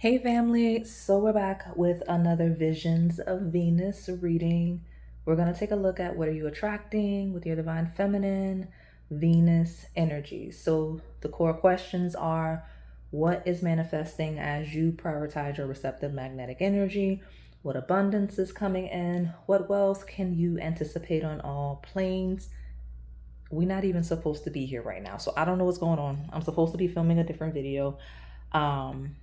Hey family, so we're back with another Visions of Venus reading. We're going to take a look at what are you attracting with your divine feminine Venus energy. So the core questions are, what is manifesting as you prioritize your receptive magnetic energy? What abundance is coming in? What wealth can you anticipate on all planes? We're not even supposed to be here right now, so I don't know what's going on. I'm supposed to be filming a different video. um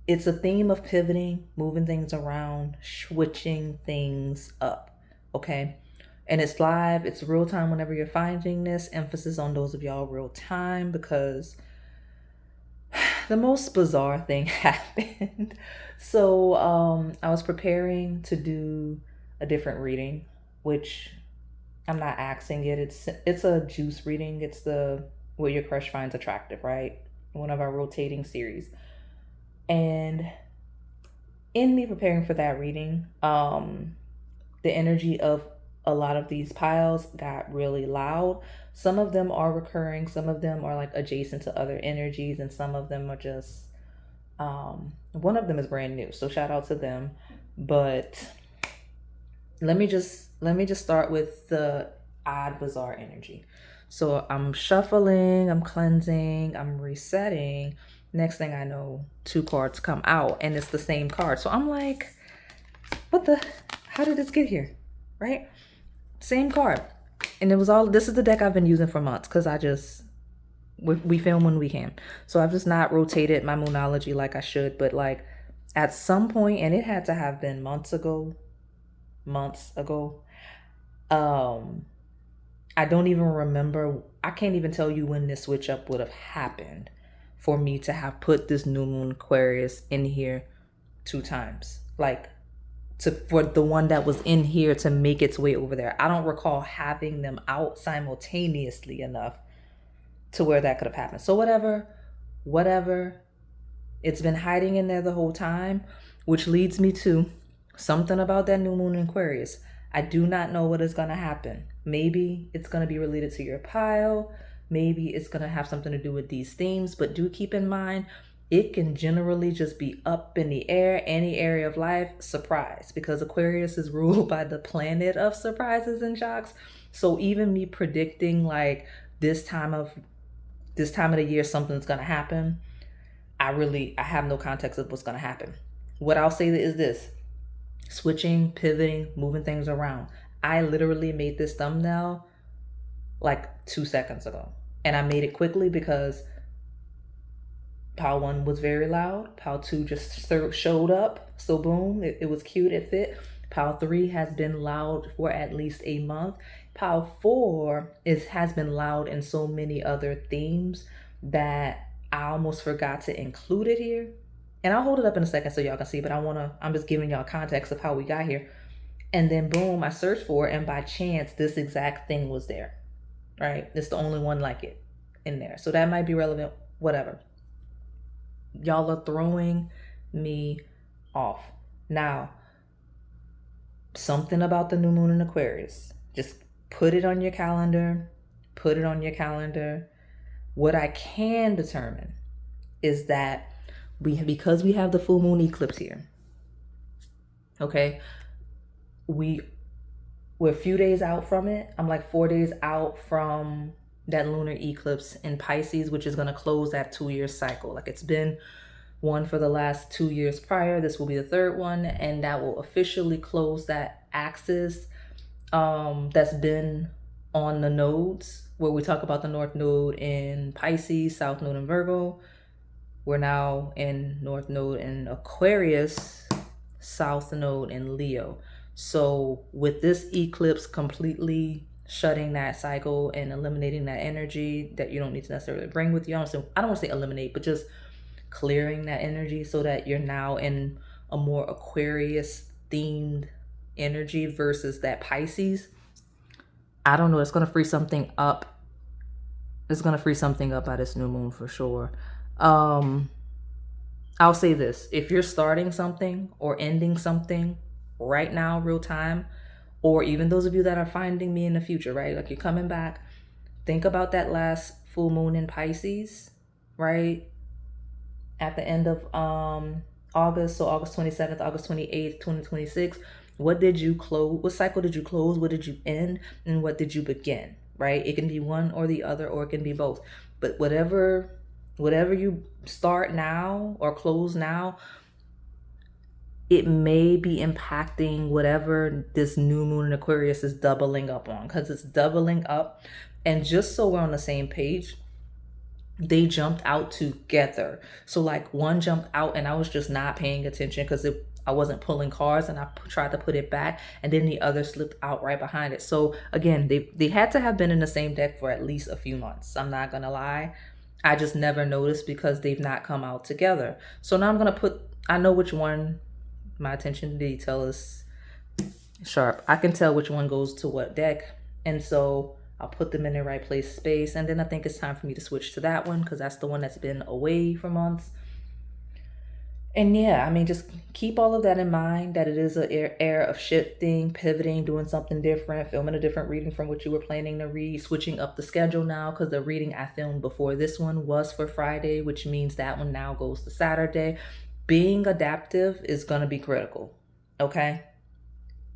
it's a theme of pivoting, moving things around, switching things up. Okay. And it's live, it's real time whenever you're finding this. Emphasis on those of y'all real time, because the most bizarre thing happened. So I was preparing to do a different reading, which I'm not axing it. It's a juice reading. It's the what your crush finds attractive, right? One of our rotating series. And in me preparing for that reading, the energy of a lot of these piles got really loud. Some of them are recurring, some of them are like adjacent to other energies, and some of them are just one of them is brand new. So shout out to them. But let me just start with the odd bizarre energy. So I'm shuffling, I'm cleansing, I'm resetting. Next thing I know, two cards come out and it's the same card. So I'm like, what the, how did this get here? Right? Same card. And it was all, this is the deck I've been using for months because we film when we can. So I've just not rotated my moonology like I should. But like at some point, and it had to have been months ago. I don't even remember. I can't even tell you when this switch up would have happened for me to have put this new moon Aquarius in here 2 times. Like for the one that was in here to make its way over there. I don't recall having them out simultaneously enough to where that could have happened. So whatever. It's been hiding in there the whole time, which leads me to something about that new moon in Aquarius. I do not know what is going to happen. Maybe it's going to be related to your pile. Maybe it's going to have something to do with these themes. But do keep in mind, it can generally just be up in the air, any area of life, surprise. Because Aquarius is ruled by the planet of surprises and shocks. So even me predicting like this time of the year something's going to happen, I have no context of what's going to happen. What I'll say is this: switching, pivoting, moving things around. I literally made this thumbnail like 2 seconds ago. And I made it quickly because pile 1 was very loud. Pile 2 just showed up. So boom, it was cute, it fit. Pile 3 has been loud for at least a month. Pile 4 has been loud in so many other themes that I almost forgot to include it here. And I'll hold it up in a second so y'all can see, but I'm just giving y'all context of how we got here. And then boom, I searched for it, and by chance, this exact thing was there, right? It's the only one like it in there. So that might be relevant, whatever. Y'all are throwing me off. Now, something about the new moon in Aquarius. Just put it on your calendar. Put it on your calendar. What I can determine is that because we have the full moon eclipse here, okay, we're a few days out from it. I'm like 4 days out from that lunar eclipse in Pisces, which is going to close that 2-year cycle. Like it's been one for the last 2 years prior. This will be the third one, and that will officially close that axis that's been on the nodes, where we talk about the North Node in Pisces, South Node in Virgo. We're now in North Node in Aquarius, South Node in Leo. So with this eclipse completely shutting that cycle and eliminating that energy that you don't need to necessarily bring with you, I don't want to say eliminate, but just clearing that energy so that you're now in a more Aquarius themed energy versus that Pisces. I don't know. It's going to free something up. It's going to free something up by this new moon for sure. I'll say this: if you're starting something or ending something right now, real time, or even those of you that are finding me in the future, right? Like you're coming back, think about that last full moon in Pisces, right? At the end of August, so August 27th, August 28th, 2026. What did you close? What cycle did you close? What did you end? And what did you begin? Right? It can be one or the other, or it can be both. But whatever you start now or close now, it may be impacting whatever this new moon in Aquarius is doubling up on, because it's doubling up. And just so we're on the same page, they jumped out together. So like one jumped out and I was just not paying attention because I wasn't pulling cards, and I tried to put it back, and then the other slipped out right behind it. So again, they had to have been in the same deck for at least a few months. I'm not gonna lie. I just never noticed because they've not come out together. So now I'm gonna put, I know which one. My attention to detail is sharp. I can tell which one goes to what deck, and so I'll put them in the right place, space, and then I think it's time for me to switch to that one because that's the one that's been away for months. And yeah, I mean, just keep all of that in mind, that it is an era of shifting, pivoting, doing something different, filming a different reading from what you were planning to read, switching up the schedule now, because the reading I filmed before this one was for Friday, which means that one now goes to Saturday. Being adaptive is going to be critical. Okay.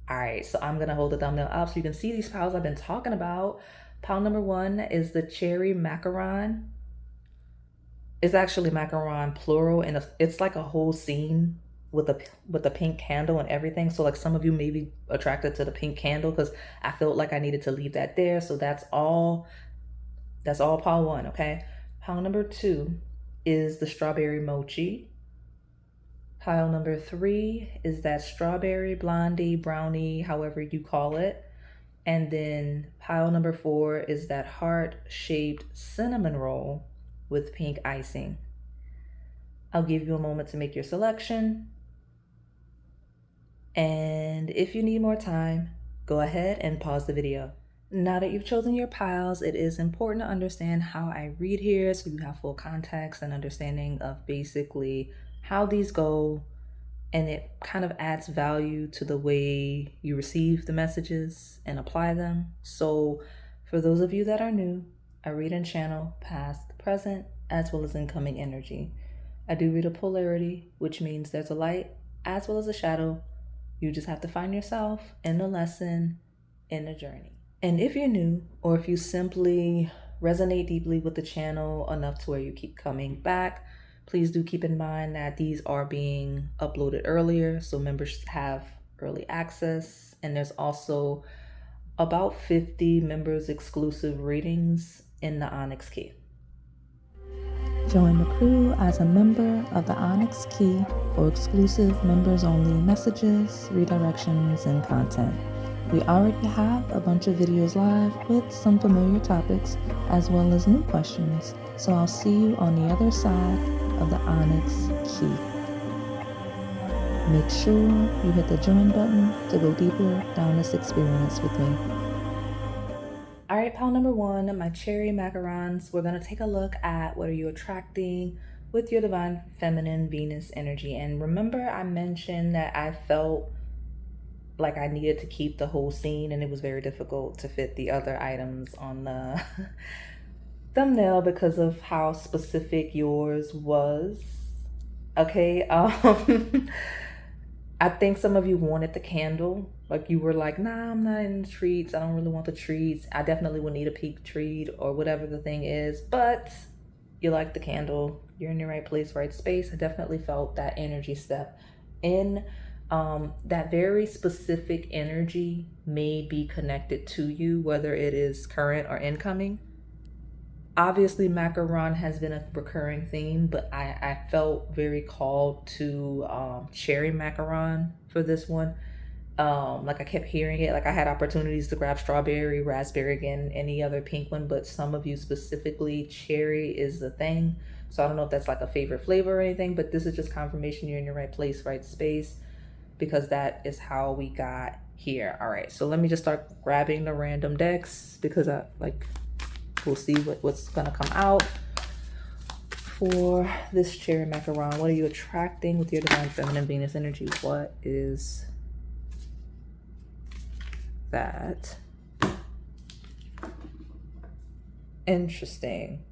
All right. So I'm going to hold the thumbnail up so you can see these piles I've been talking about. Pile number 1 is the cherry macaron. It's actually macaron plural, and it's like a whole scene with a pink candle and everything. So like some of you may be attracted to the pink candle because I felt like I needed to leave that there. So that's all pile 1. Okay. Pile number 2 is the strawberry mochi. Pile number 3 is that strawberry, blondie, brownie, however you call it. And then pile number 4 is that heart-shaped cinnamon roll with pink icing. I'll give you a moment to make your selection. And if you need more time, go ahead and pause the video. Now that you've chosen your piles, it is important to understand how I read here so you have full context and understanding of basically how these go, and it kind of adds value to the way you receive the messages and apply them. So for those of you that are new, I read and channel past, present, as well as incoming energy. I do read a polarity, which means there's a light as well as a shadow. You just have to find yourself in the lesson, in the journey. And if you're new, or if you simply resonate deeply with the channel enough to where you keep coming back, please do keep in mind that these are being uploaded earlier, so members have early access. And there's also about 50 members exclusive readings in the Onyx Key. Join the crew as a member of the Onyx Key for exclusive members only messages, redirections, and content. We already have a bunch of videos live with some familiar topics as well as new questions, so I'll see you on the other side of the Onyx Key. Make sure you hit the join button to go deeper down this experience with me. All right, pile number 1, my cherry macarons. We're going to take a look at what are you attracting with your divine feminine Venus energy. And remember, I mentioned that I felt like I needed to keep the whole scene, and it was very difficult to fit the other items on the thumbnail because of how specific yours was. Okay. I think some of you wanted the candle. Like you were like, nah, I'm not in the treats. I don't really want the treats. I definitely would need a pink treat or whatever the thing is, but you like the candle. You're in the right place, right space. I definitely felt that energy step in. That very specific energy may be connected to you, whether it is current or incoming. Obviously, macaron has been a recurring theme, but I felt very called to cherry macaron for this one. Like I kept hearing it. Like I had opportunities to grab strawberry, raspberry, again, any other pink one, but some of you specifically, cherry is the thing. So I don't know if that's like a favorite flavor or anything, but this is just confirmation you're in your right place, right space, because that is how we got here. All right, so let me just start grabbing the random decks because we'll see what's gonna come out for this cherry macaron. What are you attracting with your divine feminine Venus energy? What is that? Interesting.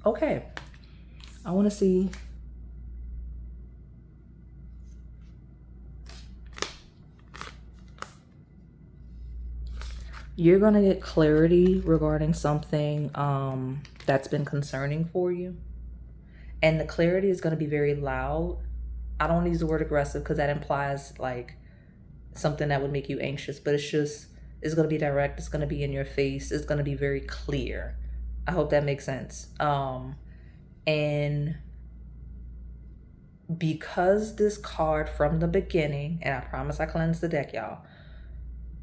Okay. I want to see. You're going to get clarity regarding something that's been concerning for you. And the clarity is going to be very loud. I don't use the word aggressive because that implies like something that would make you anxious, but it's going to be direct. It's going to be in your face. It's going to be very clear. I hope that makes sense. And because this card from the beginning, and I promise I cleansed the deck, y'all,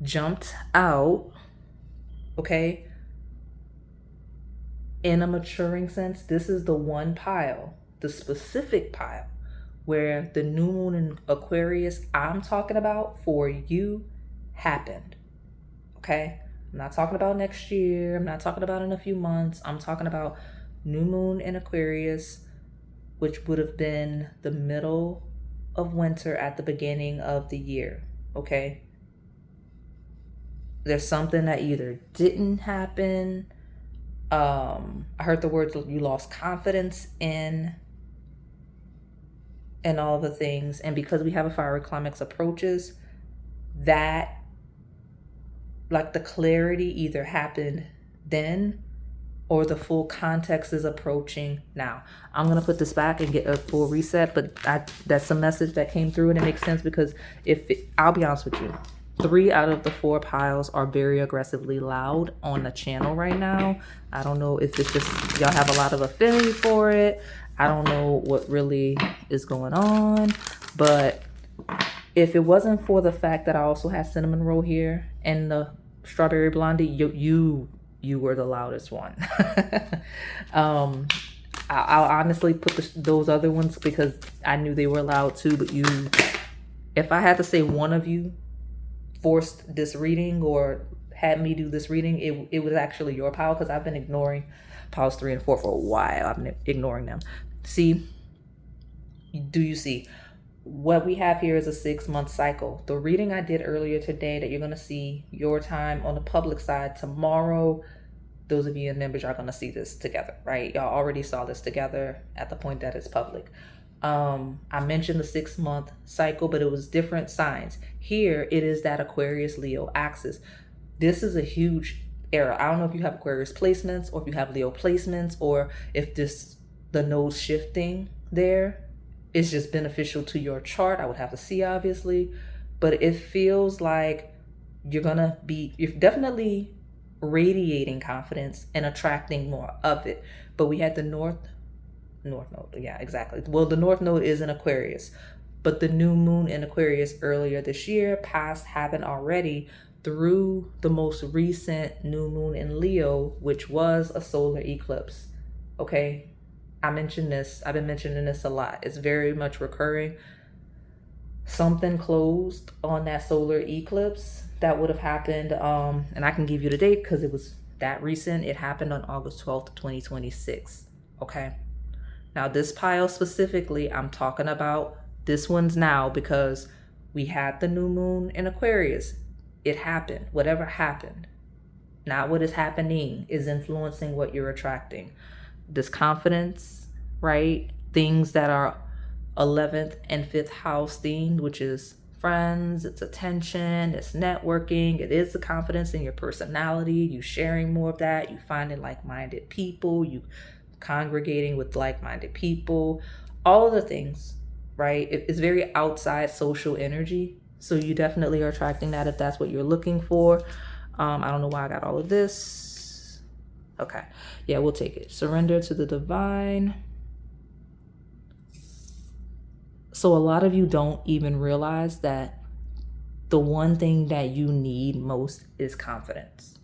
jumped out, okay, in a maturing sense, this is the one pile, the specific pile, where the new moon in Aquarius I'm talking about for you happened, okay? I'm not talking about next year. I'm not talking about in a few months. I'm talking about new moon in Aquarius, which would have been the middle of winter at the beginning of the year, okay? There's something that either didn't happen. I heard the words you lost confidence in and all the things. And because we have a fiery climax approaches, that like the clarity either happened then or the full context is approaching now. I'm going to put this back and get a full reset, but that's a message that came through and it makes sense because I'll be honest with you, 3 out of the 4 piles are very aggressively loud on the channel right now. I don't know if it's just y'all have a lot of affinity for it. I don't know what really is going on, but if it wasn't for the fact that I also had cinnamon roll here and the strawberry blondie, you were the loudest one. I'll honestly put those other ones because I knew they were loud too, but if I had to say one of you forced this reading or had me do this reading, it was actually your pile because I've been ignoring piles 3 and 4 for a while. I've been ignoring them. See, do you see? What we have here is a 6-month cycle. The reading I did earlier today that you're going to see your time on the public side tomorrow, those of you in members are going to see this together, right? Y'all already saw this together at the point that it's public. I mentioned the 6-month cycle, but it was different signs. Here, it is that Aquarius Leo axis. This is a huge era. I don't know if you have Aquarius placements or if you have Leo placements or if the node shifting there is just beneficial to your chart. I would have to see, obviously, but it feels like you're definitely radiating confidence and attracting more of it. But we had the North Node. Yeah, exactly. Well, the North Node is in Aquarius, but the new moon in Aquarius earlier this year happened already through the most recent new moon in Leo, which was a solar eclipse. Okay. I've been mentioning this a lot. It's very much recurring. Something closed on that solar eclipse that would have happened. And I can give you the date because it was that recent. It happened on August 12th, 2026. Okay. Now this pile specifically, I'm talking about this one's now because we had the new moon in Aquarius. It happened. Whatever happened, not what is happening, is influencing what you're attracting. This confidence, right? Things that are 11th and 5th house themed, which is friends, it's attention, it's networking, it is the confidence in your personality, you sharing more of that, you finding like-minded people, you congregating with like-minded people, all of the things, right? It's very outside social energy. So you definitely are attracting that if that's what you're looking for. I don't know why I got all of this. Okay. Yeah, we'll take it. Surrender to the divine. So a lot of you don't even realize that the one thing that you need most is confidence.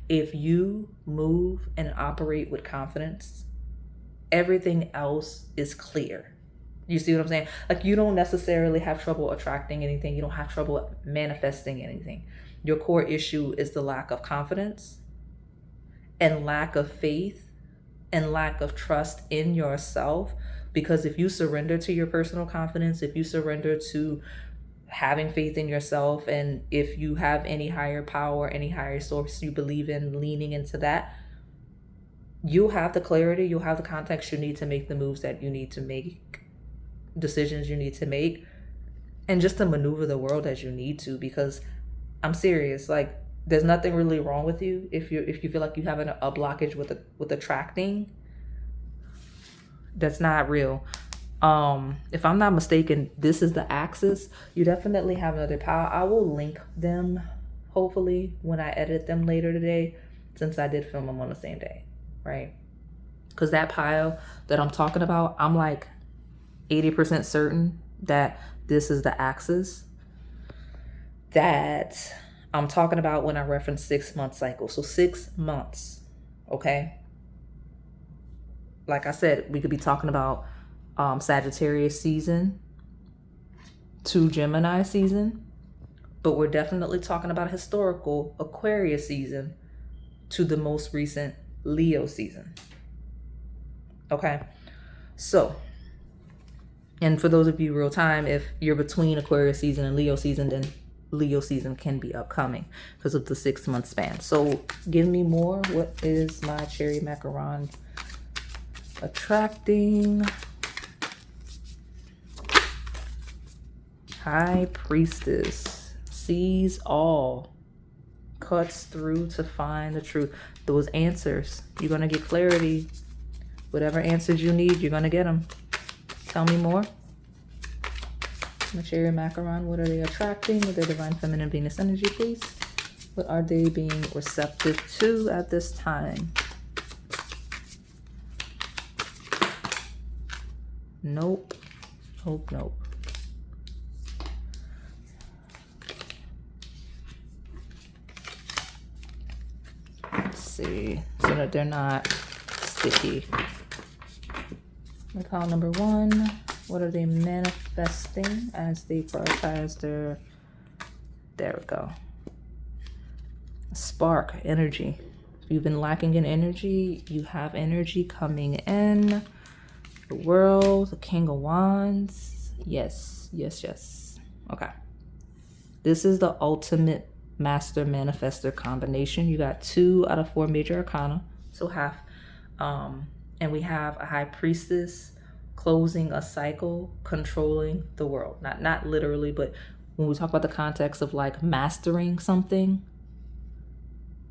If you move and operate with confidence, everything else is clear. You see what I'm saying? Like you don't necessarily have trouble attracting anything. You don't have trouble manifesting anything. Your core issue is the lack of confidence and lack of faith and lack of trust in yourself. Because if you surrender to your personal confidence, if you surrender to having faith in yourself, and if you have any higher power, any higher source you believe in, leaning into that, you'll have the clarity, you'll have the context you need to make the moves that you need to make, decisions you need to make, and just to maneuver the world as you need to. Because I'm serious, like, there's nothing really wrong with you if you feel like you have a blockage with attracting. That's not real. If I'm not mistaken, this is the axis. You definitely have another pile. I will link them hopefully when I edit them later today, since I did film them on the same day, right? Because that pile that I'm talking about, I'm like 80% certain that this is the axis that I'm talking about when I reference 6-month cycle. So 6 months, okay? Like I said, we could be talking about Sagittarius season to Gemini season, but we're definitely talking about historical Aquarius season to the most recent Leo season. Okay, so, and for those of you real time, if you're between Aquarius season and Leo season, then Leo season can be upcoming because of the 6-month span. So give me more. What is my cherry macaron attracting? High Priestess sees all, cuts through to find the truth. Those answers, you're going to get clarity. Whatever answers you need, you're going to get them. Tell me more. Cherry macaron, what are they attracting with their divine feminine Venus energy, please? What are they being receptive to at this time? Nope. Nope. Let's see, so that they're not sticky. Pile number 1. What are they manifesting as they prioritize their, there we go. Spark, energy. If you've been lacking in energy, you have energy coming in. The World, the King of Wands. Yes. Okay. This is the ultimate master manifester combination. You got 2 out of 4 major arcana, so half. And we have a High Priestess closing a cycle, controlling the world. Not literally, but when we talk about the context of like mastering something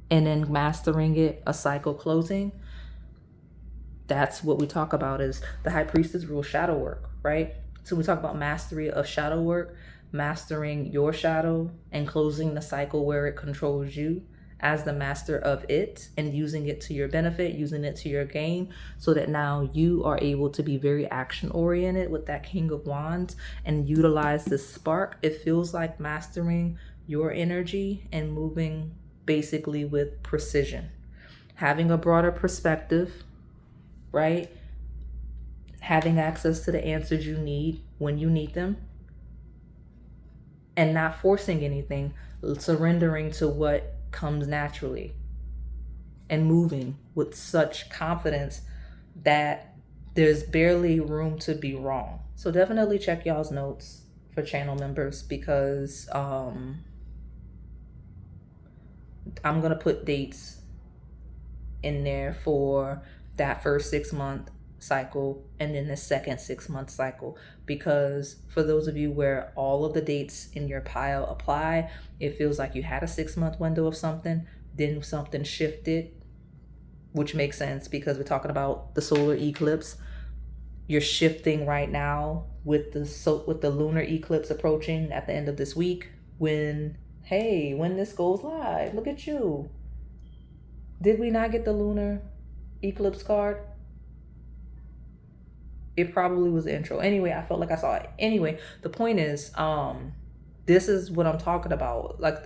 and then mastering it, a cycle closing, that's what we talk about. Is the High Priestess rule shadow work, right? So we talk about mastery of shadow work, mastering your shadow and closing the cycle where it controls you as the master of it, and using it to your benefit, using it to your gain, so that now you are able to be very action oriented with that King of Wands and utilize this spark. It feels like mastering your energy and moving basically with precision, having a broader perspective, right? Having access to the answers you need when you need them, and not forcing anything, surrendering to what comes naturally, and moving with such confidence that there's barely room to be wrong. So definitely check y'all's notes for channel members, because I'm gonna put dates in there for that first 6-month cycle and then the second 6-month cycle, because for those of you where all of the dates in your pile apply, it feels like you had a 6-month window of something, then something shifted, which makes sense because we're talking about the solar eclipse. You're shifting right now with the lunar eclipse approaching at the end of this week, when this goes live, look at you. Did we not get the lunar eclipse card? It probably was the intro. Anyway, I felt like I saw it. Anyway, the point is, this is what I'm talking about. Like,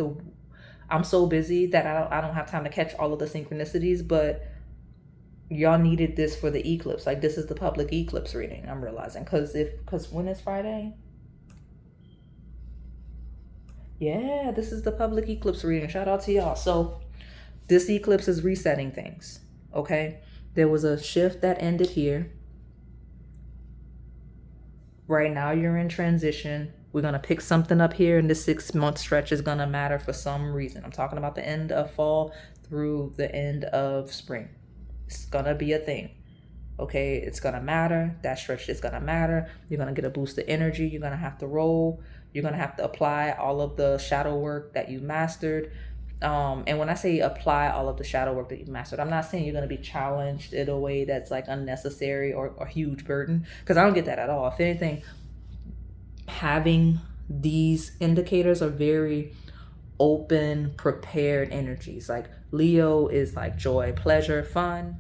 I'm so busy that I don't have time to catch all of the synchronicities, but y'all needed this for the eclipse. Like, this is the public eclipse reading, I'm realizing. Because when is Friday? Yeah, this is the public eclipse reading. Shout out to y'all. So this eclipse is resetting things, okay? There was a shift that ended here. Right now you're in transition. We're going to pick something up here, and this 6-month stretch is going to matter for some reason. I'm talking about the end of fall through the end of spring. It's gonna be a thing. Okay, it's gonna matter. That stretch is gonna matter. You're gonna get a boost of energy. You're gonna have to roll. You're gonna have to apply all of the shadow work that you mastered. And when I say apply all of the shadow work that you've mastered, I'm not saying you're gonna be challenged in a way that's like unnecessary or a huge burden, because I don't get that at all. If anything, having these indicators are very open, prepared energies. Like Leo is like joy, pleasure, fun.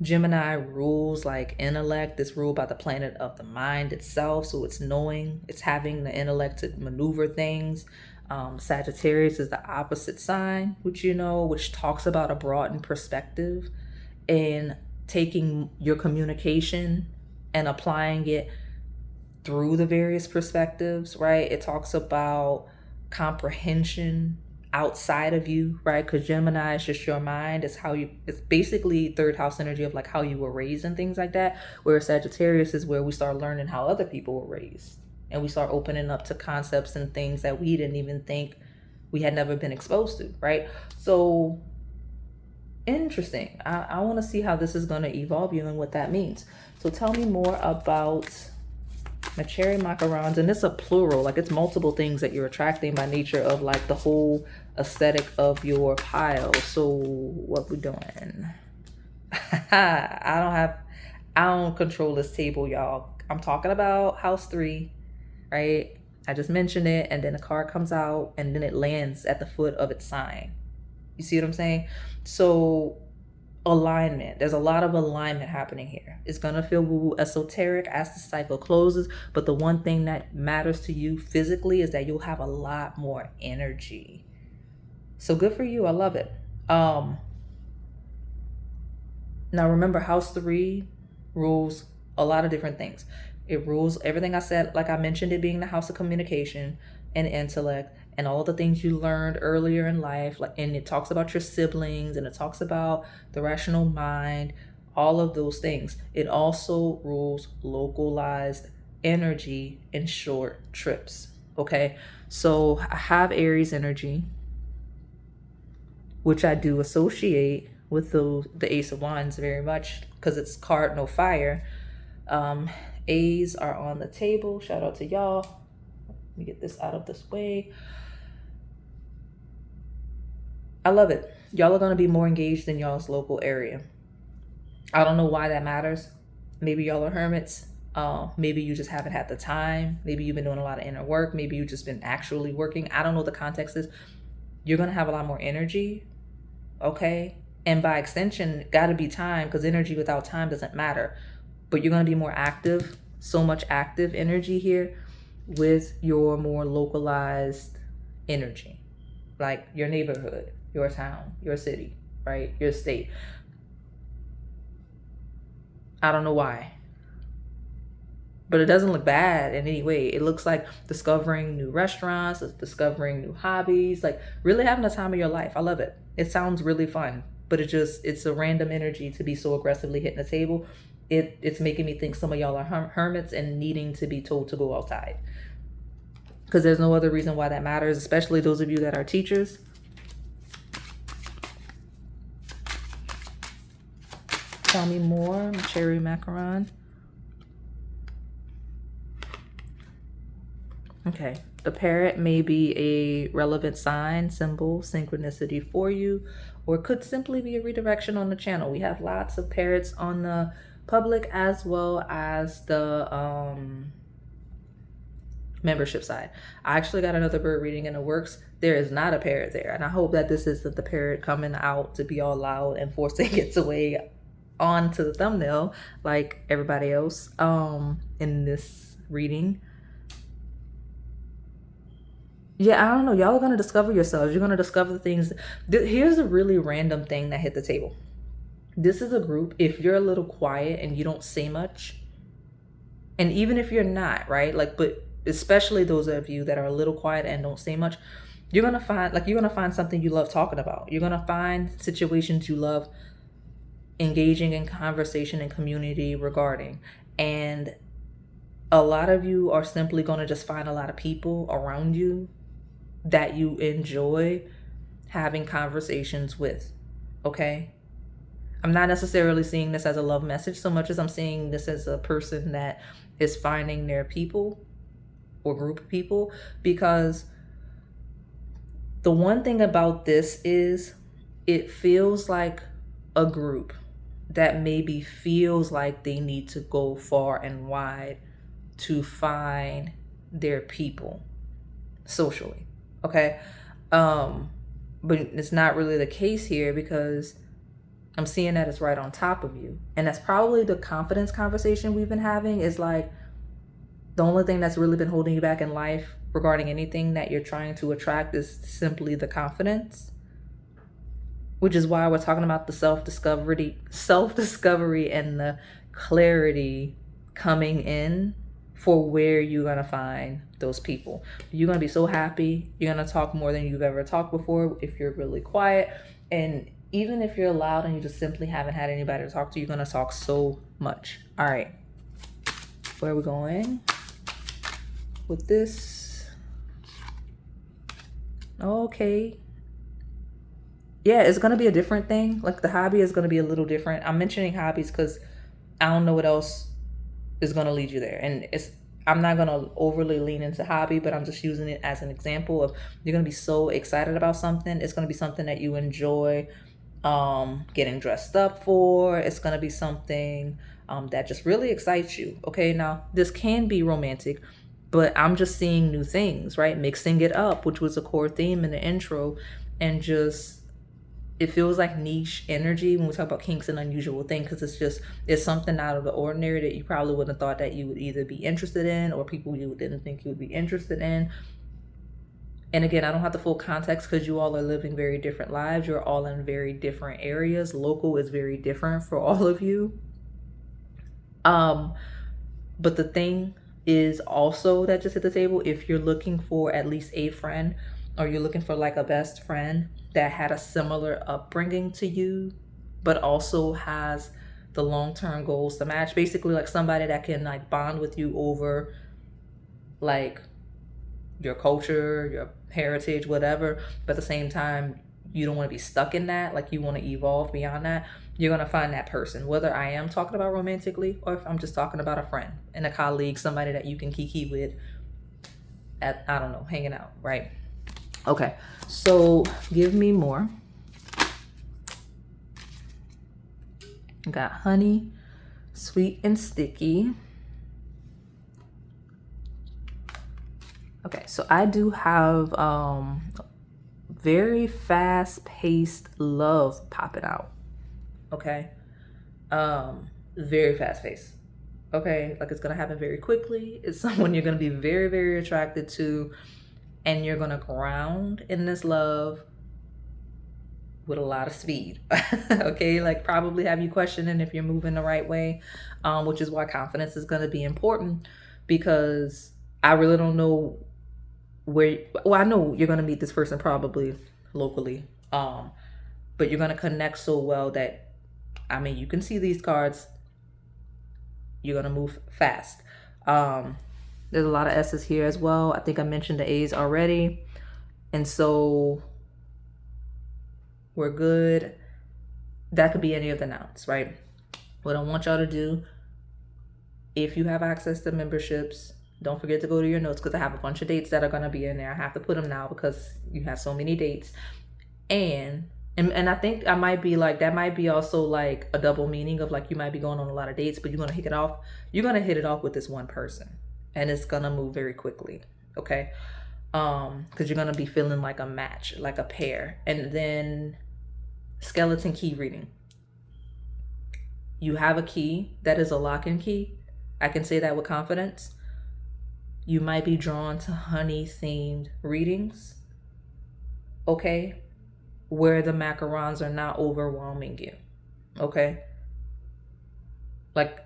Gemini rules like intellect. It's ruled by the planet of the mind itself. So it's knowing, it's having the intellect to maneuver things. Sagittarius is the opposite sign, which talks about a broadened perspective and taking your communication and applying it through the various perspectives, right? It talks about comprehension outside of you, right? Because Gemini is just your mind. It's basically third house energy of like how you were raised and things like that. Whereas Sagittarius is where we start learning how other people were raised. And we start opening up to concepts and things that we didn't even think we had never been exposed to, right? So interesting. I want to see how this is going to evolve you and what that means. So tell me more about my cherry macarons. And it's a plural, like it's multiple things that you're attracting by nature of like the whole aesthetic of your pile. So what we doing? I don't control this table, y'all. I'm talking about house 3, right? I just mentioned it, and then a card comes out and then it lands at the foot of its sign. You see what I'm saying? So alignment. There's a lot of alignment happening here. It's gonna feel woo-woo esoteric as the cycle closes, but the one thing that matters to you physically is that you'll have a lot more energy. So good for you. I love it. Now remember, house 3 rules a lot of different things. It rules everything I said, like I mentioned, it being the house of communication and intellect and all the things you learned earlier in life. And it talks about your siblings, and it talks about the rational mind, all of those things. It also rules localized energy and short trips. Okay, so I have Aries energy, which I do associate with the Ace of Wands very much because it's cardinal fire. A's are on the table. Shout out to y'all. Let me get this out of this way. I love it. Y'all are going to be more engaged in y'all's local area. I don't know why that matters. Maybe y'all are hermits. Maybe you just haven't had the time. Maybe you've been doing a lot of inner work. Maybe you've just been actually working. I don't know what the context is. You're going to have a lot more energy. Okay. And by extension, got to be time, because energy without time doesn't matter. But you're going to be more active, so much active energy here with your more localized energy, like your neighborhood, your town, your city, right? Your state. I don't know why, but it doesn't look bad in any way. It looks like discovering new restaurants, discovering new hobbies, like really having the time of your life. I love it. It sounds really fun, but it's a random energy to be so aggressively hitting the table. It's making me think some of y'all are hermits and needing to be told to go outside, because there's no other reason why that matters, especially those of you that are teachers. Tell me more, cherry macaron. Okay, the parrot may be a relevant sign, symbol, synchronicity for you, or it could simply be a redirection on the channel. We have lots of parrots on the public as well as the membership side. I actually got another bird reading in the works. There is not a parrot there, and I hope that this isn't the parrot coming out to be all loud and forcing its way onto the thumbnail like everybody else in this reading. Yeah, I don't know. Y'all are going to discover yourselves. You're going to discover things. Here's a really random thing that hit the table. This is a group, if you're a little quiet and you don't say much, and even if you're not, right? Like, but especially those of you that are a little quiet and don't say much, you're going to find something you love talking about. You're going to find situations you love engaging in conversation and community regarding. And a lot of you are simply going to just find a lot of people around you that you enjoy having conversations with. Okay. I'm not necessarily seeing this as a love message so much as I'm seeing this as a person that is finding their people or group of people, because the one thing about this is it feels like a group that maybe feels like they need to go far and wide to find their people socially. Okay. But it's not really the case here, because I'm seeing that it's right on top of you. And that's probably the confidence conversation we've been having, is like the only thing that's really been holding you back in life regarding anything that you're trying to attract is simply the confidence, which is why we're talking about the self-discovery and the clarity coming in for where you're going to find those people. You're going to be so happy. You're going to talk more than you've ever talked before if you're really quiet. And even if you're loud and you just simply haven't had anybody to talk to, you're going to talk so much. All right. Where are we going with this? Okay. Yeah, it's going to be a different thing. Like, the hobby is going to be a little different. I'm mentioning hobbies because I don't know what else is going to lead you there. And I'm not going to overly lean into hobby, but I'm just using it as an example of, you're going to be so excited about something. It's going to be something that you enjoy getting dressed up for. It's going to be something that just really excites you. Okay, now this can be romantic, but I'm just seeing new things, right? Mixing it up, which was a core theme in the intro, and just, it feels like niche energy when we talk about kinks and unusual thing, because it's something out of the ordinary that you probably wouldn't have thought that you would either be interested in, or people you didn't think you would be interested in. And again, I don't have the full context because you all are living very different lives. You're all in very different areas. Local is very different for all of you. But the thing is also that just hit the table, if you're looking for at least a friend, or you're looking for like a best friend that had a similar upbringing to you, but also has the long-term goals to match, basically like somebody that can like bond with you over like your culture, your heritage, whatever, but at the same time you don't want to be stuck in that, like you want to evolve beyond that, you're going to find that person, whether I am talking about romantically or if I'm just talking about a friend and a colleague, somebody that you can kiki with at, I don't know, hanging out, right? Okay, so give me more. I got honey, sweet and sticky. Okay, so I do have very fast-paced love popping out. Okay, very fast-paced. Okay, like it's gonna happen very quickly. It's someone you're gonna be very, very attracted to, and you're gonna ground in this love with a lot of speed. Okay, like probably have you questioning if you're moving the right way, which is why confidence is gonna be important, because I really don't know where, well, I know you're gonna meet this person probably locally, but you're gonna connect so well that, I mean, you can see these cards, you're gonna move fast. There's a lot of S's here as well. I think I mentioned the A's already. And so we're good. That could be any of the nouns, right? What I want y'all to do, if you have access to memberships, don't forget to go to your notes, because I have a bunch of dates that are going to be in there. I have to put them now because you have so many dates. And I think I might be like, that might be also like a double meaning of like, you might be going on a lot of dates, but you're going to hit it off. You're going to hit it off with this one person, and it's going to move very quickly. Okay. Because you're going to be feeling like a match, like a pair. And then skeleton key reading. You have a key that is a lock-in key. I can say that with confidence. You might be drawn to honey-themed readings. Okay. Where the macarons are not overwhelming you. Okay. Like,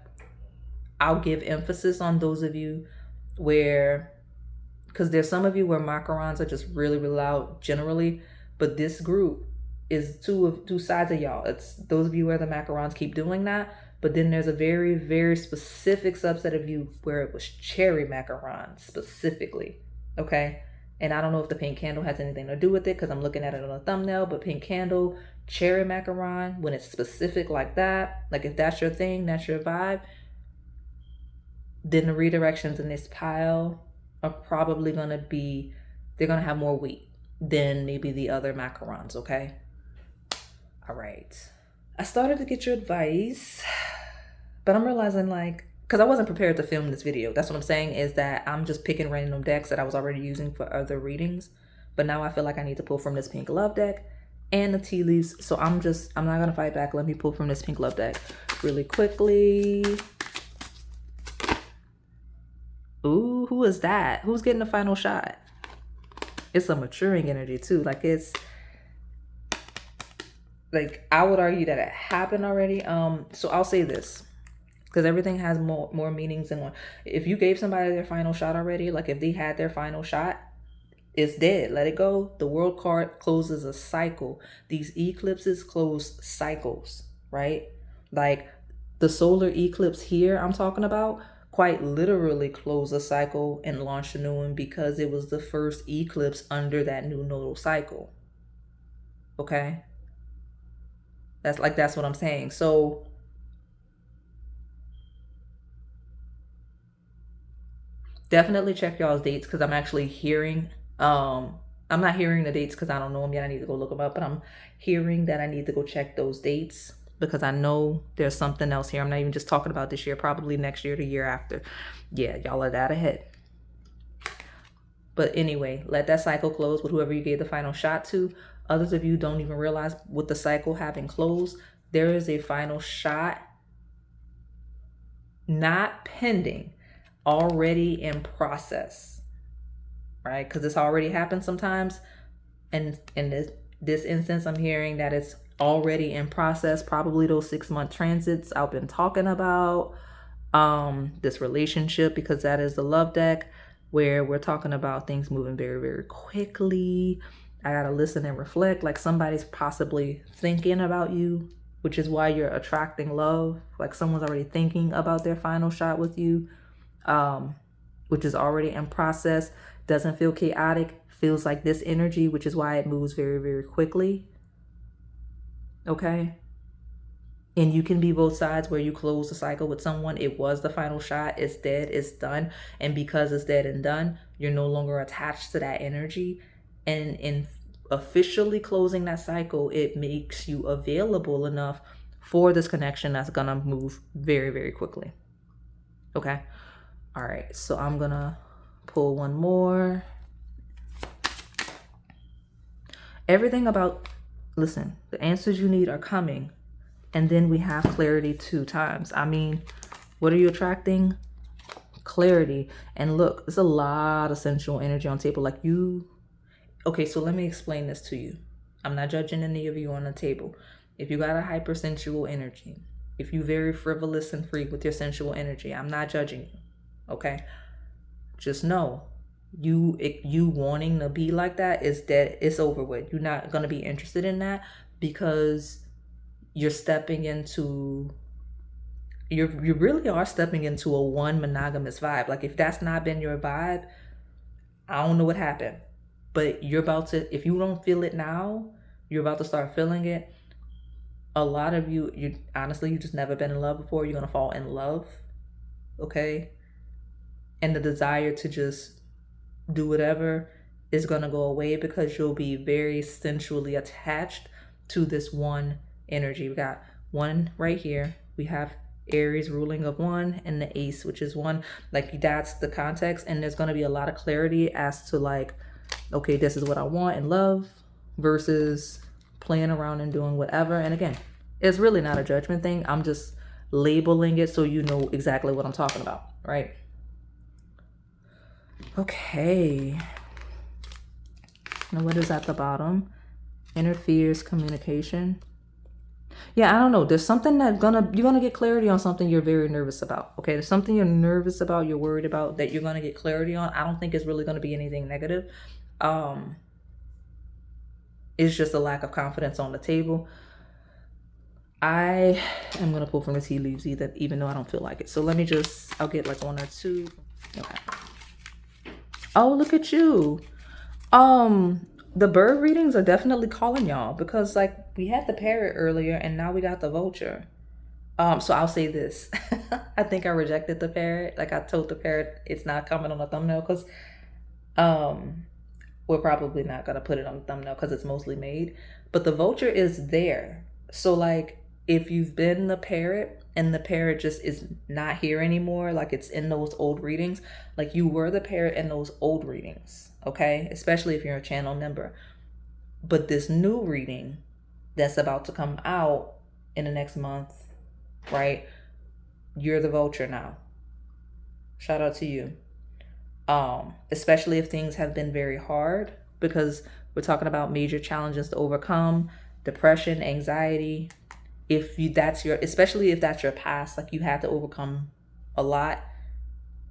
I'll give emphasis on those of you where, because there's some of you where macarons are just really, really loud generally, but this group is two sides of y'all. It's those of you where the macarons keep doing that, but then there's a very, very specific subset of you where it was cherry macarons specifically. Okay. And I don't know if the pink candle has anything to do with it, because I'm looking at it on a thumbnail, but pink candle, cherry macaron, when it's specific like that, like if that's your thing, that's your vibe, then the redirections in this pile are probably going to be, they're going to have more weight than maybe the other macarons, okay? All right. I started to get your advice, but I'm realizing like, because I wasn't prepared to film this video. That's what I'm saying, is that I'm just picking random decks that I was already using for other readings. But now I feel like I need to pull from this pink love deck and the tea leaves. So I'm not going to fight back. Let me pull from this pink love deck really quickly. Ooh, who is that? Who's getting the final shot? It's a maturing energy too. Like it's like, I would argue that it happened already. So I'll say this, because everything has more meanings than one. If you gave somebody their final shot already, like if they had their final shot, it's dead. Let it go. The world card closes a cycle. These eclipses close cycles, right? Like the solar eclipse here I'm talking about quite literally closed a cycle and launched a new one, because it was the first eclipse under that new nodal cycle. Okay? That's what I'm saying. So definitely check y'all's dates, because I'm actually hearing, I'm not hearing the dates because I don't know them yet. I need to go look them up, but I'm hearing that I need to go check those dates, because I know there's something else here. I'm not even just talking about this year, probably next year, the year after. Yeah, y'all are that ahead. But anyway, let that cycle close with whoever you gave the final shot to. Others of you don't even realize, with the cycle having closed, there is a final shot not pending, already in process, right? Because it's already happened sometimes. And in this instance, I'm hearing that it's already in process, probably those 6-month transits I've been talking about, this relationship, because that is the love deck, where we're talking about things moving very, very quickly. I gotta listen and reflect, like somebody's possibly thinking about you, which is why you're attracting love. Like someone's already thinking about their final shot with you, which is already in process. Doesn't feel chaotic, feels like this energy, which is why it moves very, very quickly. Okay? And you can be both sides, where you close the cycle with someone. It was the final shot. It's dead. It's done. And because it's dead and done, you're no longer attached to that energy. And in officially closing that cycle, it makes you available enough for this connection that's going to move very, very quickly. Okay? All right. So I'm going to pull one more. Everything about, listen, the answers you need are coming. And then we have clarity 2 times. I mean, what are you attracting? Clarity. And look, there's a lot of sensual energy on table. Like you, okay, so let me explain this to you. I'm not judging any of you on the table. If you got a hypersensual energy, if you very frivolous and free with your sensual energy, I'm not judging you, okay? Just know, you wanting to be like that is dead. It's over with. You're not going to be interested in that, because you're stepping into, you really are stepping into a one monogamous vibe. Like if that's not been your vibe, I don't know what happened, but you're about to, if you don't feel it now, you're about to start feeling it. A lot of you honestly, you just never been in love before. You're going to fall in love. Okay. And the desire to just do whatever is going to go away, because you'll be very sensually attached to this one energy. We got 1 right here. We have Aries ruling of 1 and the ace, which is 1. Like that's the context. And there's going to be a lot of clarity as to like, okay, this is what I want in love, versus playing around and doing whatever. And again, it's really not a judgment thing. I'm just labeling it so you know exactly what I'm talking about, right? Okay. Now what is at the bottom? Interferes communication. Yeah, I don't know. There's something that you're gonna get clarity on something you're very nervous about. Okay, there's something you're nervous about, you're worried about, that you're gonna get clarity on. I don't think it's really gonna be anything negative. It's just a lack of confidence on the table. I am gonna pull from the tea leaves even though I don't feel like it. So let me I'll get like 1 or 2. Okay. Oh, look at you. the bird readings are definitely calling y'all, because like we had the parrot earlier and now we got the vulture. So I'll say this. I think I rejected the parrot. Like I told the parrot it's not coming on the thumbnail because we're probably not gonna put it on the thumbnail because it's mostly made. But the vulture is there. So like if you've been the parrot and the parrot just is not here anymore, like it's in those old readings, like you were the parrot in those old readings, okay? Especially if you're a channel member. But this new reading that's about to come out in the next month, right? You're the vulture now. Shout out to you. Especially if things have been very hard, because we're talking about major challenges to overcome, depression, anxiety. Especially if that's your past, like you had to overcome a lot.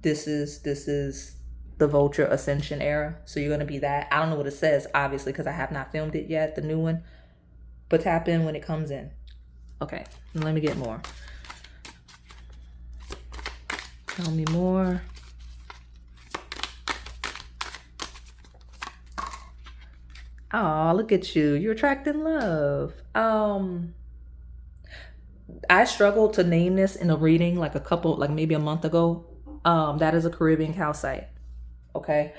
This is the vulture ascension era. So you're going to be that. I don't know what it says, obviously, because I have not filmed it yet, the new one, but tap in when it comes in. Okay, let me get more. Tell me more. Oh, look at you. You're attracting love. I struggled to name this in a reading like maybe a month ago. That is a Caribbean calcite. Okay.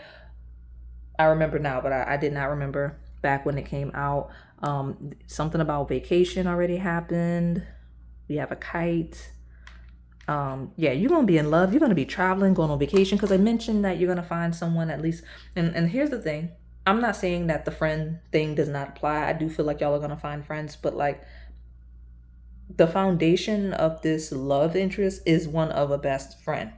I remember now, but I did not remember back when it came out. Something about vacation already happened. We have a kite. Yeah, you're gonna be in love. You're gonna be traveling, going on vacation, because I mentioned that you're gonna find someone at least. And here's the thing. I'm not saying that the friend thing does not apply. I do feel like y'all are gonna find friends, but like the foundation of this love interest is one of a best friend.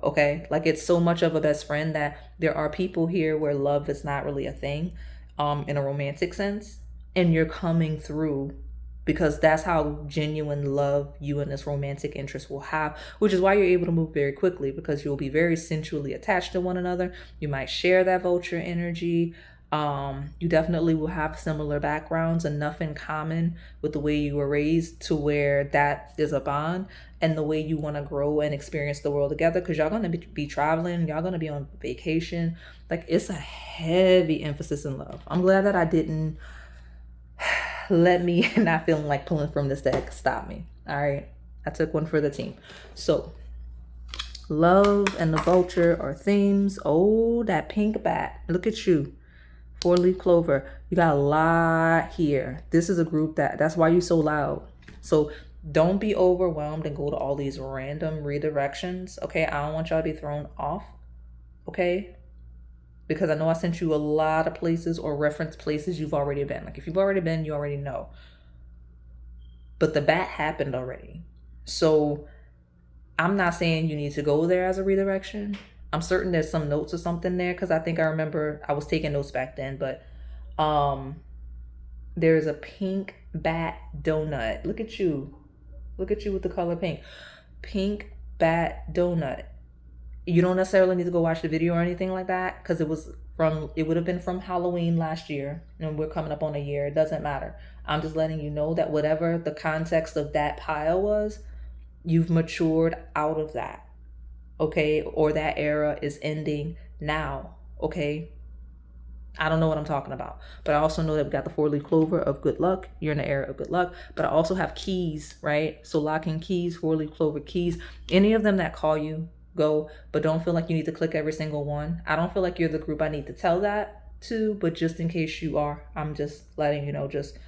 Okay, like it's so much of a best friend that there are people here where love is not really a thing, in a romantic sense, and you're coming through because that's how genuine love you and this romantic interest will have, which is why you're able to move very quickly, because you'll be very sensually attached to one another. You might share that vulture energy. You definitely will have similar backgrounds, enough in common with the way you were raised to where that is a bond, and the way you want to grow and experience the world together, because y'all going to be traveling, y'all going to be on vacation. Like it's a heavy emphasis in love. I'm glad that I didn't let me not feeling like pulling from this deck stop me. All right, I took one for the team. So love and the vulture are themes. Oh, that pink bat, look at you. 4-leaf clover, you got a lot here. This is a group that's why you're so loud. So don't be overwhelmed and go to all these random redirections. Okay, I don't want y'all to be thrown off. Okay, because I know I sent you a lot of places or reference places you've already been. Like if you've already been, you already know. But the bat happened already. So I'm not saying you need to go there as a redirection. I'm certain there's some notes or something there, because I think I remember I was taking notes back then. But there's a pink bat donut. Look at you. Look at you with the color pink. Pink bat donut. You don't necessarily need to go watch the video or anything like that, because it would have been from Halloween last year, and we're coming up on a year. It doesn't matter. I'm just letting you know that whatever the context of that pile was, you've matured out of that. Okay, or that era is ending now. Okay, I don't know what I'm talking about, but I also know that we got the 4-leaf clover of good luck. You're in the era of good luck, but I also have keys, right? So locking keys, 4-leaf clover keys, any of them that call you, go, but don't feel like you need to click every single one. I don't feel like you're the group I need to tell that to, but just in case you are, I'm just letting you know, just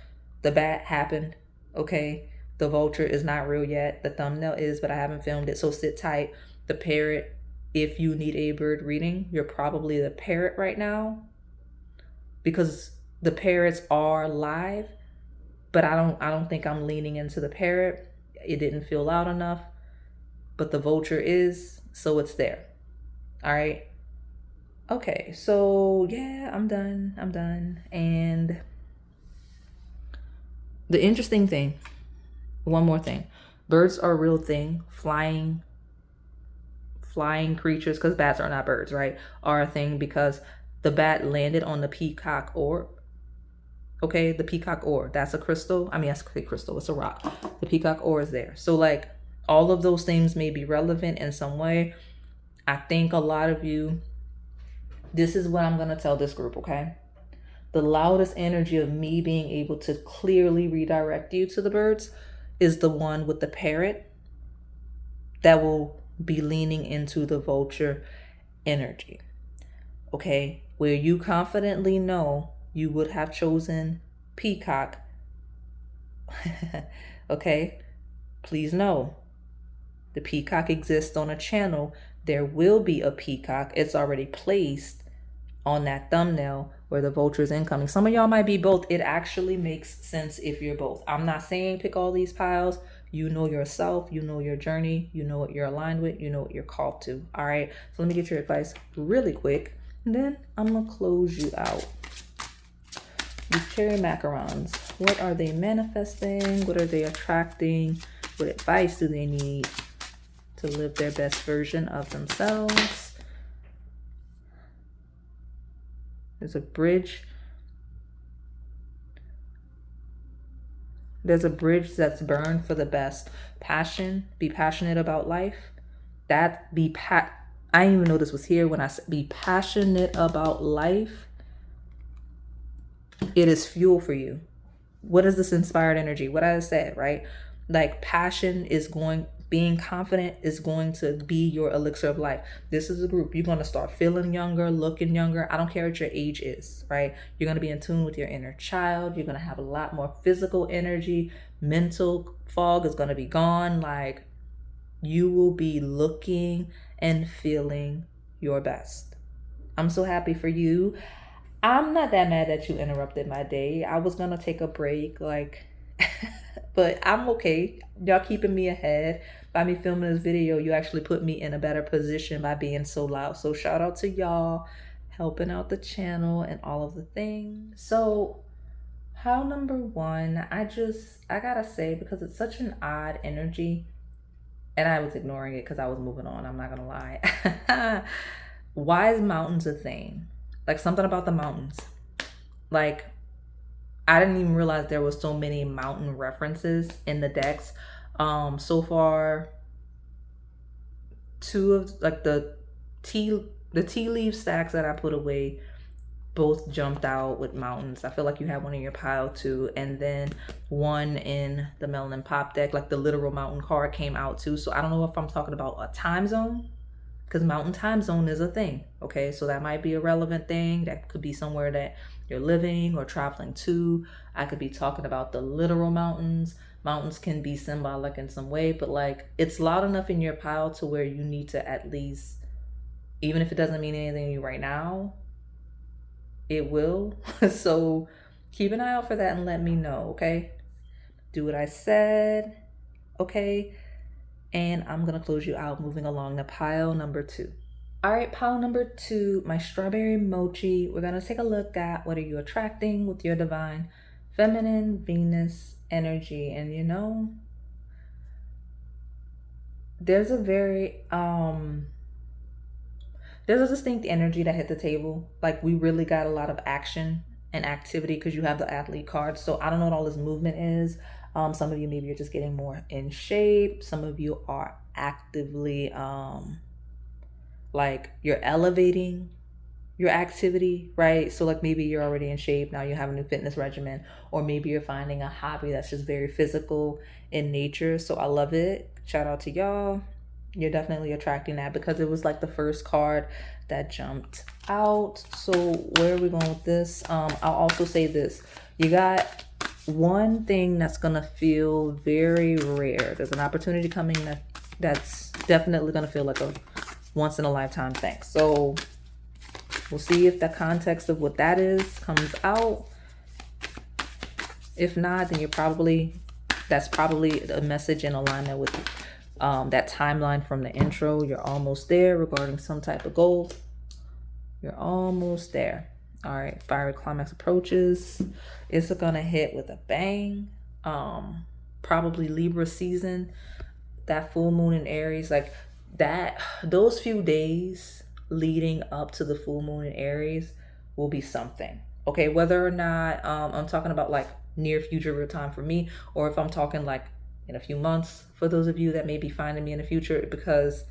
the bat happened. Okay, the vulture is not real yet. The thumbnail is, but I haven't filmed it, so sit tight. The parrot, if you need a bird reading, you're probably the parrot right now, because the parrots are live, but I don't think I'm leaning into the parrot. It didn't feel loud enough, but the vulture is, so it's there. All right. Okay, so yeah, I'm done. And the interesting thing, one more thing, birds are a real thing. Flying creatures, because bats are not birds, right, are a thing, because the bat landed on the peacock orb. Okay, the peacock ore, that's a crystal. I mean, that's a crystal, it's a rock. The peacock ore is there. So like all of those things may be relevant in some way. I think a lot of you, this is what I'm going to tell this group, okay? the loudest energy of me being able to clearly redirect you to the birds is the one with the parrot that will be leaning into the vulture energy. Okay, where you confidently know you would have chosen peacock. Okay, please know the peacock exists on a channel. There will be a peacock. It's already placed on that thumbnail where the vulture is incoming. Some of y'all might be both. It actually makes sense if you're both. I'm not saying pick all these piles. You know yourself, you know your journey, you know what you're aligned with, you know what you're called to. All right, so let me get your advice really quick, and then I'm gonna close you out. These cherry macarons, what are they manifesting? What are they attracting? What advice do they need to live their best version of themselves? There's a bridge. There's a bridge that's burned for the best. Passion, be passionate about life. I didn't even know this was here when I said be passionate about life. It is fuel for you. What is this inspired energy? What I said, right? Like passion is being confident is going to be your elixir of life. This is a group. You're going to start feeling younger, looking younger. I don't care what your age is, right? You're going to be in tune with your inner child. You're going to have a lot more physical energy. Mental fog is going to be gone. Like you will be looking and feeling your best. I'm so happy for you. I'm not that mad that you interrupted my day. I was going to take a break, but I'm okay. Y'all keeping me ahead. By me filming this video, you actually put me in a better position by being so loud. So shout out to y'all helping out the channel and all of the things. So pile number 1, I gotta say, because it's such an odd energy, and I was ignoring it because I was moving on, I'm not gonna lie. Why is mountains a thing? Like something about the mountains. Like I didn't even realize there was so many mountain references in the decks. So far, 2 of like the tea leaf stacks that I put away both jumped out with mountains. I feel like you had one in your pile too, and then one in the Melanin Pop deck, like the literal mountain card came out too. So I don't know if I'm talking about a time zone, because mountain time zone is a thing. Okay, so that might be a relevant thing. That could be somewhere that you're living or traveling to. I could be talking about the literal mountains. Mountains can be symbolic in some way, but like it's loud enough in your pile to where you need to at least, even if it doesn't mean anything to you right now, it will. So keep an eye out for that and let me know, okay? Do what I said, okay? And I'm gonna close you out moving along to pile number 2. All right, pile number 2, my strawberry mochi. We're gonna take a look at what are you attracting with your divine feminine Venus energy. And you know, there's a very there's a distinct energy that hit the table. Like we really got a lot of action and activity because you have the athlete card. So I don't know what all this movement is. Some of you, maybe you're just getting more in shape. Some of you are actively like you're elevating your activity, right? So like maybe you're already in shape, now you have a new fitness regimen, or maybe you're finding a hobby that's just very physical in nature. So I love it. Shout out to y'all. You're definitely attracting that because it was like the first card that jumped out. So where are we going with this? I'll also say this. You got one thing that's gonna feel very rare. There's an opportunity coming that's definitely gonna feel like a once in a lifetime thing. So we'll see if the context of what that is comes out. If not, then that's probably a message in alignment with that timeline from the intro. You're almost there regarding some type of goal. You're almost there. All right, fiery climax approaches. It's gonna hit with a bang. Probably Libra season. That full moon in Aries, like that. Those few days leading up to the full moon in Aries will be something. Okay, whether or not I'm talking about like near future real time for me, or if I'm talking like in a few months for those of you that may be finding me in the future, because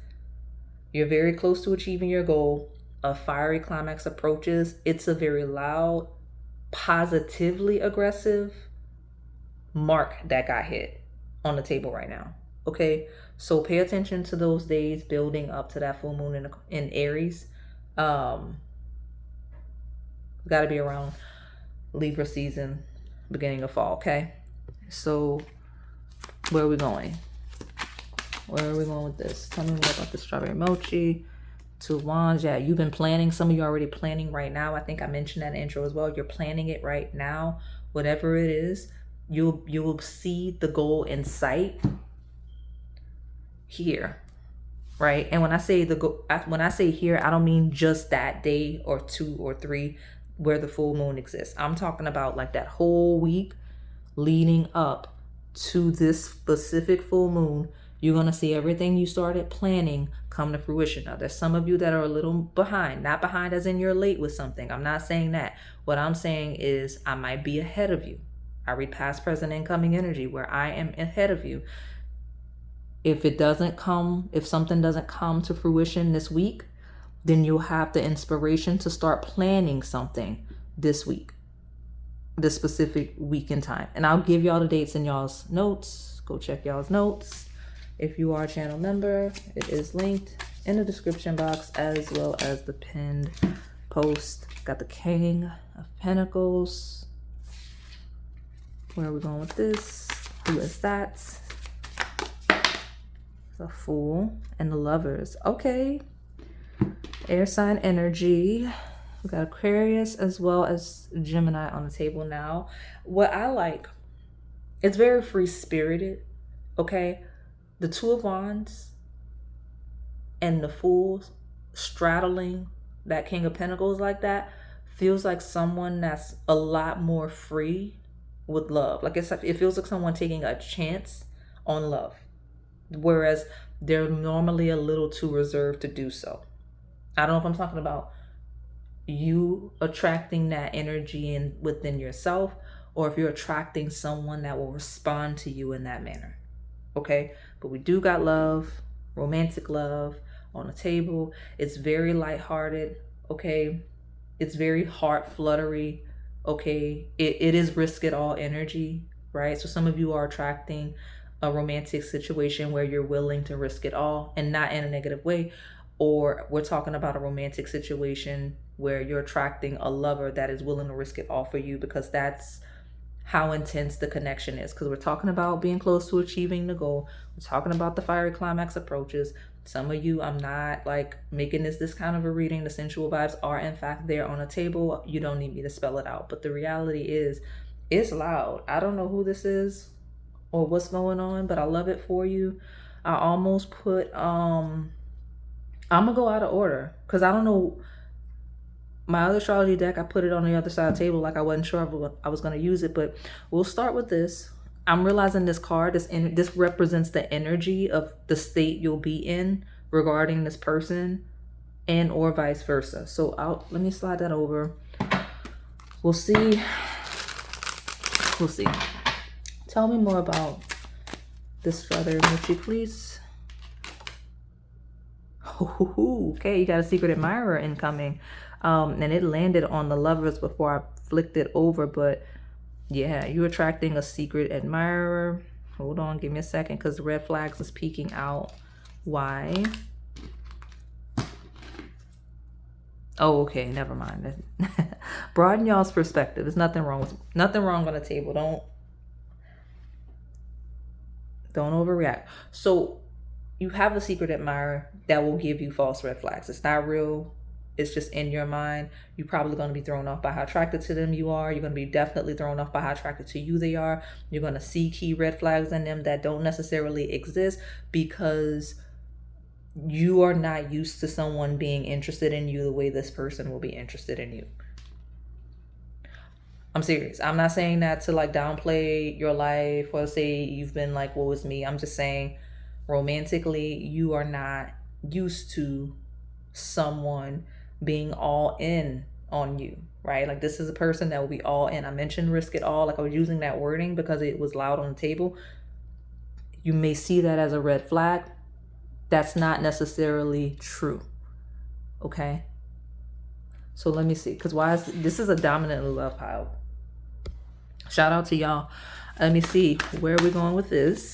you're very close to achieving your goal. A fiery climax approaches. It's a very loud, positively aggressive mark that got hit on the table right now. Okay, so pay attention to those days building up to that full moon in Aries. Got to be around Libra season, beginning of fall. Okay, so where are we going? Where are we going with this? Tell me more about the strawberry mochi. Two of Wands. Yeah, you've been planning. Some of you are already planning right now. I think I mentioned that in intro as well. You're planning it right now. Whatever it is, you will see the goal in sight here, right? And when I say when I say here, I don't mean just that day or 2 or 3 where the full moon exists. I'm talking about like that whole week leading up to this specific full moon. You're going to see everything you started planning come to fruition. Now, there's some of you that are a little behind, not behind as in you're late with something. I'm not saying that. What I'm saying is I might be ahead of you. I read past, present, incoming energy where I am ahead of you. If something doesn't come to fruition this week, then you'll have the inspiration to start planning something this week, this specific week in time. And I'll give y'all the dates in y'all's notes. Go check y'all's notes. If you are a channel member, it is linked in the description box as well as the pinned post. Got the King of Pentacles. Where are we going with this? Who is that? The Fool and the Lovers. Okay. Air sign energy. We got Aquarius as well as Gemini on the table now. What I like, it's very free-spirited, okay? The Two of Wands and the Fool straddling that King of Pentacles like that feels like someone that's a lot more free with love. Like it feels like someone taking a chance on love, whereas they're normally a little too reserved to do so. I don't know if I'm talking about you attracting that energy within yourself, or if you're attracting someone that will respond to you in that manner. Okay, but we do got love, romantic love on the table. It's very lighthearted. Okay, it's very heart fluttery. Okay, it is risk it all energy, right? So some of you are attracting a romantic situation where you're willing to risk it all, and not in a negative way. Or we're talking about a romantic situation where you're attracting a lover that is willing to risk it all for you, because that's how intense the connection is. Because we're talking about being close to achieving the goal. We're talking about the fiery climax approaches. Some of you, I'm not like making this kind of a reading. The sensual vibes are in fact there on a table. You don't need me to spell it out. But the reality is, it's loud. I don't know who this is or what's going on, but I love it for you. I almost put, I'm gonna go out of order because I don't know. My other astrology deck, I put it on the other side of the table like I wasn't sure if I was going to use it, but we'll start with this. I'm realizing this card, this represents the energy of the state you'll be in regarding this person, and or vice versa. So let me slide that over. We'll see. We'll see. Tell me more about this strawberry mochi, please. Okay, you got a secret admirer incoming. And it landed on the Lovers before I flicked it over, but yeah, you're attracting a secret admirer. Hold on, give me a second, because the red flags is peeking out. Why? Oh, okay, never mind. Broaden y'all's perspective. There's nothing wrong on the table. Don't overreact. So you have a secret admirer that will give you false red flags. It's not real. It's just in your mind. You're probably going to be thrown off by how attracted to them you are. You're going to be definitely thrown off by how attracted to you they are. You're going to see key red flags in them that don't necessarily exist because you are not used to someone being interested in you the way this person will be interested in you. I'm serious. I'm not saying that to like downplay your life or say you've been like, woe is me. I'm just saying romantically, you are not used to someone being all in on you, right? Like this is a person that will be all in. I mentioned risk it all. Like I was using that wording because it was loud on the table. You may see that as a red flag. That's not necessarily true. Okay. So let me see. Because this is a dominant love pile. Shout out to y'all. Let me see. Where are we going with this?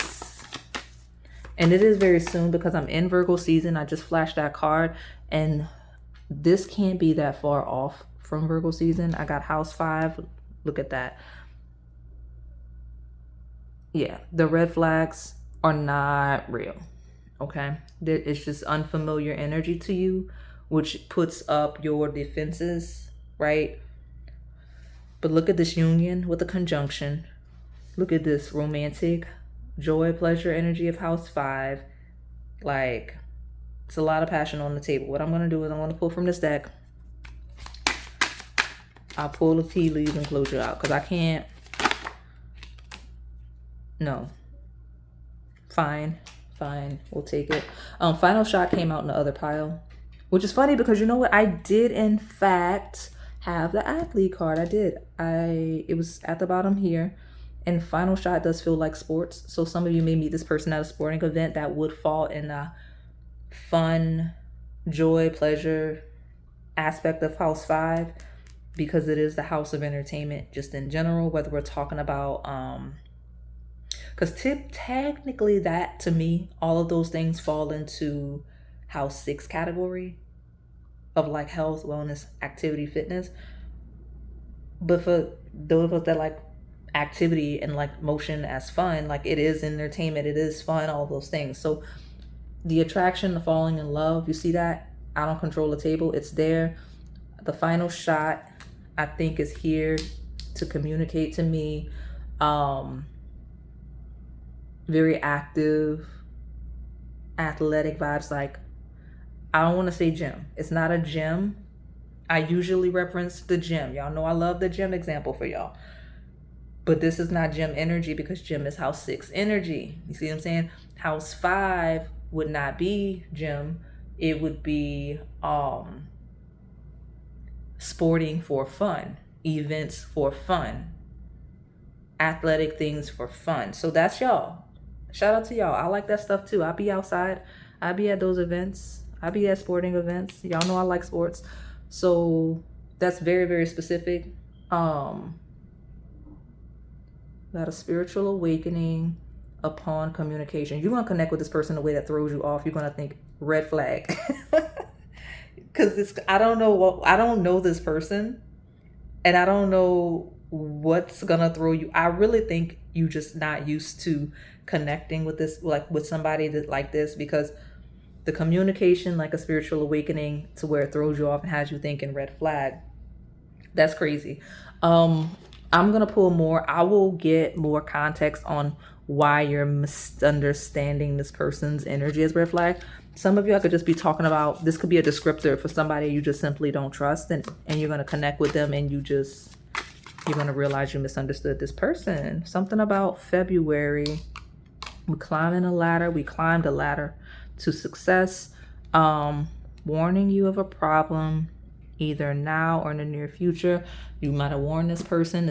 And it is very soon because I'm in Virgo season. I just flashed that card. And this can't be that far off from Virgo season. I got house 5. Look at that. Yeah, the red flags are not real. Okay? It's just unfamiliar energy to you, which puts up your defenses, right? But look at this union with a conjunction. Look at this romantic joy, pleasure energy of house 5. Like, it's a lot of passion on the table. What I'm going to do is I'm going to pull from this deck. I'll pull the tea leaves and close you out because I can't. No. Fine. We'll take it. Final shot came out in the other pile, which is funny because you know what? I did, in fact, have the athlete card. I did. It was at the bottom here. And final shot does feel like sports. So some of you may meet this person at a sporting event that would fall in a fun, joy, pleasure aspect of house 5 because it is the house of entertainment just in general, whether we're talking about, because technically that to me, all of those things fall into house 6 category of like health, wellness, activity, fitness. But for those of us that like activity and like motion as fun, like it is entertainment, it is fun, all those things. So the attraction, the falling in love, you see that? I don't control the table, it's there. The final shot, I think, is here to communicate to me very active, athletic vibes. Like, I don't want to say gym. It's not a gym. I usually reference the gym. Y'all know I love the gym example for y'all. But this is not gym energy because gym is house 6 energy. You see what I'm saying? House 5 would not be gym. It would be sporting for fun, events for fun, athletic things for fun. So that's y'all. Shout out to y'all. I like that stuff too. I'll be outside. I'll be at those events. I'll be at sporting events. Y'all know I like sports. So that's very, very specific. Got a spiritual awakening upon communication. You're going to connect with this person in a way that throws you off. You're going to think red flag. Because I don't know this person. And I don't know what's going to throw you. I really think you just not used to connecting with this, like with somebody that like this, because the communication, like a spiritual awakening to where it throws you off and has you thinking red flag. That's crazy. I'm going to pull more. I will get more context on why you're misunderstanding this person's energy as red flag. Some of you I could just be talking about, this could be a descriptor for somebody you just simply don't trust, and you're going to connect with them and you're going to realize you misunderstood this person. Something about February. We climbed a ladder to success. Warning you of a problem, either now or in the near future. You might have warned this person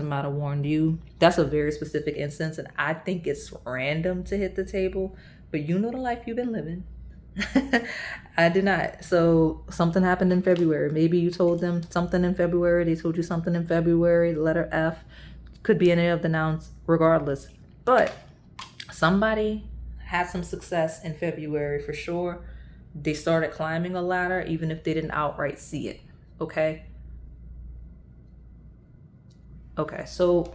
might have warned you. That's a very specific instance, and I think it's random to hit the table, but you know the life you've been living. I did not. So something happened in February. Maybe you told them something in February, they told you something in February. The letter F could be any of the nouns, regardless. But somebody had some success in February for sure. They started climbing a ladder even if they didn't outright see it. Okay, so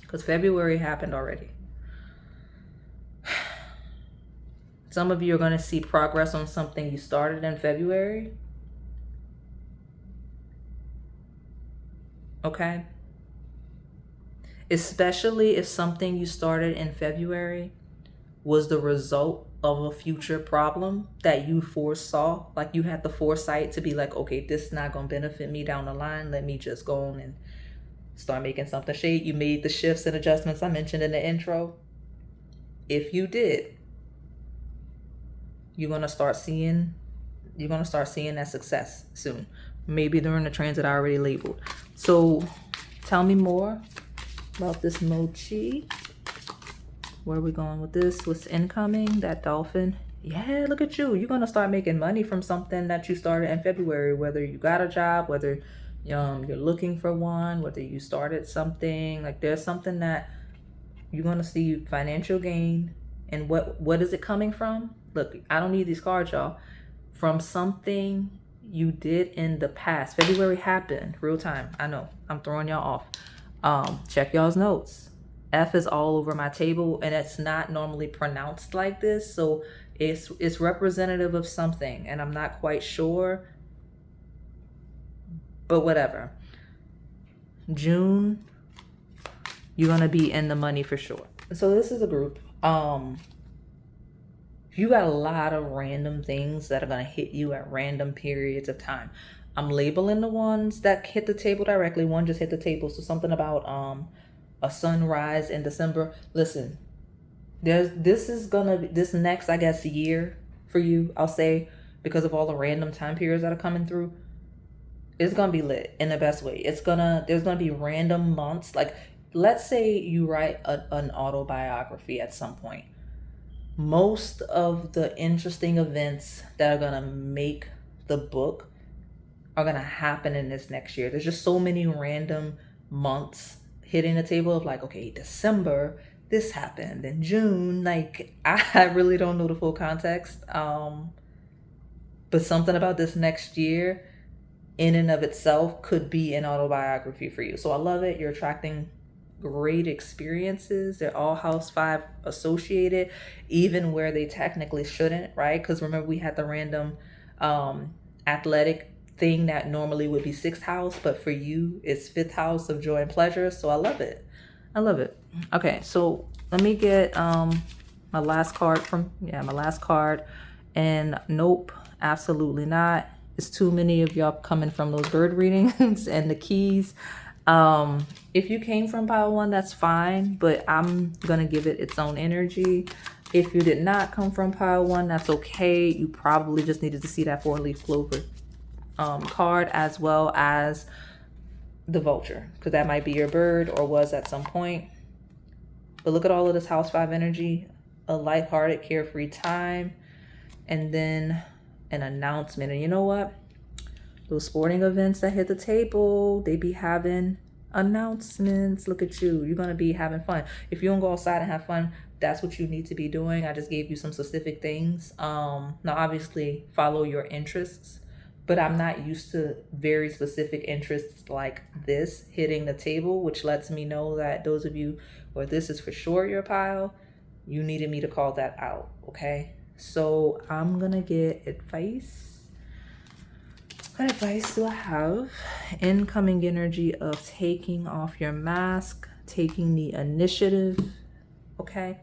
because February happened already. Some of you are going to see progress on something you started in February. Okay, especially if something you started in February was the result of a future problem that you foresaw. Like you had the foresight to be like, okay, this is not going to benefit me down the line. Let me just go on and start making something shade. You made the shifts and adjustments I mentioned in the intro. If you did, you're going to start seeing that success soon. Maybe during the transit I already labeled. So tell me more about this Mochi. Where are we going with this? What's incoming? That dolphin. Yeah, look at you. You're going to start making money from something that you started in February, whether you got a job, whether You're looking for one, whether you started something, like there's something that you're going to see financial gain. And what is it coming from? Look, I don't need these cards, y'all. From something you did in the past. February happened, real time. I know, I'm throwing y'all off. Check y'all's notes. F is all over my table, and it's not normally pronounced like this, so it's representative of something, and I'm not quite sure, but whatever. June, you're gonna be in the money for sure. So this is a group. You got a lot of random things that are gonna hit you at random periods of time. I'm labeling the ones that hit the table directly. One just hit the table, so something about a sunrise in December. Listen, this next, I guess, year for you, I'll say, because of all the random time periods that are coming through, it's gonna be lit in the best way. There's gonna be random months. Like, let's say you write an autobiography at some point. Most of the interesting events that are gonna make the book are gonna happen in this next year. There's just so many random months hitting the table of like, okay, December, this happened. In June, like, I really don't know the full context. But something about this next year in and of itself could be an autobiography for you. So I love it. You're attracting great experiences. They're all house 5 associated, even where they technically shouldn't, right? Because remember, we had the random athletic thing that normally would be 6th house, but for you it's 5th house of joy and pleasure. So I love it. Okay, so let me get my last card. And nope, absolutely not. It's too many of y'all coming from those bird readings and the keys. If you came from pile 1, that's fine, but I'm gonna give it its own energy. If you did not come from pile 1, that's okay. You probably just needed to see that 4-leaf clover card, as well as the vulture, because that might be your bird or was at some point. But look at all of this house 5 energy, a lighthearted, carefree time, and then an announcement. And you know what? Those sporting events that hit the table, they be having announcements. Look at you. You're going to be having fun. If you don't go outside and have fun, that's what you need to be doing. I just gave you some specific things. Now, obviously, follow your interests, but I'm not used to very specific interests like this hitting the table, which lets me know that those of you where this is for sure your pile, you needed me to call that out, okay? So I'm going to get advice. What advice do I have? Incoming energy of taking off your mask, taking the initiative, okay?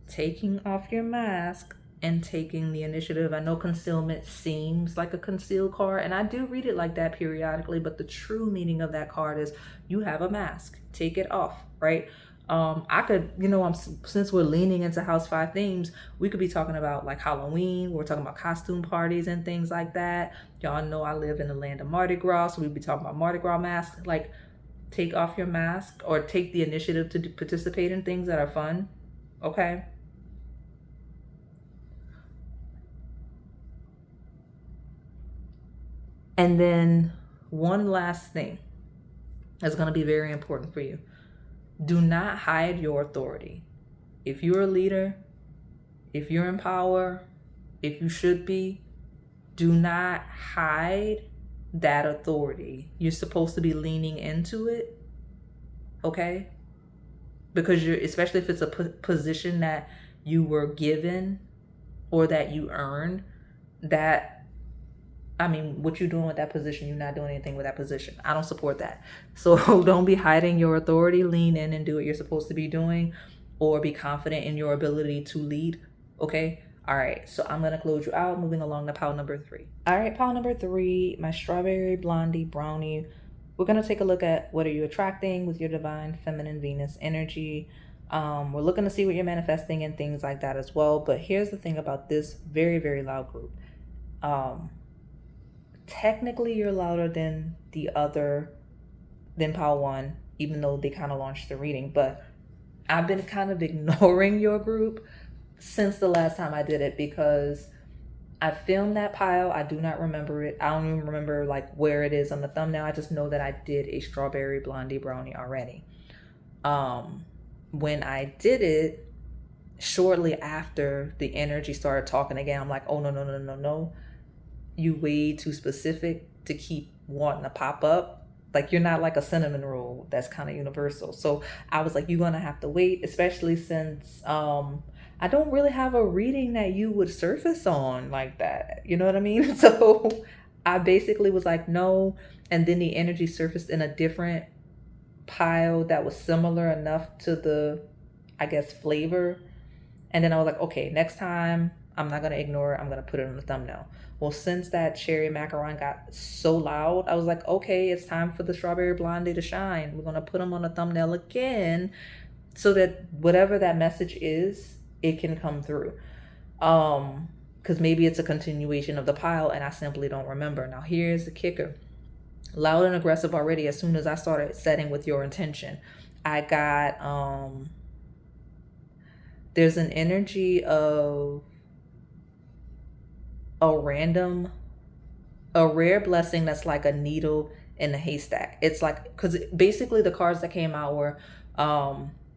Taking off your mask and taking the initiative. I know concealment seems like a concealed card, and I do read it like that periodically, but the true meaning of that card is you have a mask. Take it off, right? I could, since we're leaning into house 5 themes, we could be talking about like Halloween. We're talking about costume parties and things like that. Y'all know I live in the land of Mardi Gras, so we'd be talking about Mardi Gras masks. Like, take off your mask or take the initiative to participate in things that are fun, okay? And then one last thing that's going to be very important for you. Do not hide your authority. If you're a leader, if you're in power, if you should be, do not hide that authority. You're supposed to be leaning into it, okay? Because especially if it's a position that you were given or that you earned, what you're doing with that position, you're not doing anything with that position. I don't support that. So don't be hiding your authority. Lean in and do what you're supposed to be doing, or be confident in your ability to lead, okay? All right, so I'm going to close you out, moving along to pile number 3. All right, pile number 3, my strawberry blondie brownie. We're going to take a look at what are you attracting with your divine feminine Venus energy. We're looking to see what you're manifesting and things like that as well. But here's the thing about this very, very loud group. Technically, you're louder than pile 1, even though they kind of launched the reading. But I've been kind of ignoring your group since the last time I did it, because I filmed that pile. I do not remember it. I don't even remember like where it is on the thumbnail. I just know that I did a strawberry blondie brownie already. When I did it, shortly after the energy started talking again, I'm like, oh no, no, no, no, no. You way too specific to keep wanting to pop up. Like you're not like a cinnamon roll that's kind of universal. So I was like, you're gonna have to wait, especially since I don't really have a reading that you would surface on like that. You know what I mean? So I basically was like, no. And then the energy surfaced in a different pile that was similar enough to the, I guess, flavor. And then I was like, okay, next time I'm not going to ignore it. I'm going to put it on the thumbnail. Well, since that cherry macaron got so loud, I was like, okay, it's time for the strawberry blondie to shine. We're going to put them on the thumbnail again so that whatever that message is, it can come through. Because maybe it's a continuation of the pile and I simply don't remember. Now, here's the kicker. Loud and aggressive already as soon as I started setting with your intention. I got, there's an energy of a rare blessing that's like a needle in a haystack. It's like, because basically the cards that came out were,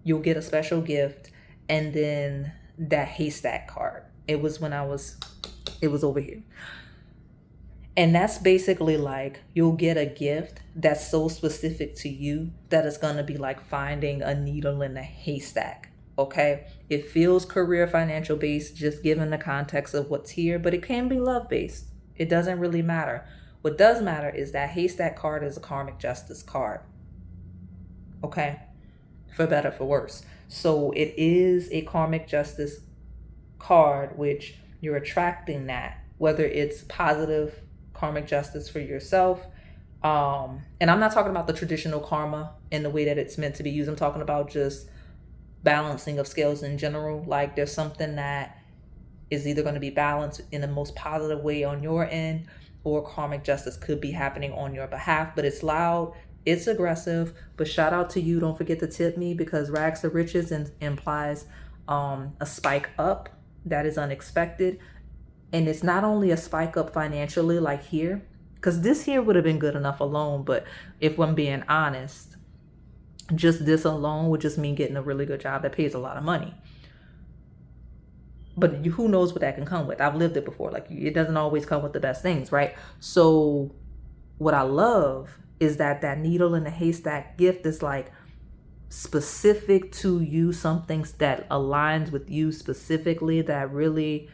you'll get a special gift, and then that haystack card. It was over here. And that's basically like, you'll get a gift that's so specific to you that it's going to be like finding a needle in a haystack. Okay. It feels career financial based, just given the context of what's here, but it can be love based. It doesn't really matter. What does matter is that haystack card is a karmic justice card. Okay. For better, for worse. So it is a karmic justice card, which you're attracting that, whether it's positive karmic justice for yourself. And I'm not talking about the traditional karma in the way that it's meant to be used. I'm talking about just balancing of scales in general. Like there's something that is either going to be balanced in the most positive way on your end, or karmic justice could be happening on your behalf. But it's loud, it's aggressive. But shout out to you. Don't forget to tip me, because rags to riches implies a spike up that is unexpected. And it's not only a spike up financially like here, because this here would have been good enough alone. But if I'm being honest, just this alone would just mean getting a really good job that pays a lot of money. But who knows what that can come with? I've lived it before. Like, it doesn't always come with the best things, right? So what I love is that needle in the haystack gift is like specific to you, something that aligns with you specifically, that really,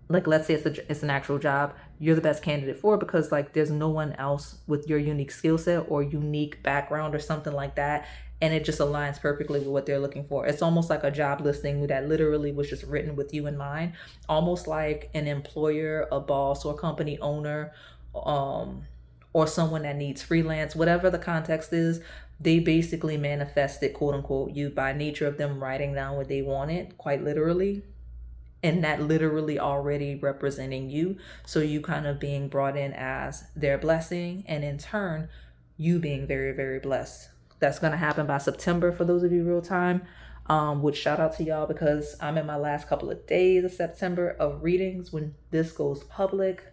like, let's say it's an actual job you're the best candidate for, because like there's no one else with your unique skill set or unique background or something like that, and it just aligns perfectly with what they're looking for. It's almost like a job listing that literally was just written with you in mind, almost like an employer, a boss, or company owner, or someone that needs freelance, whatever the context is. They basically manifested, quote unquote, you by nature of them writing down what they wanted, quite literally. And that literally already representing you. So you kind of being brought in as their blessing, and in turn, you being very, very blessed. That's going to happen by September for those of you real time. Which shout out to y'all, because I'm in my last couple of days of September of readings. When this goes public,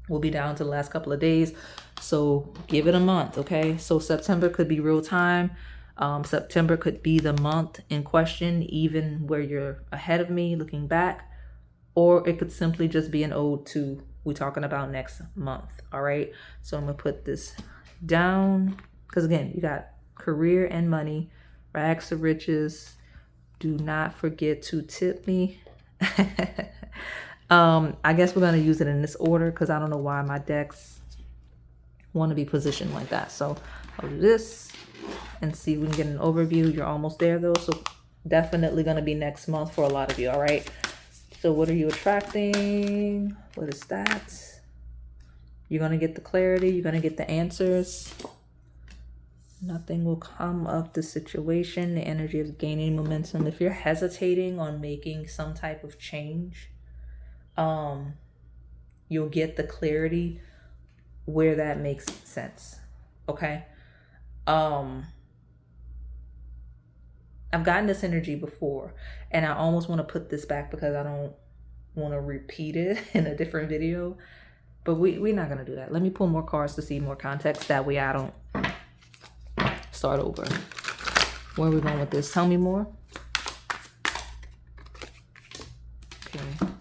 we'll be down to the last couple of days. So give it a month, okay? So September could be real time. September could be the month in question, even where you're ahead of me looking back, or it could simply just be an ode to we're talking about next month. All right. So I'm going to put this down, because again, you got career and money, rags to riches. Do not forget to tip me. I guess we're going to use it in this order, because I don't know why my decks want to be positioned like that. So I'll do this and see if we can get an overview. You're almost there though, so definitely going to be next month for a lot of you. All right. So what are you attracting? What is that? You're going to get the clarity. You're going to get the answers. Nothing will come of the situation. The energy of gaining momentum. If you're hesitating on making some type of change, you'll get the clarity where that makes sense. Okay. I've gotten this energy before, and I almost want to put this back because I don't want to repeat it in a different video. But we're not going to do that. Let me pull more cards to see more context. That way I don't start over. Where are we going with this? Tell me more. Okay.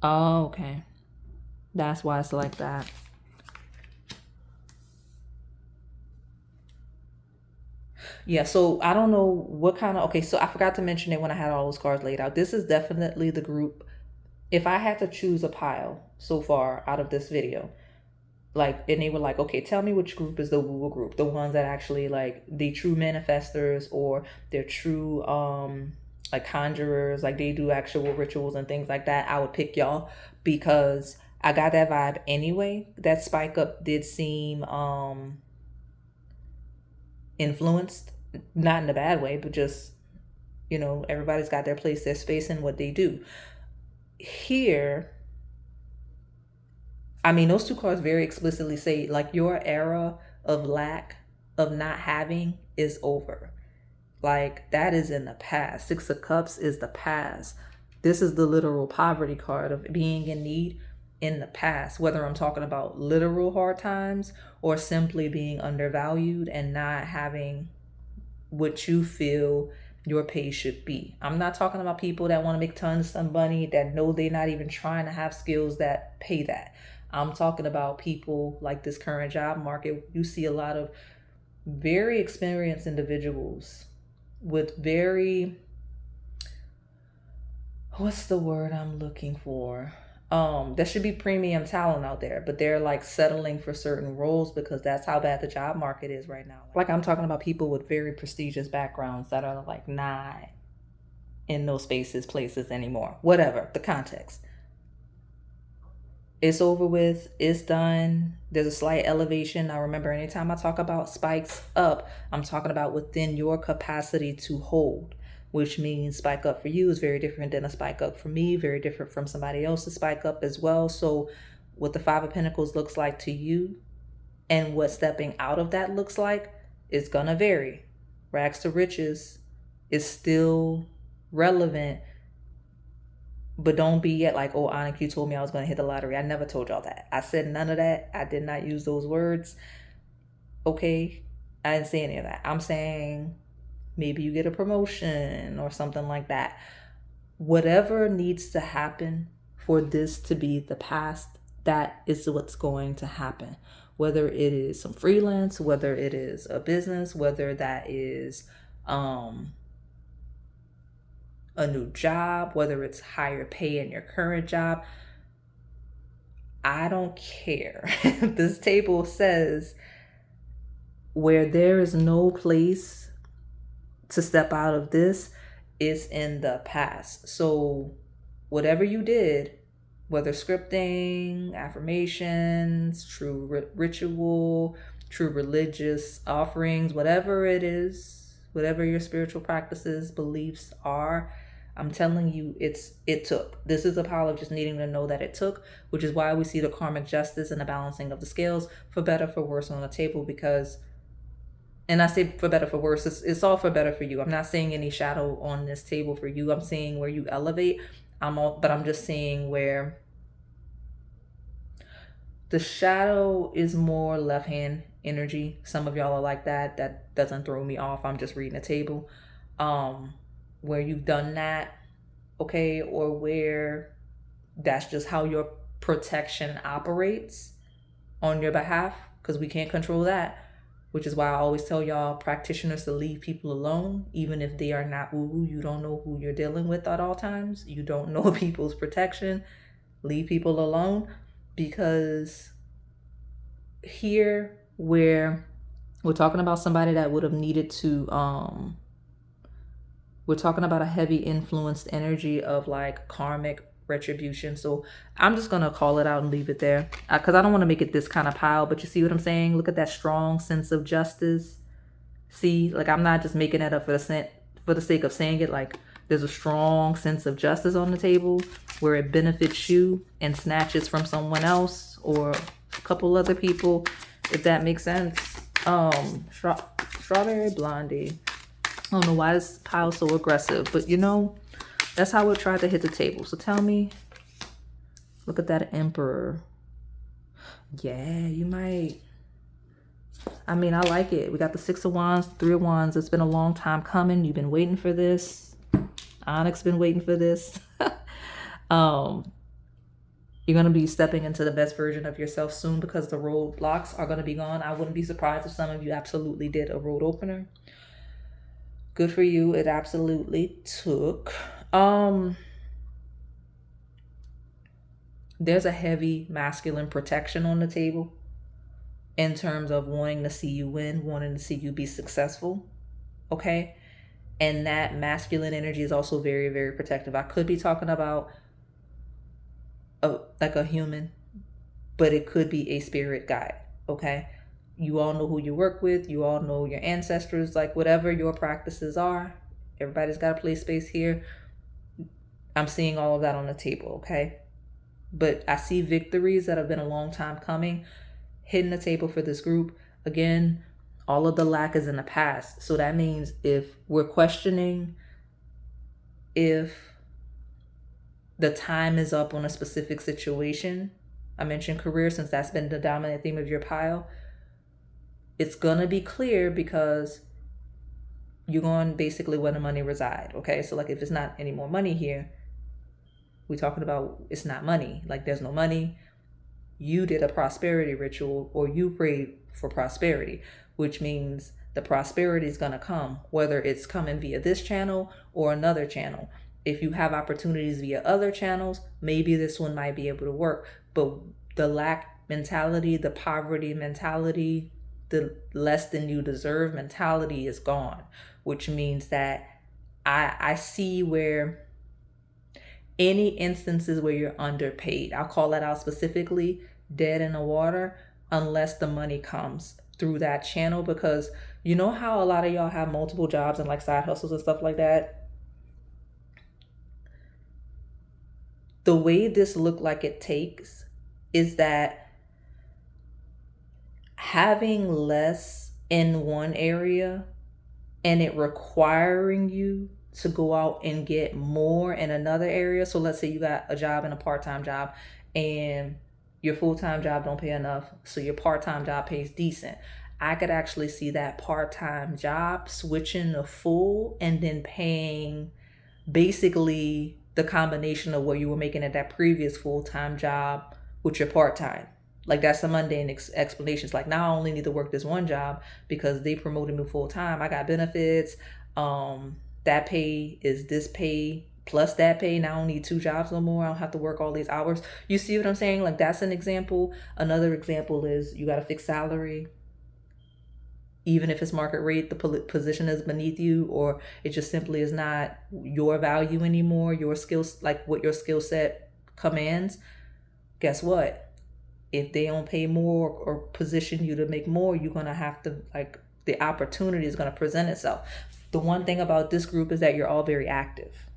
Oh, okay. That's why it's like that. Yeah, so I don't know what kind of... Okay, so I forgot to mention it when I had all those cards laid out. This is definitely the group. If I had to choose a pile so far out of this video, like, and they were like, okay, tell me which group is the woo group, the ones that actually like the true manifestors, or they're true like conjurers, like they do actual rituals and things like that. I would pick y'all because I got that vibe anyway. That spike up did seem influenced, not in a bad way, but just, you know, everybody's got their place, their space, and what they do. Here, I mean, those two cards very explicitly say, like, your era of lack, of not having, is over. Like, that is in the past. Six of Cups is the past. This is the literal poverty card of being in need in the past, whether I'm talking about literal hard times or simply being undervalued and not having what you feel your pay should be. I'm not talking about people that want to make tons of money, that know they're not even trying to have skills that pay that. I'm talking about people like this current job market. You see a lot of very experienced individuals with very, what's the word I'm looking for? There should be premium talent out there, but they're like settling for certain roles because that's how bad the job market is right now. Like, I'm talking about people with very prestigious backgrounds that are like not in those spaces, places anymore. Whatever the context. It's over with. It's done. There's a slight elevation. Now remember, anytime I talk about spikes up, I'm talking about within your capacity to hold, which means spike up for you is very different than a spike up for me, very different from somebody else's spike up as well. So what the Five of Pentacles looks like to you and what stepping out of that looks like is going to vary. Rags to riches is still relevant. But don't be yet like, oh, Onyx, you told me I was going to hit the lottery. I never told y'all that. I said none of that. I did not use those words. Okay? I didn't say any of that. I'm saying maybe you get a promotion or something like that. Whatever needs to happen for this to be the past, that is what's going to happen. Whether it is some freelance, whether it is a business, whether that is a new job, whether it's higher pay in your current job. I don't care. This table says where there is no place to step out of this, is in the past. So whatever you did, whether scripting, affirmations, true ritual, true religious offerings, whatever it is, whatever your spiritual practices, beliefs are, I'm telling you, it took. This is a pile of just needing to know that it took, which is why we see the karmic justice and the balancing of the scales, for better, for worse, on the table. Because, and I say for better, for worse, it's all for better for you. I'm not saying any shadow on this table for you. I'm saying where you elevate. But I'm just saying where the shadow is more left hand energy. Some of y'all are like that. That doesn't throw me off. I'm just reading a table. Where you've done that, okay, or where that's just how your protection operates on your behalf, because we can't control that, which is why I always tell y'all practitioners to leave people alone, even if they are not woo-woo. You don't know who you're dealing with at all times. You don't know people's protection. Leave people alone, because here where we're talking about somebody that would have needed to we're talking about a heavy influenced energy of like karmic retribution. So I'm just going to call it out and leave it there, because I don't want to make it this kind of pile. But you see what I'm saying? Look at that strong sense of justice. See, like, I'm not just making that up for the sake of saying it. Like, there's a strong sense of justice on the table where it benefits you and snatches from someone else or a couple other people, if that makes sense. Strawberry Blondie. I don't know why this pile's so aggressive, but you know, That's how it tried to hit the table. So tell me, look at that Emperor. Yeah, you might. I mean, I like it. We got the 6 of Wands, 3 of Wands. It's been a long time coming. You've been waiting for this. Onyx been waiting for this. You're going to be stepping into the best version of yourself soon because the roadblocks are going to be gone. I wouldn't be surprised if some of you absolutely did a road opener. Good for you. It absolutely took. There's a heavy masculine protection on the table in terms of wanting to see you win, wanting to see you be successful. Okay? And that masculine energy is also very, very protective. I could be talking about like a human, but it could be a spirit guide. Okay? You all know who you work with. You all know your ancestors, like whatever your practices are. Everybody's got a play space here. I'm seeing all of that on the table. Okay? But I see victories that have been a long time coming hitting the table for this group. Again, all of the lack is in the past. So that means if we're questioning if the time is up on a specific situation, I mentioned career since that's been the dominant theme of your pile, it's going to be clear because you're going basically where the money reside. Okay, so like if it's not any more money here, we're talking about it's not money. Like there's no money. You did a prosperity ritual or you prayed for prosperity, which means the prosperity is going to come, whether it's coming via this channel or another channel. If you have opportunities via other channels, maybe this one might be able to work. But the lack mentality, the poverty mentality, the less than you deserve mentality is gone, which means that I see where any instances where you're underpaid, I'll call that out specifically, dead in the water, unless the money comes through that channel. Because you know how a lot of y'all have multiple jobs and like side hustles and stuff like that? The way this look like it takes is that having less in one area and it requiring you to go out and get more in another area. So let's say you got a job and a part-time job and your full-time job don't pay enough, so your part-time job pays decent. I could actually see that part-time job switching to full and then paying basically the combination of what you were making at that previous full-time job with your part-time. Like that's the mundane explanations. Like now I only need to work this one job because they promoted me full-time. I got benefits. That pay is this pay plus that pay. Now I don't need 2 jobs no more. I don't have to work all these hours. You see what I'm saying? Like that's an example. Another example is you got a fixed salary. Even if it's market rate, the position is beneath you, or it just simply is not your value anymore, your skills, like what your skill set commands. Guess what? If they don't pay more or position you to make more, you're going to have to, like, the opportunity is going to present itself. The one thing about this group is that you're all very active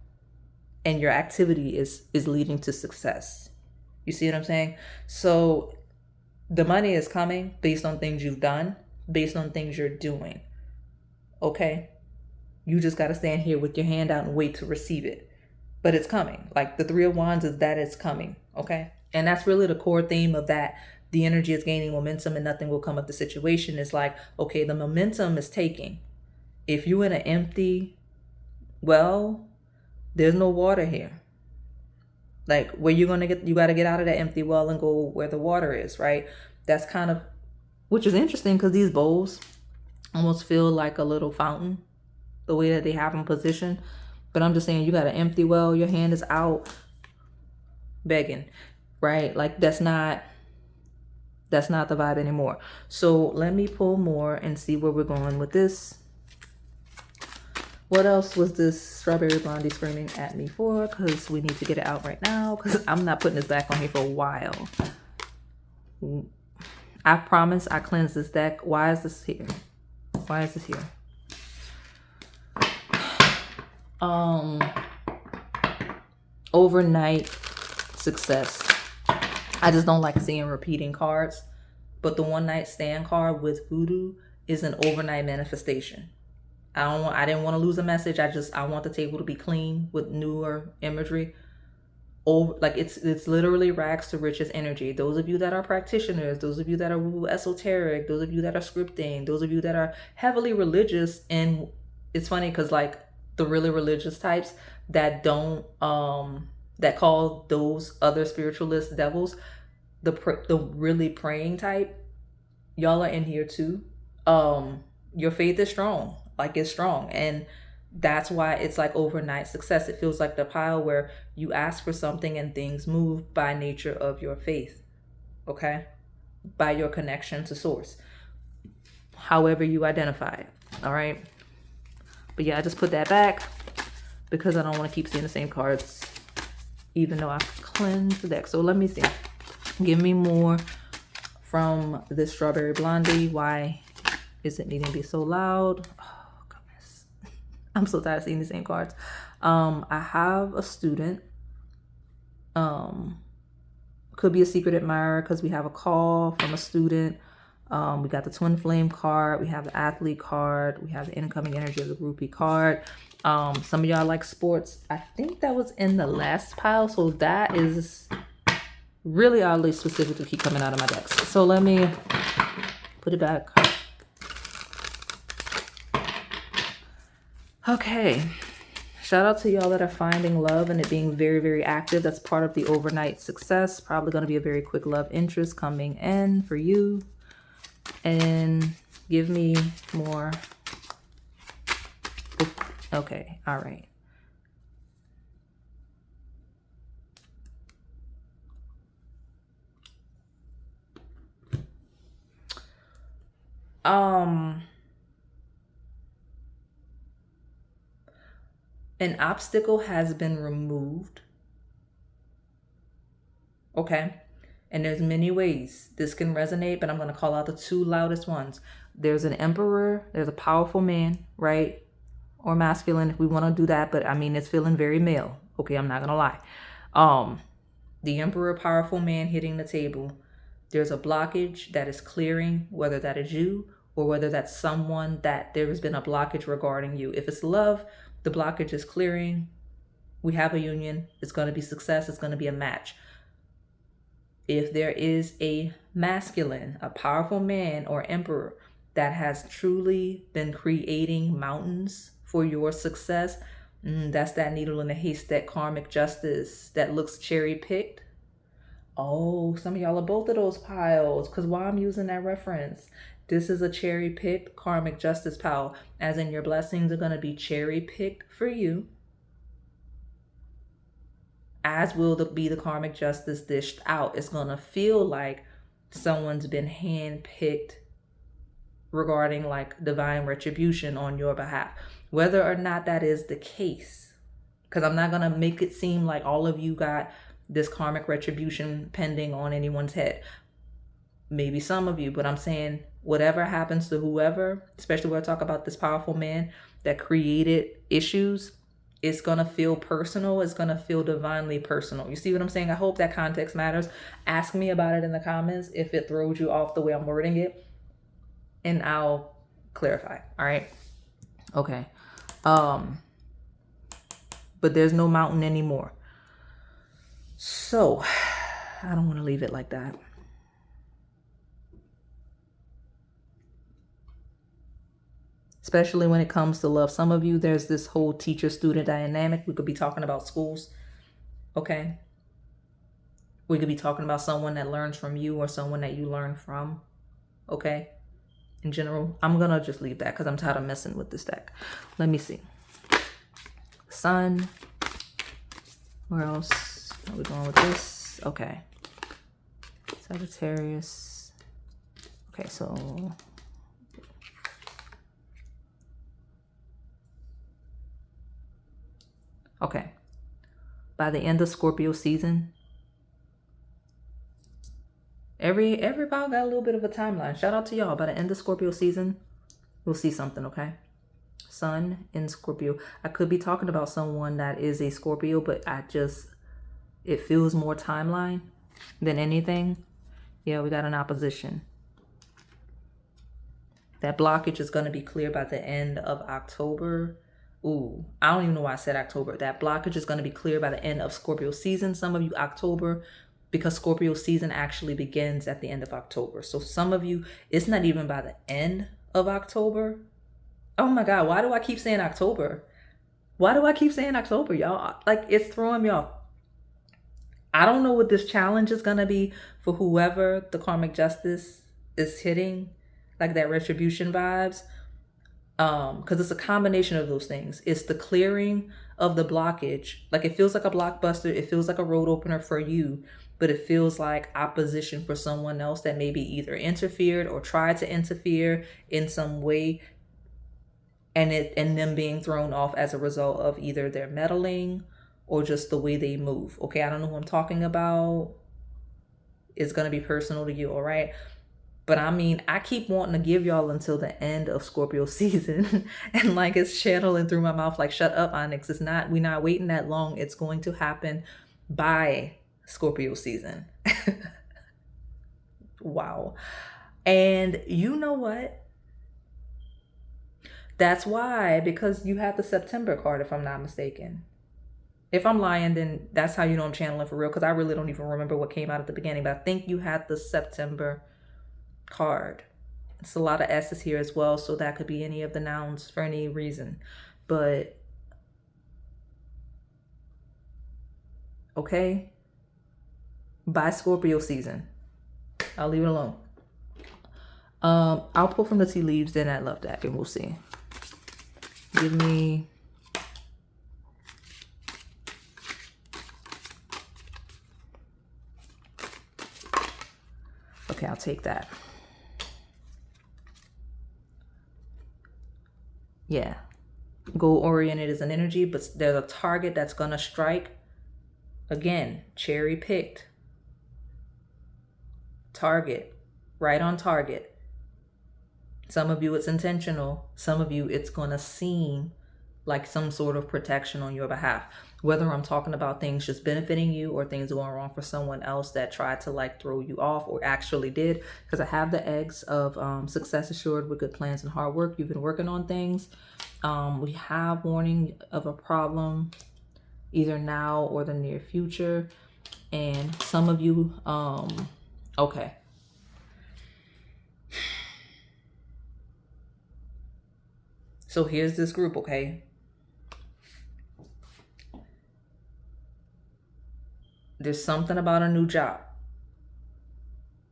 and your activity is leading to success. You see what I'm saying? So the money is coming based on things you've done, based on things you're doing. Okay? You just got to stand here with your hand out and wait to receive it. But it's coming. Like the 3 of Wands is that it's coming. Okay? And that's really the core theme of that. The energy is gaining momentum and nothing will come of the situation. It's like, okay, the momentum is taking. If you're in an empty well, there's no water here. Like where you're going to get, you got to get out of that empty well and go where the water is, right? That's kind of, which is interesting because these bowls almost feel like a little fountain, the way that they have them positioned. But I'm just saying, you got an empty well, your hand is out begging, right? Like that's not the vibe anymore. So let me pull more and see where we're going with this. What else was this Strawberry Blondie screaming at me for? Because we need to get it out right now because I'm not putting this back on here for a while. I promise I cleansed this deck. Why is this here? Why is this here? Overnight success. I just don't like seeing repeating cards. But the one night stand card with voodoo is an overnight manifestation. I didn't want to lose a message. I want the table to be clean with newer imagery. Over, like it's literally rags to riches energy. Those of you that are practitioners, those of you that are esoteric, those of you that are scripting, those of you that are heavily religious, and it's funny because like the really religious types that don't that call those other spiritualists devils, the really praying type, y'all are in here too. Your faith is strong, like it's strong, and that's why it's like overnight success. It feels like the pile where you ask for something and things move by nature of your faith, okay, by your connection to source, however you identify it. All right, but yeah, I just put that back because I don't want to keep seeing the same cards even though I've cleansed the deck. So let me see, give me more from this Strawberry Blondie. Why is it needing to be so loud? Oh goodness, I'm so tired of seeing the same cards. I have a student, could be a secret admirer because we have a call from a student. We got the twin flame card, we have the athlete card, we have the incoming energy of the groupie card. Some of y'all like sports. I think that was in the last pile, so that is really oddly specific to keep coming out of my decks. So let me put it back. Okay, shout out to y'all that are finding love and it being very, very active. That's part of the overnight success. Probably going to be a very quick love interest coming in for you. And give me more. Okay, all right. An obstacle has been removed. Okay. And there's many ways this can resonate, but I'm going to call out the two loudest ones. There's an emperor. There's a powerful man, right? Or masculine if we want to do that. But I mean, it's feeling very male. Okay, I'm not going to lie. The emperor, powerful man hitting the table. There's a blockage that is clearing, whether that is you or whether that's someone that there has been a blockage regarding you. If it's love, the blockage is clearing. We have a union. It's going to be success. It's going to be a match. If there is a masculine, a powerful man or emperor that has truly been creating mountains for your success, that's that needle in the haystack karmic justice that looks cherry picked. Oh, some of y'all are both of those piles because why I'm using that reference. This is a cherry picked karmic justice pile, as in your blessings are going to be cherry picked for you, as will be the karmic justice dished out. It's going to feel like someone's been handpicked regarding like divine retribution on your behalf. Whether or not that is the case, because I'm not going to make it seem like all of you got this karmic retribution pending on anyone's head. Maybe some of you, but I'm saying whatever happens to whoever, especially when I talk about this powerful man that created issues, it's going to feel personal. It's going to feel divinely personal. You see what I'm saying? I hope that context matters. Ask me about it in the comments if it throws you off the way I'm wording it, and I'll clarify. All right. Okay. But there's no mountain anymore. So I don't want to leave it like that. Especially when it comes to love. Some of you, there's this whole teacher-student dynamic. We could be talking about schools, okay? We could be talking about someone that learns from you or someone that you learn from, okay? In general, I'm going to just leave that because I'm tired of messing with this deck. Let me see. Sun. Where else are we going with this? Okay. Sagittarius. Okay, so... Okay, by the end of Scorpio season, every pile got a little bit of a timeline. Shout out to y'all. By the end of Scorpio season, we'll see something, okay? Sun in Scorpio. I could be talking about someone that is a Scorpio, but it feels more timeline than anything. Yeah, we got an opposition. That blockage is going to be clear by the end of October. Ooh, I don't even know why I said October. That blockage is going to be clear by the end of Scorpio season. Some of you October, because Scorpio season actually begins at the end of October. So some of you, it's not even by the end of October. Oh my God, why do I keep saying October? Why do I keep saying October, y'all? Like, it's throwing me off. I don't know what this challenge is going to be for whoever the karmic justice is hitting, like that retribution vibes. Because it's a combination of those things. It's the clearing of the blockage. Like, it feels like a blockbuster. It feels like a road opener for you, but it feels like opposition for someone else that maybe either interfered or tried to interfere in some way, and them being thrown off as a result of either their meddling or just the way they move. Okay, I don't know who I'm talking about. It's going to be personal to you, all right? But I mean, I keep wanting to give y'all until the end of Scorpio season. And like, it's channeling through my mouth like, shut up, Onyx. We're not waiting that long. It's going to happen by Scorpio season. Wow. And you know what? That's why, because you have the September card, if I'm not mistaken. If I'm lying, then that's how you know I'm channeling for real, because I really don't even remember what came out at the beginning. But I think you had the September card. It's a lot of S's here as well, so that could be any of the nouns for any reason. But okay, by Scorpio season, I'll leave it alone. I'll pull from the tea leaves, then I love that, and we'll see. Give me okay, I'll take that. Yeah, goal oriented is an energy, but there's a target that's gonna strike. Again, cherry picked target, right on target. Some of you it's intentional, some of you it's gonna seem like some sort of protection on your behalf, whether I'm talking about things just benefiting you or things going wrong for someone else that tried to like throw you off or actually did. Because I have the eggs of success assured with good plans and hard work. You've been working on things. We have warning of a problem either now or the near future. And some of you, okay. So here's this group, okay? There's something about a new job,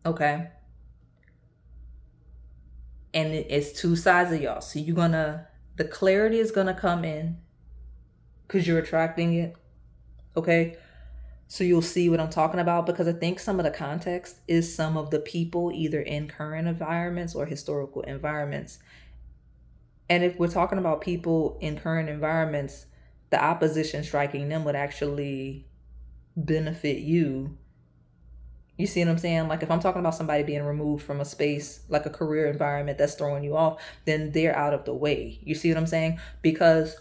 okay? And it's two sides of y'all. So the clarity is gonna come in because you're attracting it, okay? So you'll see what I'm talking about, because I think some of the context is some of the people either in current environments or historical environments. And if we're talking about people in current environments, the opposition striking them would actually benefit you. You see what I'm saying? Like, if I'm talking about somebody being removed from a space, like a career environment that's throwing you off, then they're out of the way. You see what I'm saying? Because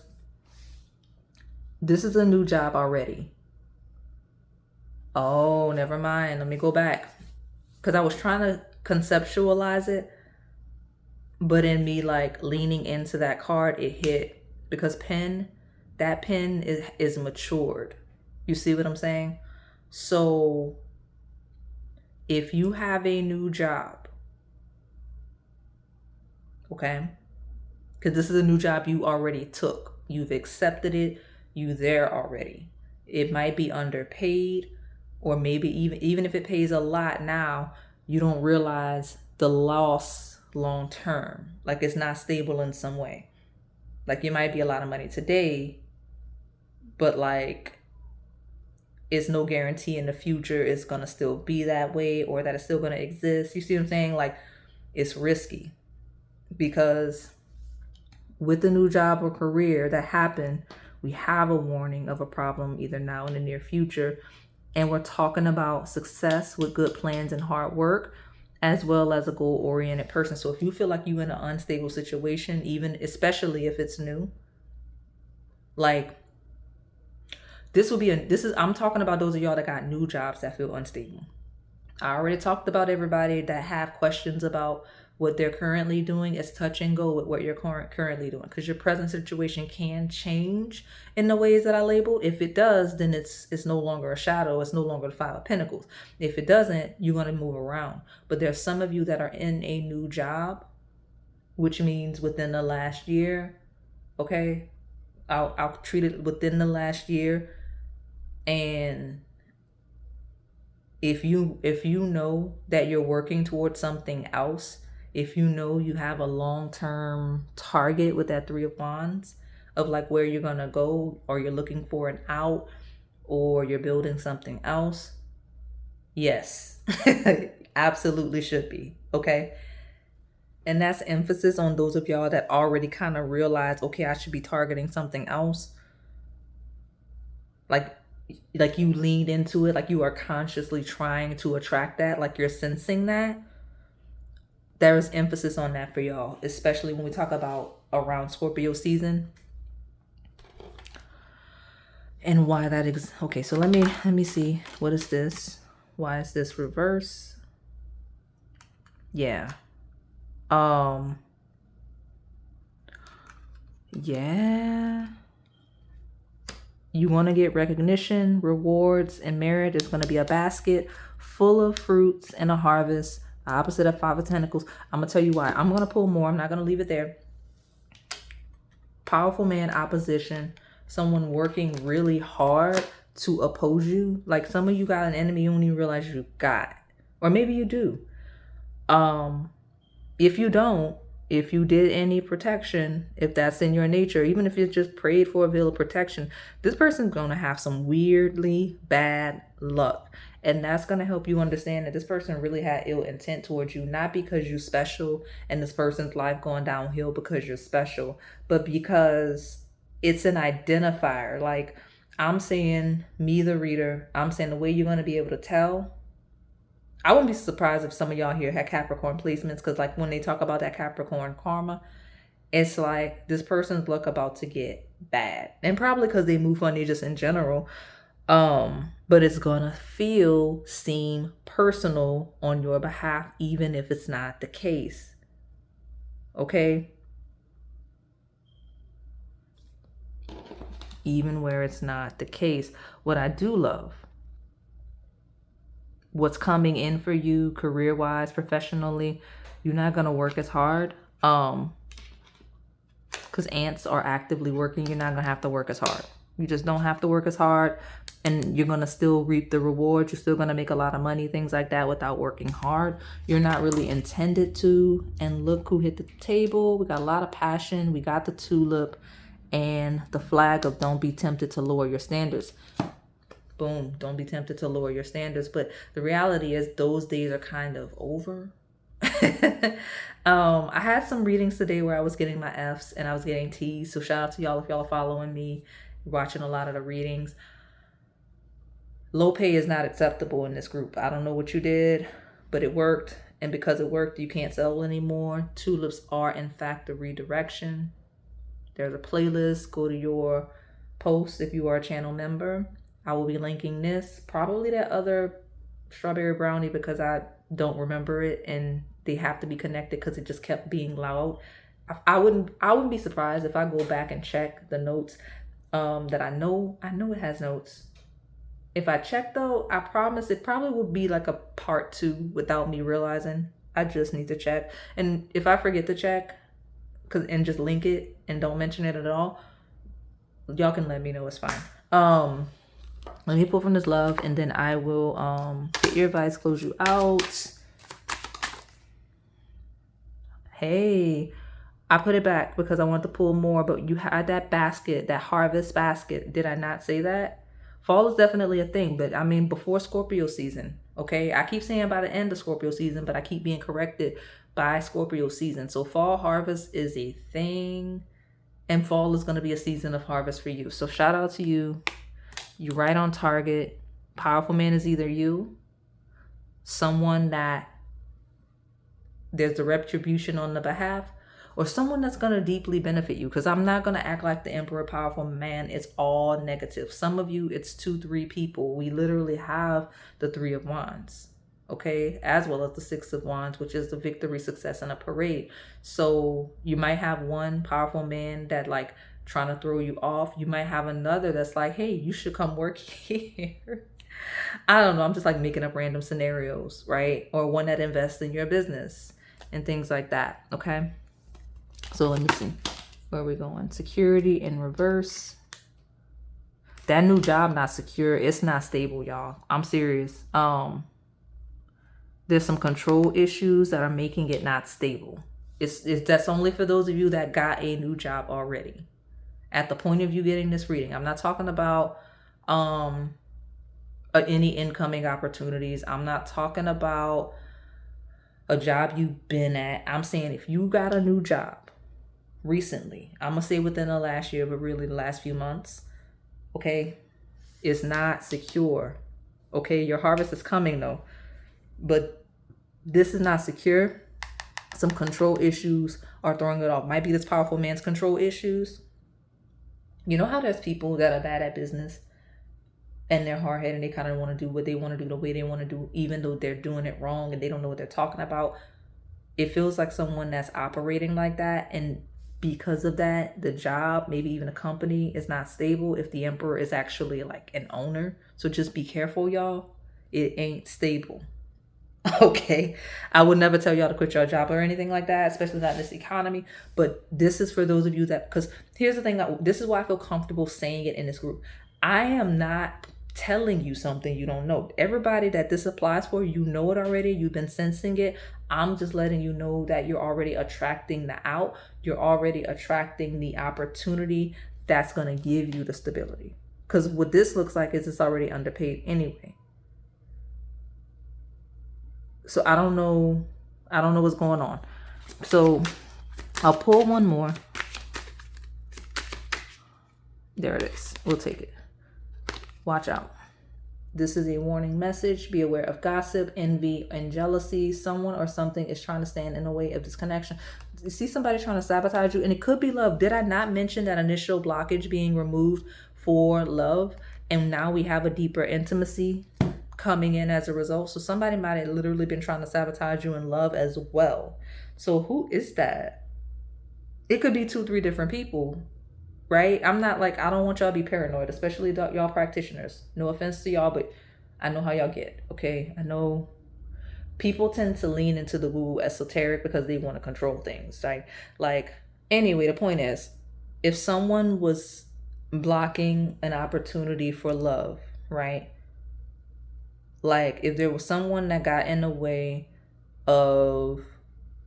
this is a new job already. Oh, never mind. Let me go back. Because I was trying to conceptualize it, but in me like leaning into that card, it hit. Because that pen is matured. You see what I'm saying? So if you have a new job, okay, because this is a new job you already took, you've accepted it, you there already. It might be underpaid, or maybe even if it pays a lot now, you don't realize the loss long term. Like, it's not stable in some way. Like, it might be a lot of money today, but like, it's no guarantee in the future it's gonna still be that way, or that it's still gonna exist. You see what I'm saying? Like, it's risky, because with the new job or career that happened, we have a warning of a problem either now in the near future. And we're talking about success with good plans and hard work, as well as a goal-oriented person. So if you feel like you're in an unstable situation, even especially if it's new, like, I'm talking about those of y'all that got new jobs that feel unstable. I already talked about everybody that have questions about what they're currently doing is touch and go with what you're currently doing, because your present situation can change in the ways that I labeled. If it does, then it's no longer a shadow. It's no longer the Five of Pentacles. If it doesn't, you're going to move around. But there's some of you that are in a new job, which means within the last year. Okay, I'll treat it within the last year. And if you know that you're working towards something else, if you know you have a long-term target with that Three of Wands of like where you're gonna go, or you're looking for an out, or you're building something else, yes, absolutely should be, okay? And that's emphasis on those of y'all that already kind of realize, okay, I should be targeting something else. Like you leaned into it, like you are consciously trying to attract that, like you're sensing that. There is emphasis on that for y'all, especially when we talk about around Scorpio season. And why that is okay, so let me see. What is this? Why is this reverse? Yeah. Yeah. You want to get recognition, rewards, and merit. It's going to be a basket full of fruits and a harvest. Opposite of Five of Pentacles. I'm going to tell you why. I'm going to pull more. I'm not going to leave it there. Powerful man opposition. Someone working really hard to oppose you. Like some of you got an enemy you don't even realize you got. Or maybe you do. If you don't, if you did any protection, if that's in your nature, even if you just prayed for a veil of protection, this person's going to have some weirdly bad luck. And that's going to help you understand that this person really had ill intent towards you, not because you're special and this person's life going downhill because you're special, but because it's an identifier. Like I'm saying, me, the reader, I'm saying the way you're going to be able to tell. I wouldn't be surprised if some of y'all here had Capricorn placements, because like when they talk about that Capricorn karma, it's like this person's luck about to get bad. And probably because they move funny just in general. But it's gonna seem personal on your behalf, even if it's not the case. Okay? Even where it's not the case. What I do love, what's coming in for you career-wise, professionally, you're not gonna work as hard. Because ants are actively working, you're not gonna have to work as hard. You just don't have to work as hard, and you're gonna still reap the rewards. You're still gonna make a lot of money, things like that, without working hard. You're not really intended to. And look who hit the table. We got a lot of passion. We got the tulip and the flag of don't be tempted to lower your standards. Boom, don't be tempted to lower your standards. But the reality is those days are kind of over. I had some readings today where I was getting my F's and I was getting T's. So shout out to y'all if y'all are following me, watching a lot of the readings. Low pay is not acceptable in this group. I don't know what you did, but it worked. And because it worked, you can't sell anymore. Tulips are in fact a redirection. There's a playlist. Go to your post if you are a channel member. I will be linking this, probably that other strawberry brownie, because I don't remember it and they have to be connected because it just kept being loud. I wouldn't be surprised if I go back and check the notes that I know it has notes. If I check though, I promise it probably will be like a part 2 without me realizing. I just need to check. And if I forget to check and just link it and don't mention it at all, y'all can let me know, it's fine. Let me pull from this love and then I will get your advice, close you out. Hey, I put it back because I want to pull more, but you had that basket, that harvest basket. Did I not say that? Fall is definitely a thing, but I mean before Scorpio season, okay? I keep saying by the end of Scorpio season, but I keep being corrected by Scorpio season. So fall harvest is a thing, and fall is going to be a season of harvest for you. So shout out to you. You're right on target. Powerful man is either you, someone that there's the retribution on the behalf, or someone that's going to deeply benefit you. Because I'm not going to act like the Emperor Powerful Man is all negative. Some of you, it's 2-3 people. We literally have the 3 of Wands. okay, as well as the Six of Wands, which is the victory, success, and a parade. So you might have one powerful man that like trying to throw you off. You might have another that's like, hey, you should come work here. I don't know. I'm just like making up random scenarios, right? Or one that invests in your business and things like that. Okay. So let me see. Where are we going? Security in reverse. That new job not secure. It's not stable, y'all. I'm serious. There's some control issues that are making it not stable. It's that's only for those of you that got a new job already. At the point of you getting this reading, I'm not talking about any incoming opportunities. I'm not talking about a job you've been at. I'm saying if you got a new job recently, I'm gonna say within the last year, but really the last few months, okay, it's not secure. Okay, your harvest is coming though, but this is not secure. Some control issues are throwing it off. Might be this powerful man's control issues. You know how there's people that are bad at business and they're hard-headed and they kind of want to do what they want to do the way they want to do, even though they're doing it wrong and they don't know what they're talking about. It feels like someone that's operating like that, and because of that, the job, maybe even a company, is not stable if the emperor is actually like an owner. So just be careful, y'all. It ain't stable. Okay, I would never tell y'all to quit your job or anything like that, especially not in this economy. But this is for those of you that, because here's the thing, this is why I feel comfortable saying it in this group. I am not telling you something you don't know. Everybody that this applies for, you know it already. You've been sensing it. I'm just letting you know that you're already attracting the out. You're already attracting the opportunity that's going to give you the stability. Because what this looks like is it's already underpaid anyway. So I don't know what's going on. So I'll pull one more. There it is. We'll take it. Watch out. This is a warning message. Be aware of gossip, envy, and jealousy. Someone or something is trying to stand in the way of this connection. You see somebody trying to sabotage you, and it could be love. Did I not mention that initial blockage being removed for love? And now we have a deeper intimacy coming in as a result. So somebody might have literally been trying to sabotage you in love as well. So who is that? It could be 2-3 different people, right? I'm not like, I don't want y'all to be paranoid, especially y'all practitioners. No offense to y'all, but I know how y'all get, okay? I know people tend to lean into the woo esoteric because they want to control things, right? Like, anyway, the point is, if someone was blocking an opportunity for love, right? Like if there was someone that got in the way of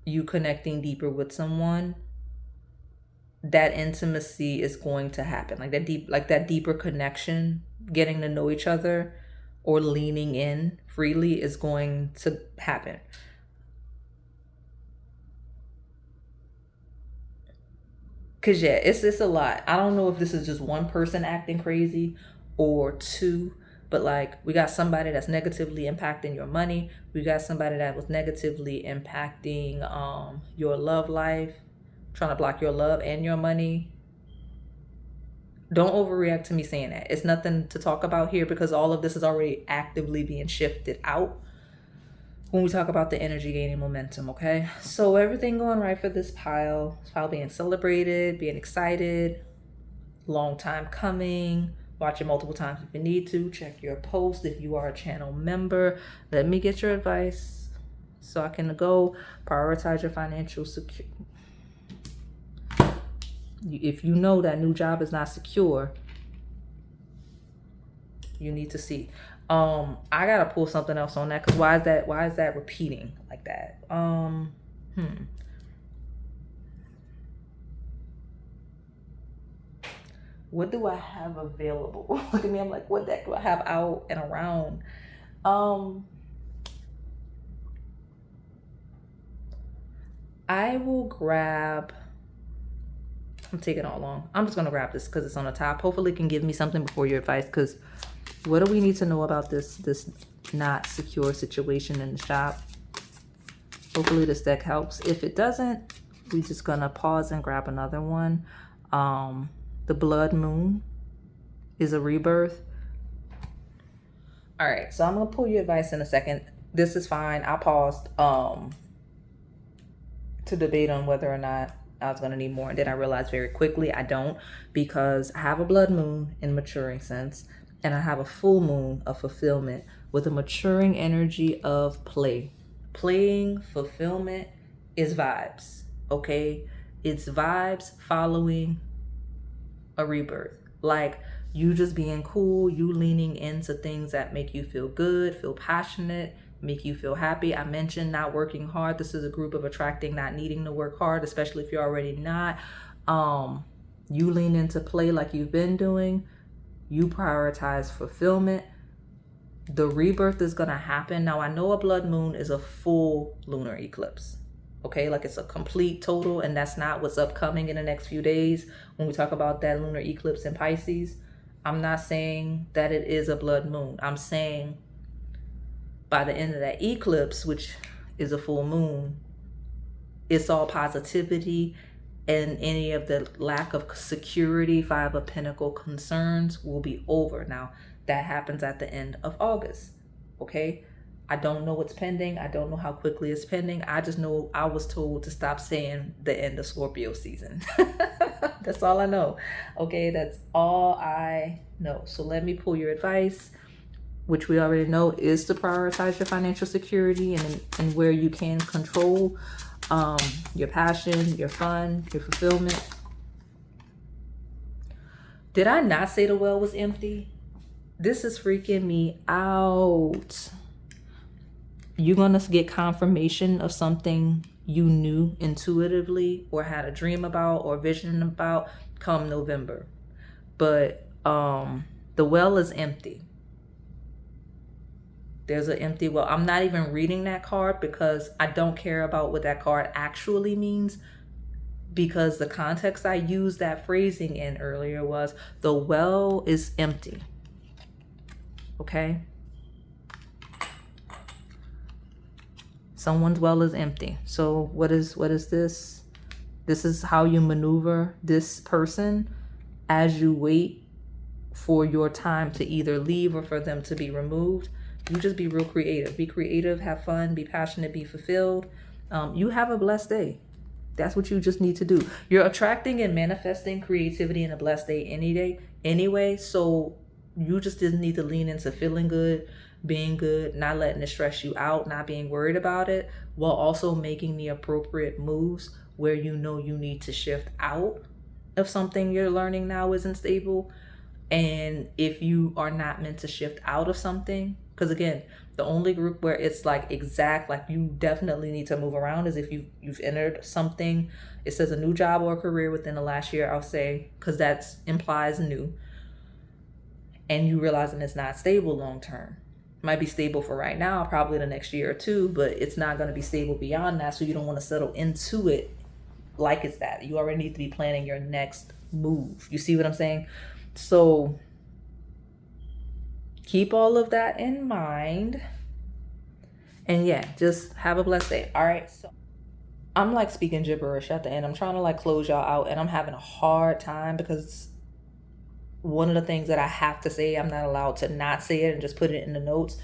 you connecting deeper with someone, that intimacy is going to happen. Like that deeper connection, getting to know each other or leaning in freely is going to happen. Cause yeah, it's a lot. I don't know if this is just one person acting crazy or two. But like we got somebody that's negatively impacting your money. We got somebody that was negatively impacting your love life, trying to block your love and your money. Don't overreact to me saying that. It's nothing to talk about here because all of this is already actively being shifted out when we talk about the energy gaining momentum, okay? So everything going right for this pile. This pile being celebrated, being excited, long time coming. Watch it multiple times if you need to. Check your post if you are a channel member. Let me get your advice so I can go prioritize your financial security. If you know that new job is not secure, you need to see. I gotta pull something else on that because why is that repeating like that? What do I have available? Look at me, I'm like, what deck do I have out and around? I will grab, I'm taking all long. I'm just gonna grab this because it's on the top. Hopefully it can give me something before your advice, because what do we need to know about this not secure situation in the shop? Hopefully this deck helps. If it doesn't, we're just gonna pause and grab another one. The blood moon is a rebirth. All right, so I'm gonna pull your advice in a second. This is fine. I paused to debate on whether or not I was going to need more. And then I realized very quickly I don't, because I have a blood moon in maturing sense, and I have a full moon of fulfillment with a maturing energy of play. Playing fulfillment is vibes, okay? It's vibes following a rebirth. Like you just being cool, you leaning into things that make you feel good, feel passionate, make you feel happy. I mentioned not working hard. This is a group of attracting not needing to work hard, especially if you're already not. You lean into play like you've been doing. You prioritize fulfillment. The rebirth is going to happen. Now, I know a blood moon is a full lunar eclipse. Okay, like it's a complete total, and that's not what's upcoming in the next few days. When we talk about that lunar eclipse in Pisces, I'm not saying that it is a blood moon. I'm saying by the end of that eclipse, which is a full moon, it's all positivity, and any of the lack of security, Five of Pentacle concerns will be over. Now, that happens at the end of August, okay? I don't know what's pending. I don't know how quickly it's pending. I just know I was told to stop saying the end of Scorpio season. That's all I know, okay? That's all I know. So let me pull your advice, which we already know is to prioritize your financial security and where you can control your passion, your fun, your fulfillment. Did I not say the well was empty? This is freaking me out. You're going to get confirmation of something you knew intuitively or had a dream about or vision about come November. But the well is empty. There's an empty well. I'm not even reading that card because I don't care about what that card actually means, because the context I used that phrasing in earlier was the well is empty. Okay? Someone's well is empty. So what is this? This is how you maneuver this person as you wait for your time to either leave or for them to be removed. You just be real creative. Be creative, have fun, be passionate, be fulfilled. You have a blessed day. That's what you just need to do. You're attracting and manifesting creativity in a blessed day any day anyway. So you just didn't need to lean into feeling good, being good, not letting it stress you out, not being worried about it, while also making the appropriate moves where you know you need to shift out of something you're learning now isn't stable. And if you are not meant to shift out of something, because again, the only group where it's like exact, like you definitely need to move around is if you've entered something. It says a new job or career within the last year, I'll say, because that implies new. And you realizing it's not stable long term. Might be stable for right now, probably the next year or two, but it's not going to be stable beyond that. So you don't want to settle into it like it's that. You already need to be planning your next move. You see what I'm saying? So keep all of that in mind. And yeah, just have a blessed day. All right. So I'm like speaking gibberish at the end. I'm trying to like close y'all out, and I'm having a hard time because one of the things that I have to say, I'm not allowed to not say it and just put it in the notes.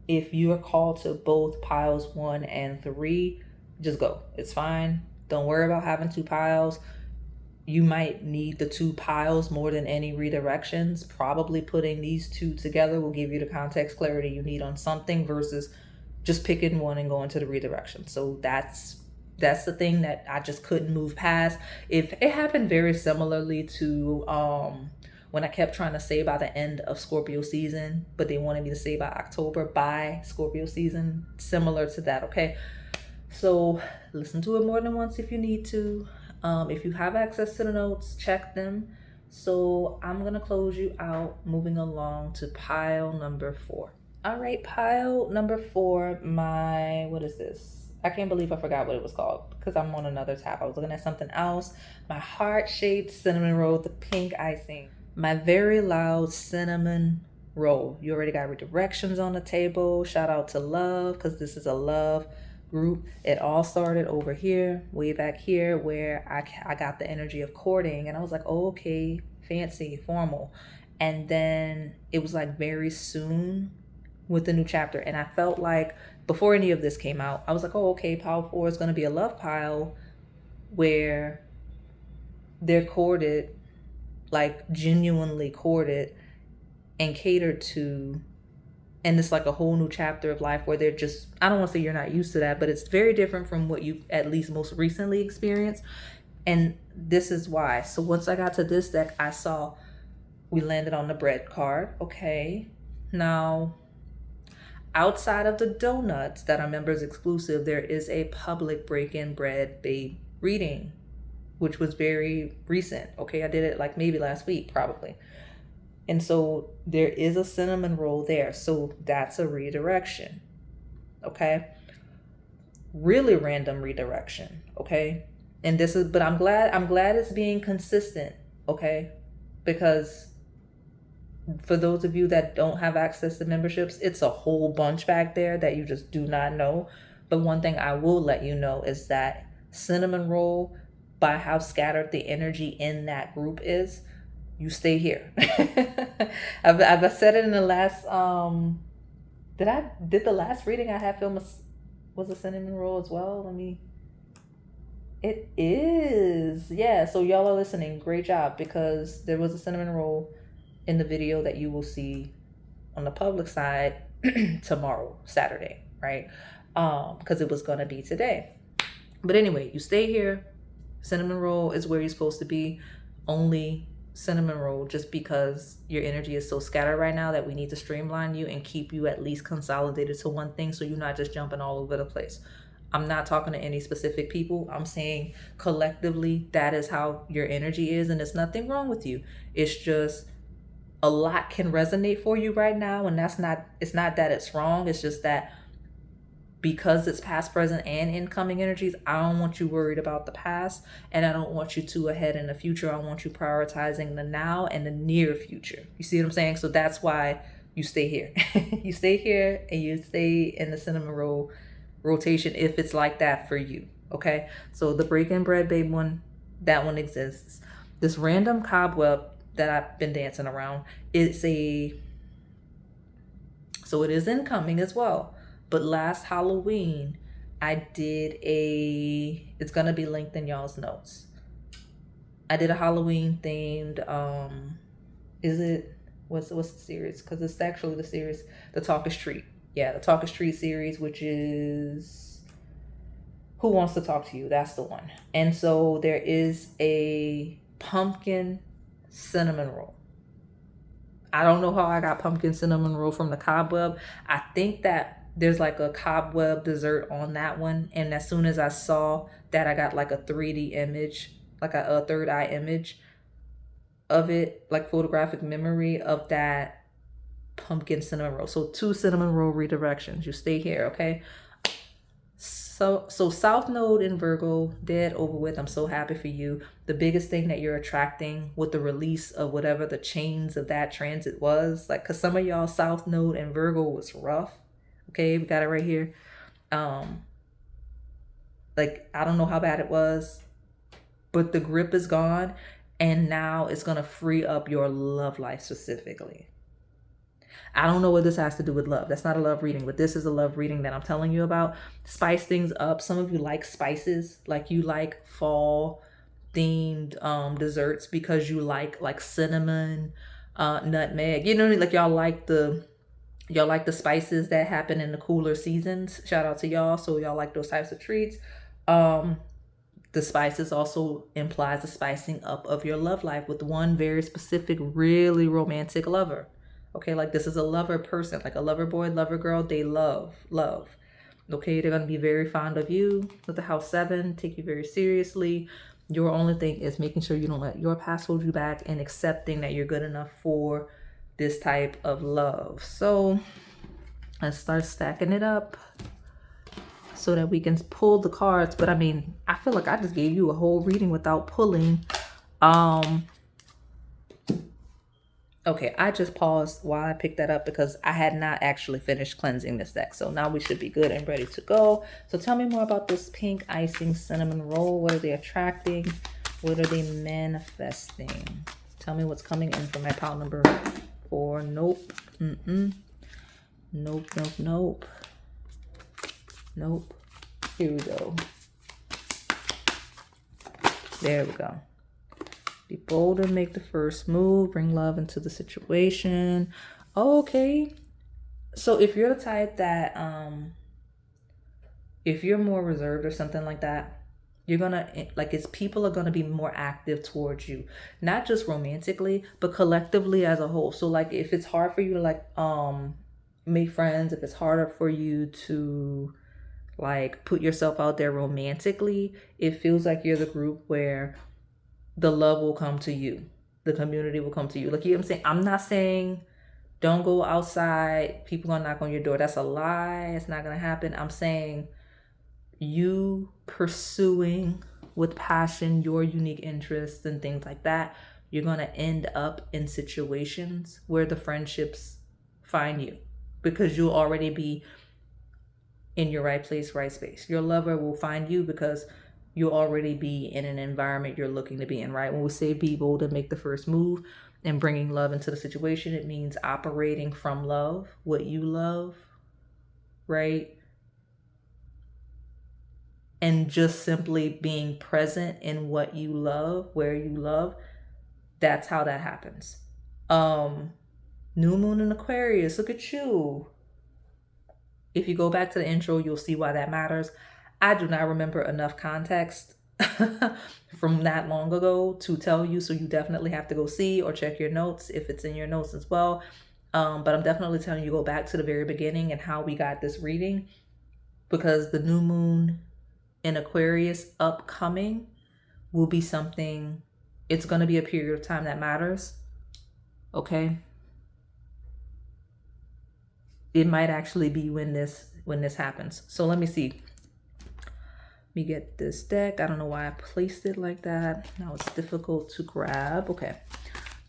If you're called to both piles 1 and 3, just go. It's fine. Don't worry about having 2 piles. You might need the 2 piles more than any redirections. Probably putting these 2 together will give you the context clarity you need on something versus just picking one and going to the redirection. So that's the thing that I just couldn't move past. If it happened very similarly to when I kept trying to say by the end of Scorpio season, but they wanted me to say by October, by Scorpio season, similar to that, okay? So listen to it more than once if you need to. If you have access to the notes, check them. So I'm going to close you out, moving along to pile number 4. All right, pile number 4, what is this? I can't believe I forgot what it was called because I'm on another tab. I was looking at something else. My heart-shaped cinnamon roll, the pink icing. My very loud cinnamon roll. You already got redirections on the table. Shout out to love, because this is a love group. It all started over here, way back here, where I got the energy of courting, and I was like, oh, okay, fancy, formal. And then it was like very soon with the new chapter. And I felt like before any of this came out, I was like, oh, okay, pile 4 is going to be a love pile where they're courted, like genuinely courted and catered to. And it's like a whole new chapter of life where they're just, I don't want to say you're not used to that, but it's very different from what you at least most recently experienced. And this is why. So once I got to this deck, I saw we landed on the bread card. Okay. Now, outside of the donuts that are members exclusive, there is a public break-in bread babe reading, which was very recent. Okay. I did it like maybe last week, probably. And so there is a cinnamon roll there. So that's a redirection. Okay. Really random redirection. Okay. And this is, but I'm glad it's being consistent. Okay. Because for those of you that don't have access to memberships, it's a whole bunch back there that you just do not know. But one thing I will let you know is that cinnamon roll, by how scattered the energy in that group is, you stay here. I've said it in the last, did the last reading I had filmed was a cinnamon roll as well? It is. Yeah, so y'all are listening. Great job, because there was a cinnamon roll in the video that you will see on the public side tomorrow, Saturday, right? Because it was going to be today. But anyway, you stay here. Cinnamon roll is where you're supposed to be. Only cinnamon roll, just because your energy is so scattered right now that we need to streamline you and keep you at least consolidated to one thing, so you're not just jumping all over the place. I'm not talking to any specific people. I'm saying collectively, that is how your energy is, and there's nothing wrong with you. It's just a lot can resonate for you right now, and it's not that it's wrong. It's just that because it's past, present, and incoming energies, I don't want you worried about the past, and I don't want you too ahead in the future. I want you prioritizing the now and the near future. You see what I'm saying? So that's why you stay here. You stay here and you stay in the cinnamon roll rotation if it's like that for you. Okay? So the break-in bread babe one, that one exists. This random cobweb that I've been dancing around, so it is incoming as well. But last Halloween, I did it's going to be linked in y'all's notes. I did a Halloween themed, what's the series? Because it's actually the series, The Talk is Treat. Yeah, The Talk is Treat series, which is Who Wants to Talk to You? That's the one. And so there is a pumpkin cinnamon roll. I don't know how I got pumpkin cinnamon roll from the cobweb. I think that there's like a cobweb dessert on that one. And as soon as I saw that, I got like a 3D image, like a third eye image of it, like photographic memory of that pumpkin cinnamon roll. So 2 cinnamon roll redirections. You stay here, okay? So South Node in Virgo, dead, over with. I'm so happy for you. The biggest thing that you're attracting with the release of whatever the chains of that transit was, like, because some of y'all South Node in Virgo was rough. Okay, we got it right here. Like, I don't know how bad it was, but the grip is gone, and now it's going to free up your love life specifically. I don't know what this has to do with love. That's not a love reading, but this is a love reading that I'm telling you about. Spice things up. Some of you like spices, like you like fall themed desserts because you like cinnamon, nutmeg. You know, like y'all like the spices that happen in the cooler seasons. Shout out to y'all. So y'all like those types of treats. The spices also implies the spicing up of your love life with one very specific, really romantic lover. Okay, like this is a lover person, like a lover boy, lover girl. They love. Okay, they're going to be very fond of you with the house 7, take you very seriously. Your only thing is making sure you don't let your past hold you back and accepting that you're good enough for this type of love. So let's start stacking it up so that we can pull the cards. But I mean, I feel like I just gave you a whole reading without pulling. Okay, I just paused while I picked that up because I had not actually finished cleansing this deck. So now we should be good and ready to go. So tell me more about this Pink Icing cinnamon roll. What are they attracting? What are they manifesting? Tell me what's coming in for my pile number 4. Nope. Nope, nope, nope. Nope. Here we go. There we go. Be bold and make the first move. Bring love into the situation. Okay. So if you're the type that, if you're more reserved or something like that, you're gonna, like, it's people are gonna be more active towards you, not just romantically, but collectively as a whole. So like, if it's hard for you to like make friends, if it's harder for you to like put yourself out there romantically, it feels like you're the group where the love will come to you, the community will come to you. Like, you know what I'm saying? I'm not saying don't go outside, people gonna knock on your door. That's a lie. It's not gonna happen. I'm saying you pursuing with passion your unique interests and things like that, you're going to end up in situations where the friendships find you, because you'll already be in your right place, right space. Your lover will find you because you'll already be in an environment you're looking to be in, right? When we say be bold and make the first move and bringing love into the situation, it means operating from love, what you love, right? And just simply being present in what you love, where you love. That's how that happens. New moon in Aquarius, look at you. If you go back to the intro, you'll see why that matters. I do not remember enough context from that long ago to tell you, so you definitely have to go see or check your notes if it's in your notes as well. But I'm definitely telling you, go back to the very beginning and how we got this reading, because the new moon in Aquarius upcoming will be something, it's going to be a period of time that matters. Okay. It might actually be when this happens. So let me see. Let me get this deck. I don't know why I placed it like that. Now it's difficult to grab. Okay.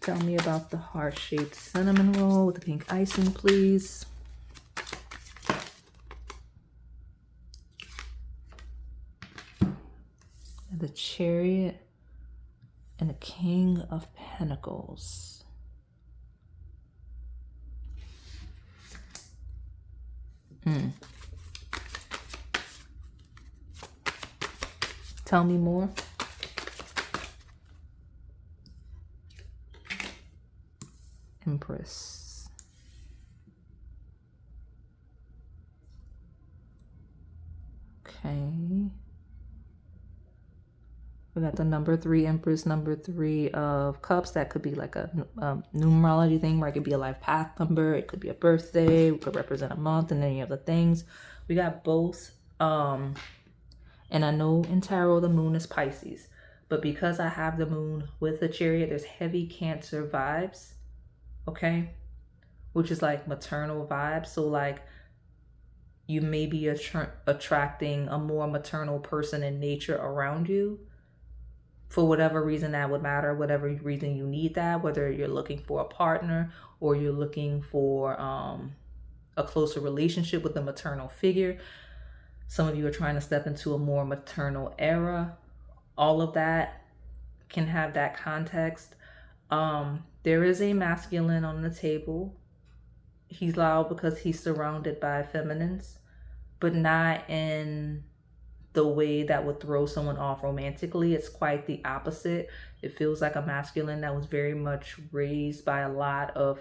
Tell me about the heart-shaped cinnamon roll with the pink icing, please. The Chariot and the King of Pentacles. Tell me more. Empress. Okay. We got the number 3 Empress, number 3 of Cups. That could be like a numerology thing, where it could be a life path number. It could be a birthday. It could represent a month and any other things. We got both. And I know in tarot the moon is Pisces, but because I have the moon with the Chariot, there's heavy Cancer vibes. Okay, which is like maternal vibes. So like, you may be attracting a more maternal person in nature around you. For whatever reason that would matter, whatever reason you need that, whether you're looking for a partner or you're looking for a closer relationship with a maternal figure. Some of you are trying to step into a more maternal era. All of that can have that context. There is a masculine on the table. He's loud because he's surrounded by feminines, but not in the way that would throw someone off romantically. It's quite the opposite. It feels like a masculine that was very much raised by a lot of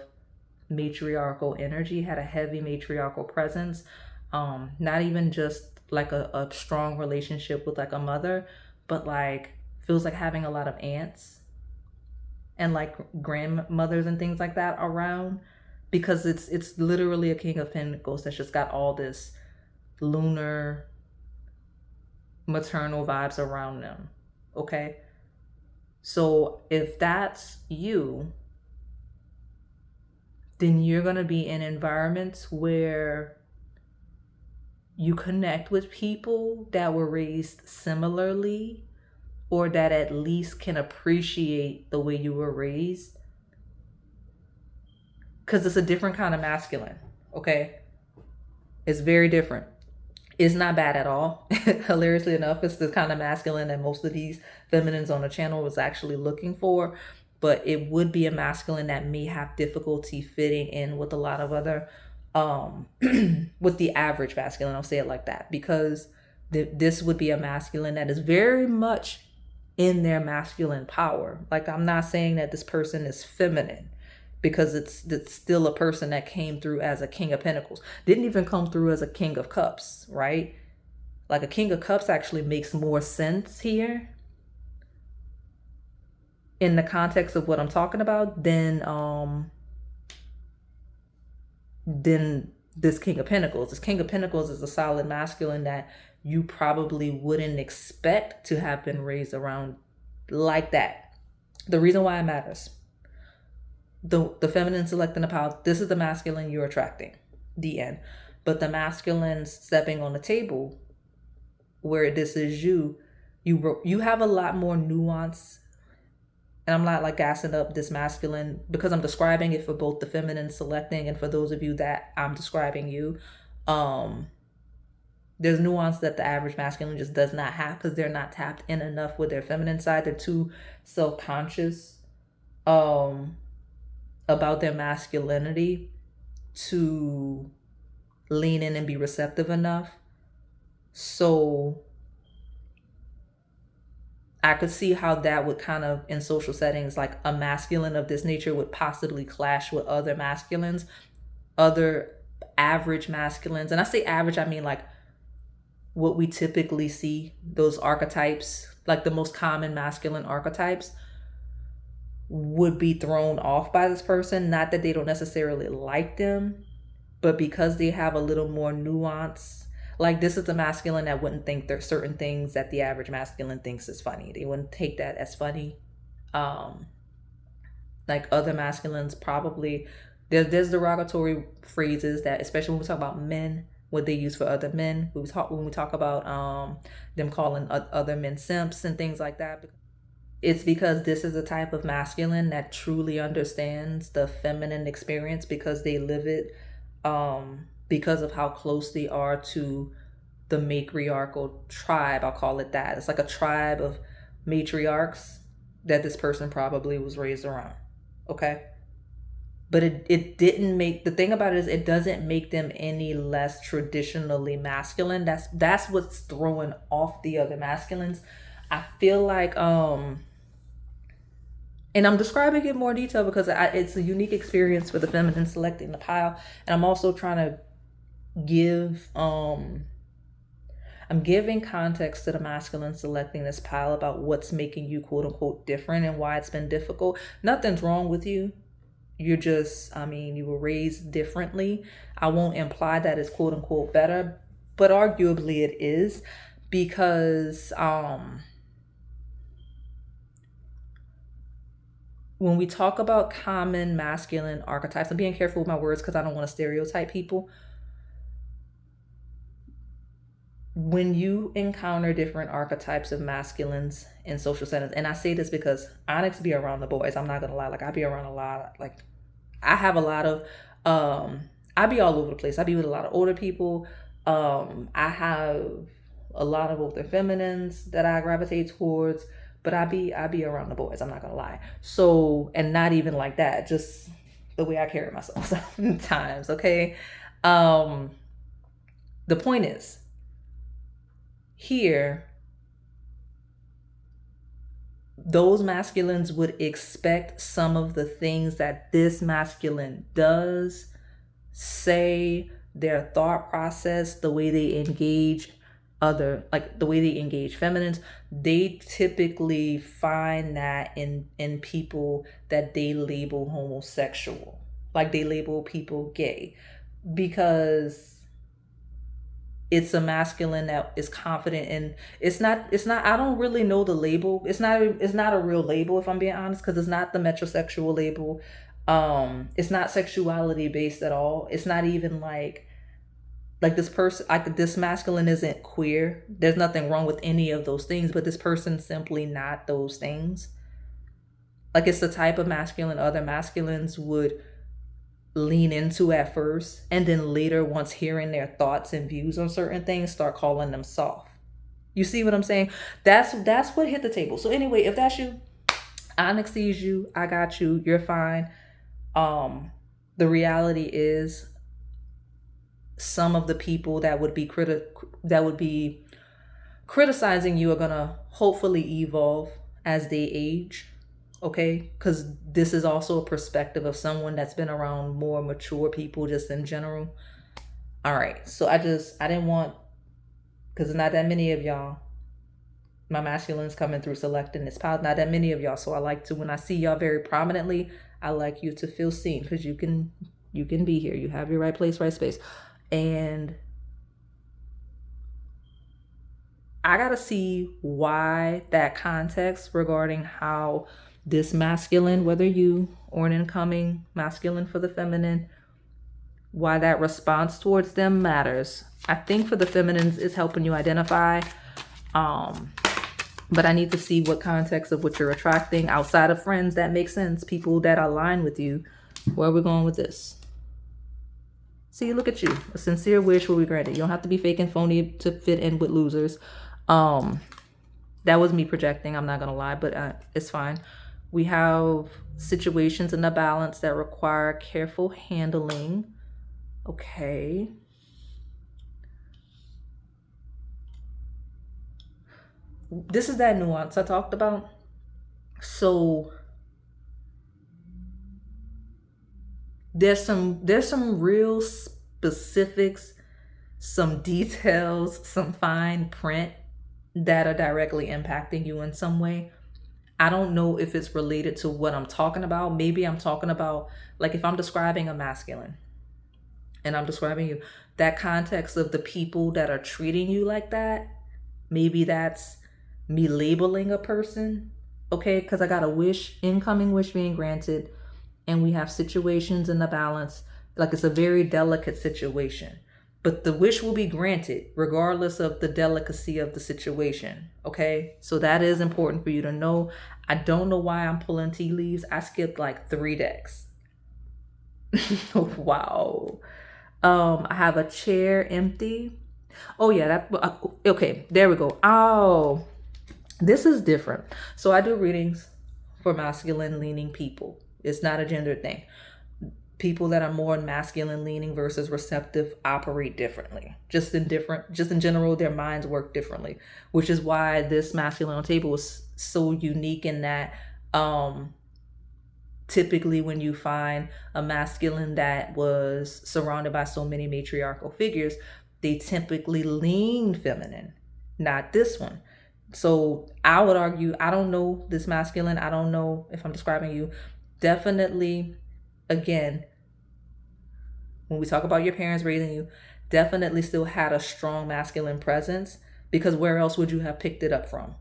matriarchal energy, had a heavy matriarchal presence. Not even just like a strong relationship with like a mother, but like feels like having a lot of aunts and like grandmothers and things like that around, because it's literally a King of Pentacles that's just got all this lunar maternal vibes around them. Okay, so if that's you, then you're going to be in environments where you connect with people that were raised similarly, or that at least can appreciate the way you were raised, because it's a different kind of masculine. Okay, it's very different. It's not bad at all. Hilariously enough, it's the kind of masculine that most of these feminines on the channel was actually looking for. But it would be a masculine that may have difficulty fitting in with a lot of other with the average masculine, I'll say it like that, because this would be a masculine that is very much in their masculine power. Like, I'm not saying that this person is feminine, because it's still a person that came through as a King of Pentacles. Didn't even come through as a King of Cups, right? Like, a King of Cups actually makes more sense here in the context of what I'm talking about than this King of Pentacles. This King of Pentacles is a solid masculine that you probably wouldn't expect to have been raised around like that. The reason why it matters, the feminine selecting the power, this is the masculine you're attracting, the end. But the masculine stepping on the table, where this is you have a lot more nuance. And I'm not like gassing up this masculine, because I'm describing it for both the feminine selecting and for those of you that I'm describing you. There's nuance that the average masculine just does not have, because they're not tapped in enough with their feminine side. They're too self-conscious about their masculinity to lean in and be receptive enough. So I could see how that would kind of, in social settings, like a masculine of this nature would possibly clash with other masculines, other average masculines. And I say average, I mean like what we typically see, those archetypes, like the most common masculine archetypes, would be thrown off by this person. Not that they don't necessarily like them, but because they have a little more nuance. Like, this is the masculine that wouldn't think there's certain things that the average masculine thinks is funny. They wouldn't take that as funny. Like other masculines probably, there's derogatory phrases that, especially when we talk about men, what they use for other men. When we talk about them calling other men simps and things like that. It's because this is a type of masculine that truly understands the feminine experience, because they live it, because of how close they are to the matriarchal tribe. I'll call it that. It's like a tribe of matriarchs that this person probably was raised around. Okay. But it didn't make, the thing about it is, it doesn't make them any less traditionally masculine. That's what's throwing off the other masculines. I feel like, and I'm describing it in more detail because it's a unique experience for the feminine selecting the pile. And I'm also trying to give, I'm giving context to the masculine selecting this pile about what's making you quote unquote different and why it's been difficult. Nothing's wrong with you. You're just, you were raised differently. I won't imply that it's quote unquote better, but arguably it is, because, when we talk about common masculine archetypes, I'm being careful with my words because I don't want to stereotype people. When you encounter different archetypes of masculines in social settings, and I say this because Onyx be around the boys, I'm not gonna lie, like I be around a lot, like I have a lot of, I be all over the place. I be with a lot of older people. I have a lot of older feminines that I gravitate towards, but I be around the boys, I'm not gonna lie. So, and not even like that, just the way I carry myself sometimes, okay? The point is, here, those masculines would expect some of the things that this masculine does, say, their thought process, the way they engage the way they engage feminines. They typically find that in people that they label homosexual, like they label people gay, because it's a masculine that is confident in, it's not, I don't really know the label. It's not a real label, if I'm being honest, because it's not the metrosexual label. It's not sexuality based at all. It's not even like this person, this masculine isn't queer. There's nothing wrong with any of those things, but this person's simply not those things. Like, it's the type of masculine other masculines would lean into at first, and then later, once hearing their thoughts and views on certain things, start calling them soft. You see what I'm saying? That's what hit the table. So anyway, if that's you, Onyx sees you, I got you, you're fine. The reality is, some of the people that would be criticizing you are gonna hopefully evolve as they age. Okay, because this is also a perspective of someone that's been around more mature people just in general. All right, so I didn't want, because not that many of y'all, my masculine's coming through selecting this pile, not that many of y'all, so I like to, when I see y'all very prominently, I like you to feel seen, because you can be here, you have your right place, right space. And I gotta see why that context regarding how this masculine, whether you or an incoming masculine for the feminine, why that response towards them matters. I think for the feminines, it's helping you identify, but I need to see what context of what you're attracting outside of friends that make sense, people that align with you. Where are we going with this? See, look at you. A sincere wish will be granted. You don't have to be fake and phony to fit in with losers. That was me projecting, I'm not gonna lie, but it's fine. We have situations in the balance that require careful handling. Okay. This is that nuance I talked about. So there's some real specifics, some details, some fine print that are directly impacting you in some way. I don't know if it's related to what I'm talking about. Maybe I'm talking about, like, if I'm describing a masculine and I'm describing you, that context of the people that are treating you like that, maybe that's me labeling a person. Okay, because I got a wish, incoming wish being granted, and we have situations in the balance, like it's a very delicate situation, but the wish will be granted regardless of the delicacy of the situation. Okay, so that is important for you to know. I don't know why I'm pulling tea leaves. I skipped like 3 decks. Wow. I have a chair empty. Oh yeah, okay, there we go. Oh, this is different. So I do readings for masculine leaning people. It's not a gender thing. People that are more masculine leaning versus receptive operate differently. Just in general, their minds work differently, which is why this masculine on table is so unique in that typically when you find a masculine that was surrounded by so many matriarchal figures, they typically lean feminine, not this one. So I would argue, I don't know this masculine. I don't know if I'm describing you. Definitely, again, when we talk about your parents raising you, definitely still had a strong masculine presence, because where else would you have picked it up from,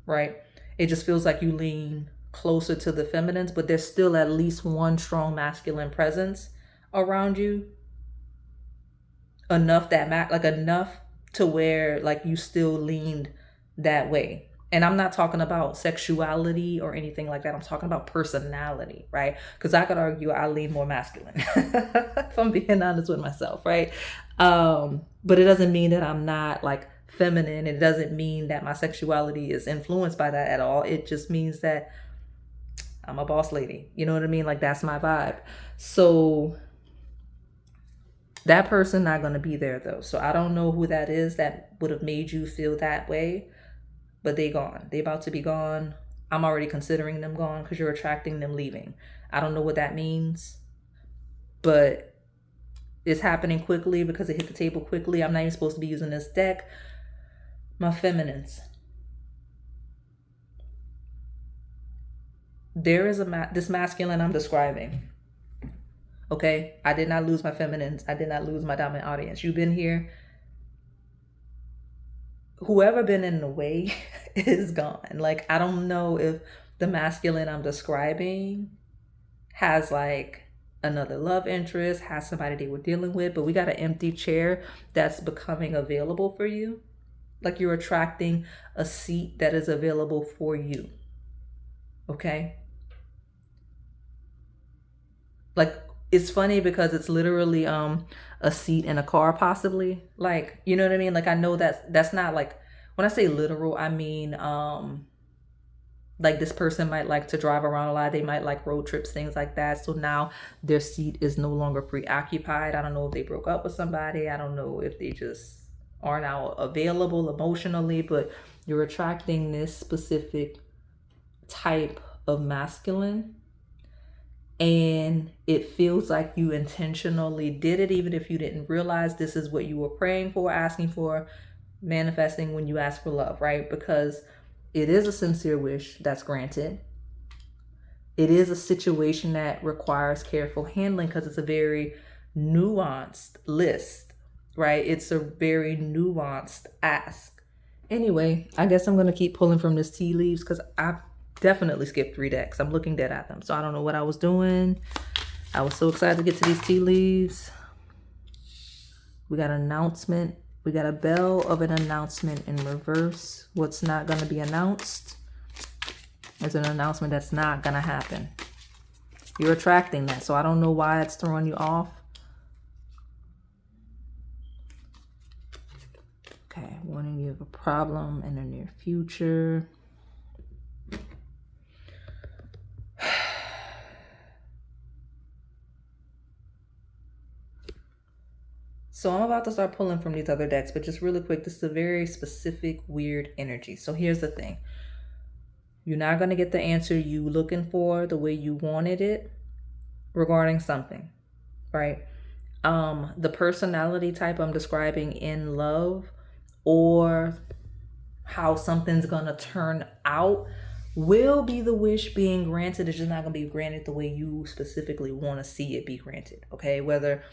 right? It just feels like you lean closer to the feminines, but there's still at least one strong masculine presence around you. Enough to where like you still leaned that way. And I'm not talking about sexuality or anything like that. I'm talking about personality, right? Because I could argue I lean more masculine, if I'm being honest with myself, right? But it doesn't mean that I'm not like feminine. It doesn't mean that my sexuality is influenced by that at all. It just means that I'm a boss lady. You know what I mean? Like, that's my vibe. So that person not going to be there though. So I don't know who that is that would have made you feel that way, but they gone. They about to be gone. I'm already considering them gone because you're attracting them leaving. I don't know what that means, but it's happening quickly because it hit the table quickly. I'm not even supposed to be using this deck. My feminines. There is this masculine I'm describing. Okay, I did not lose my feminines. I did not lose my dominant audience. You've been here. Whoever been in the way is gone. Like, I don't know if the masculine I'm describing has like another love interest, has somebody they were dealing with, but we got an empty chair that's becoming available for you. Like, you're attracting a seat that is available for you. Okay? Like, it's funny because it's literally a seat in a car, possibly. Like, you know what I mean? Like, I know that's not like, when I say literal, I mean Like this person might like to drive around a lot. They might like road trips, things like that. So now their seat is no longer preoccupied. I don't know if they broke up with somebody. I don't know if they just are now available emotionally, but you're attracting this specific type of masculine. And it feels like you intentionally did it, even if you didn't realize this is what you were praying for, asking for, manifesting when you ask for love, right? Because it is a sincere wish that's granted. It is a situation that requires careful handling because it's a very nuanced list, right? It's a very nuanced ask. Anyway, I guess I'm going to keep pulling from this tea leaves because I definitely skipped 3 decks. I'm looking dead at them. So I don't know what I was doing. I was so excited to get to these tea leaves. We got an announcement. We got a bell of an announcement in reverse. What's not going to be announced is an announcement that's not going to happen. You're attracting that. So I don't know why it's throwing you off. Okay, warning you of a problem in the near future. So I'm about to start pulling from these other decks, but just really quick, this is a very specific, weird energy. So here's the thing. You're not going to get the answer you looking for the way you wanted it regarding something, right? The personality type I'm describing in love or how something's going to turn out will be the wish being granted. It's just not going to be granted the way you specifically want to see it be granted, okay? Whether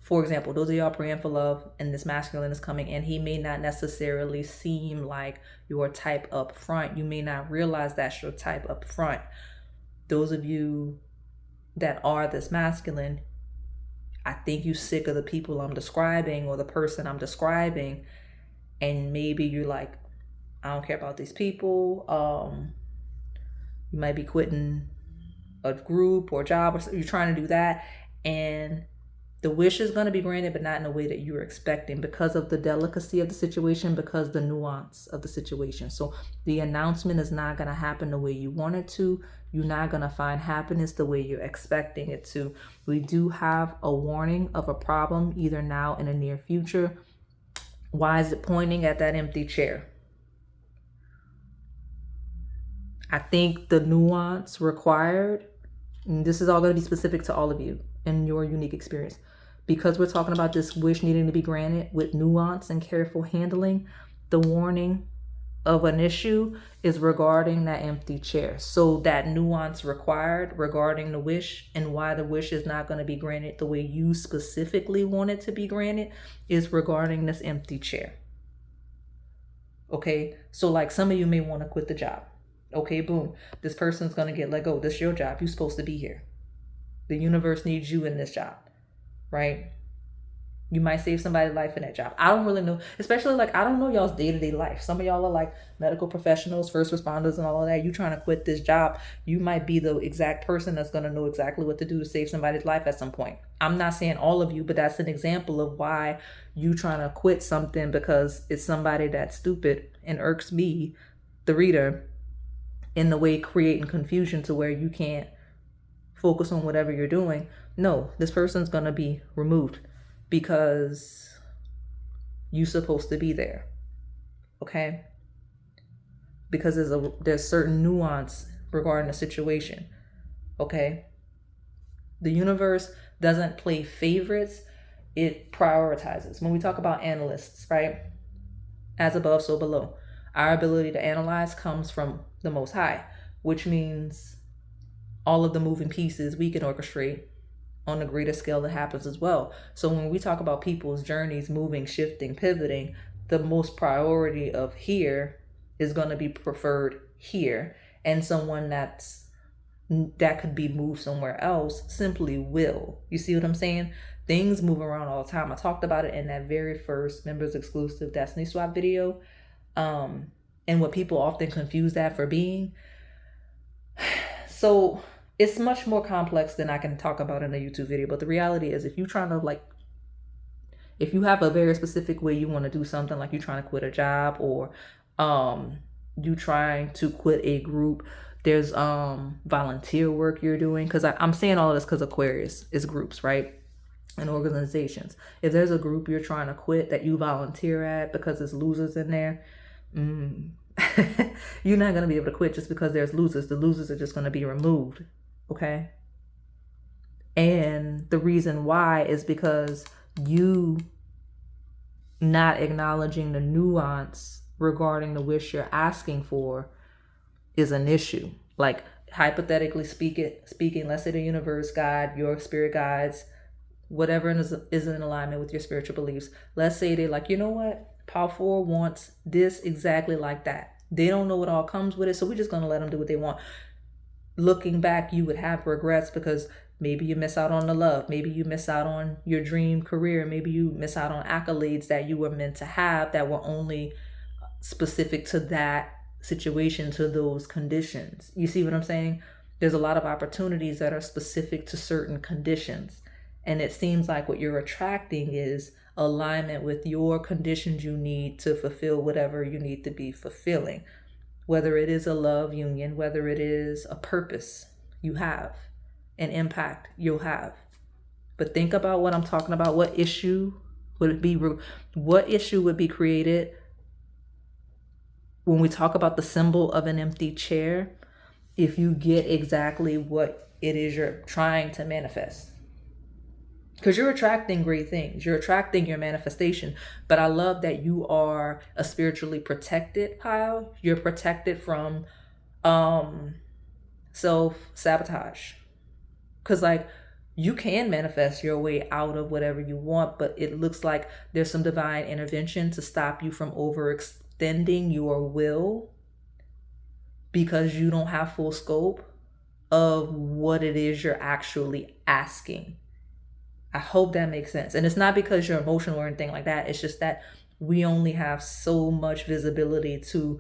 for example, those of y'all praying for love and this masculine is coming and he may not necessarily seem like your type up front. You may not realize that's your type up front. Those of you that are this masculine, I think you're sick of the people I'm describing or the person I'm describing, and maybe you're like, I don't care about these people. You might be quitting a group or job, or you're trying to do that, and the wish is going to be granted, but not in a way that you're expecting because of the delicacy of the situation, because the nuance of the situation. So the announcement is not going to happen the way you want it to. You're not going to find happiness the way you're expecting it to. We do have a warning of a problem either now in the near future. Why is it pointing at that empty chair? I think the nuance required, and this is all going to be specific to all of you and your unique experience, because we're talking about this wish needing to be granted with nuance and careful handling. The warning of an issue is regarding that empty chair. So that nuance required regarding the wish and why the wish is not going to be granted the way you specifically want it to be granted is regarding this empty chair. Okay, so like some of you may want to quit the job. Okay, boom. This person's going to get let go. This is your job. You're supposed to be here. The universe needs you in this job, right? You might save somebody's life in that job. I don't really know, especially like, I don't know y'all's day-to-day life. Some of y'all are like medical professionals, first responders and all of that. You trying to quit this job. You might be the exact person that's going to know exactly what to do to save somebody's life at some point. I'm not saying all of you, but that's an example of why you trying to quit something because it's somebody that's stupid and irks me, the reader, in the way creating confusion to where you can't focus on whatever you're doing. No, this person's going to be removed because you're supposed to be there. Okay? Because there's certain nuance regarding the situation. Okay? The universe doesn't play favorites. It prioritizes. When we talk about analysts, right? As above, so below. Our ability to analyze comes from the Most High, which means all of the moving pieces we can orchestrate on a greater scale that happens as well. So when we talk about people's journeys, moving, shifting, pivoting, the most priority of here is going to be preferred here. And someone that could be moved somewhere else simply will. You see what I'm saying? Things move around all the time. I talked about it in that very first members exclusive Destiny Swap video. And what people often confuse that for being. So it's much more complex than I can talk about in a YouTube video. But the reality is, if you're trying to if you have a very specific way you want to do something, like you're trying to quit a job or You trying to quit a group. There's volunteer work you're doing, because I'm saying all of this because Aquarius is groups, right? And organizations. If there's a group you're trying to quit that you volunteer at because there's losers in there, you're not going to be able to quit just because there's losers. The losers are just going to be removed. Okay. And the reason why is because you not acknowledging the nuance regarding the wish you're asking for is an issue. Like, hypothetically speaking, let's say the universe, God, your spirit guides, whatever is in alignment with your spiritual beliefs. Let's say they're like, you know what? Power 4 wants this exactly like that. They don't know what all comes with it, so we're just going to let them do what they want. Looking back, you would have regrets because maybe you miss out on the love. Maybe you miss out on your dream career. Maybe you miss out on accolades that you were meant to have that were only specific to that situation, to those conditions. You see what I'm saying? There's a lot of opportunities that are specific to certain conditions. And it seems like what you're attracting is alignment with your conditions you need to fulfill whatever you need to be fulfilling. Whether it is a love union, whether it is a purpose you have, an impact you'll have. But think about what I'm talking about. What issue would be created when we talk about the symbol of an empty chair, if you get exactly what it is you're trying to manifest? Because you're attracting great things. You're attracting your manifestation. But I love that you are a spiritually protected pile. You're protected from self-sabotage. Because like, you can manifest your way out of whatever you want, but it looks like there's some divine intervention to stop you from overextending your will because you don't have full scope of what it is you're actually asking. I hope that makes sense. And it's not because you're emotional or anything like that. It's just that we only have so much visibility to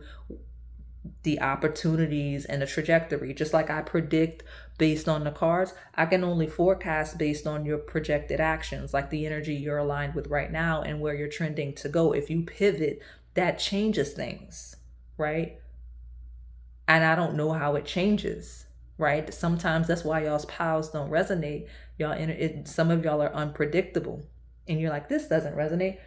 the opportunities and the trajectory. Just like I predict based on the cards, I can only forecast based on your projected actions, like the energy you're aligned with right now and where you're trending to go. If you pivot, that changes things, right? And I don't know how it changes, right? Sometimes that's why y'all's piles don't resonate. Some of y'all are unpredictable, and you're like, this doesn't resonate.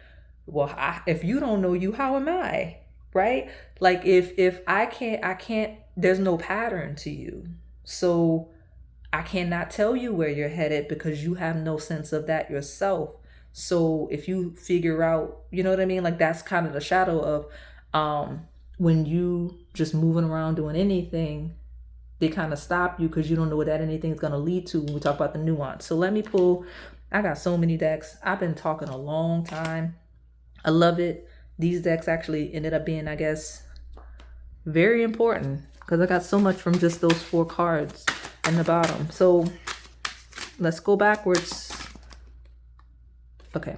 Well, if you don't know you, how am I? Right? Like if I can't, there's no pattern to you. So I cannot tell you where you're headed because you have no sense of that yourself. So if you figure out, you know what I mean? Like, that's kind of the shadow of when you just moving around doing anything, they kind of stop you because you don't know what that anything is going to lead to when we talk about the nuance. So let me pull. I got so many decks. I've been talking a long time. I love it. These decks actually ended up being, I guess, very important because I got so much from just those 4 cards in the bottom. So let's go backwards. Okay.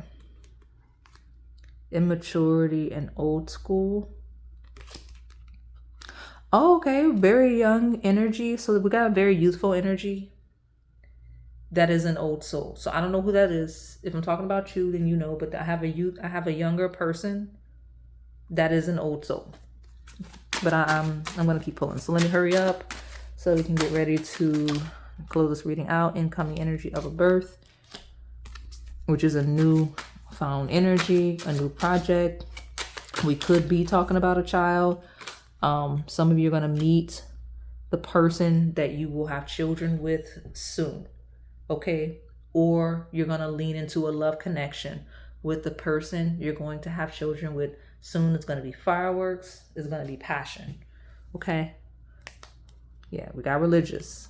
Immaturity and old school. Oh, okay. Very young energy. So we got a very youthful energy. That is an old soul. So I don't know who that is. If I'm talking about you, then you know. But I have a younger person. That is an old soul. But I'm going to keep pulling. So let me hurry up so we can get ready to close this reading out. Incoming energy of a birth, which is a new found energy, a new project. We could be talking about a child. Some of you are going to meet the person that you will have children with soon. Okay? Or you're going to lean into a love connection with the person you're going to have children with soon. It's going to be fireworks. It's going to be passion. Okay? Yeah, we got religious.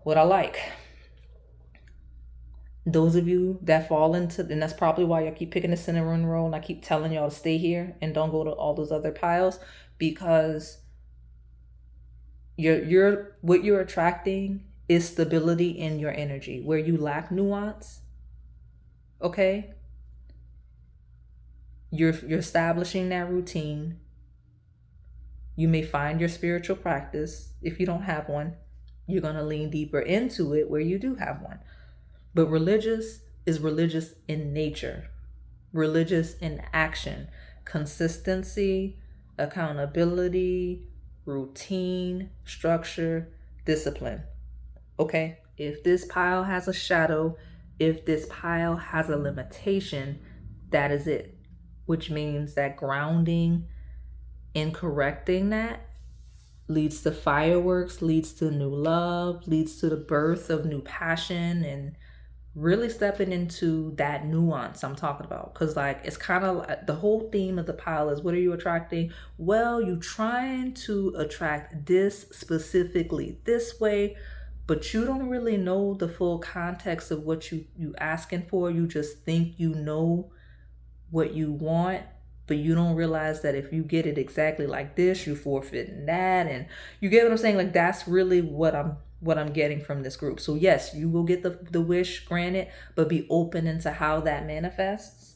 What I like. Those of you that fall into, and that's probably why I keep picking the cinnamon roll and I keep telling y'all to stay here and don't go to all those other piles, because what you're attracting is stability in your energy. Where you lack nuance, okay? You're establishing that routine. You may find your spiritual practice. If you don't have one, you're going to lean deeper into it where you do have one. But religious is religious in nature, religious in action. consistency, accountability, routine, structure, discipline. Okay? If this pile has a shadow, if this pile has a limitation, that is it. Which means that grounding and correcting that leads to fireworks, leads to new love, leads to the birth of new passion, and really stepping into that nuance I'm talking about. Because like, it's kind of like the whole theme of the pile is, what are you attracting? Well, you trying to attract this specifically this way, but you don't really know the full context of what you asking for. You just think you know what you want, but you don't realize that if you get it exactly like this, you forfeiting that. And you get what I'm saying? Like, that's really what I'm getting from this group. So yes, you will get the wish granted, but be open into how that manifests,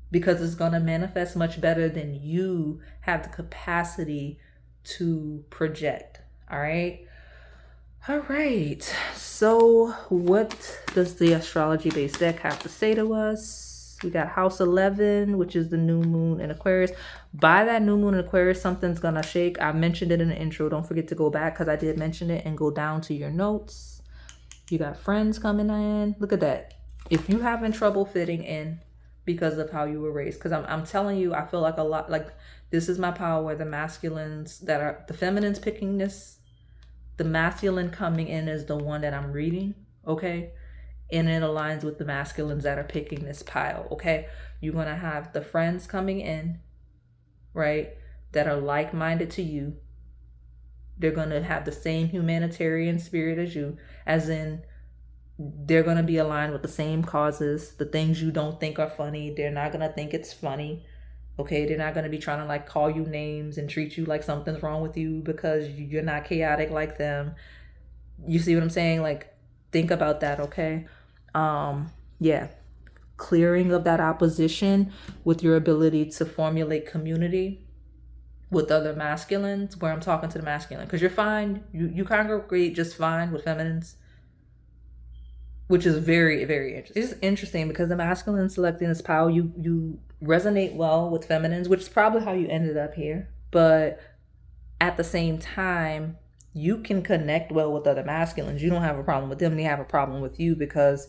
because it's going to manifest much better than you have the capacity to project. All right. So what does the astrology based deck have to say to us? We got house 11, which is the new moon in Aquarius. By that new moon in Aquarius, something's going to shake. I mentioned it in the intro. Don't forget to go back, because I did mention it, and go down to your notes. You got friends coming in. Look at that. If you having trouble fitting in because of how you were raised, because I'm telling you, I feel like a lot, like this is my power, where the masculines that are, the feminines picking this, the masculine coming in is the one that I'm reading, okay? And it aligns with the masculines that are picking this pile, okay? You're going to have the friends coming in, right, that are like-minded to you. They're going to have the same humanitarian spirit as you, as in they're going to be aligned with the same causes. The things you don't think are funny, they're not going to think it's funny, okay? They're not going to be trying to like call you names and treat you like something's wrong with you because you're not chaotic like them. You see what I'm saying? Like, think about that, okay? Yeah, clearing of that opposition with your ability to formulate community with other masculines, where I'm talking to the masculine, because you're fine, you congregate just fine with feminines, which is very, very interesting. It's interesting because the masculine selecting this power, you resonate well with feminines, which is probably how you ended up here, but at the same time, you can connect well with other masculines. You don't have a problem with them, they have a problem with you, because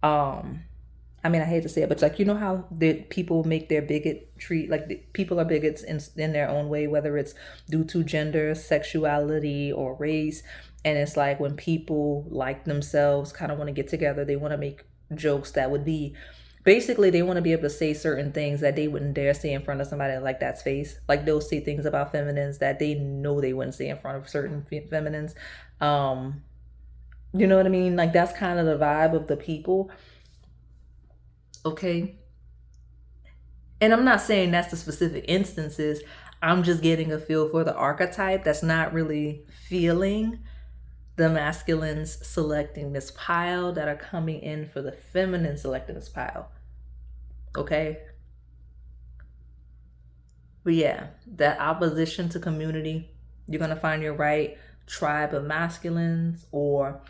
I mean, I hate to say it, but it's like, you know how the people make their bigotry, like people are bigots in their own way, whether it's due to gender, sexuality, or race. And it's like, when people like themselves kind of want to get together, they want to make jokes that would be, basically they want to be able to say certain things that they wouldn't dare say in front of somebody like that's face. Like, they'll say things about feminines that they know they wouldn't say in front of certain feminines. You know what I mean? Like, that's kind of the vibe of the people. Okay. And I'm not saying that's the specific instances. I'm just getting a feel for the archetype that's not really feeling the masculines selecting this pile, that are coming in for the feminine selecting this pile. Okay. But yeah, that opposition to community, you're going to find your right tribe of masculines, or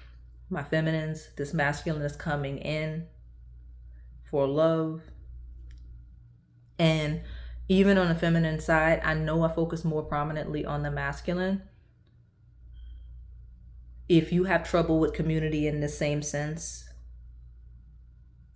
my feminines. This masculine is coming in for love. And even on the feminine side, I know I focus more prominently on the masculine. If you have trouble with community in the same sense,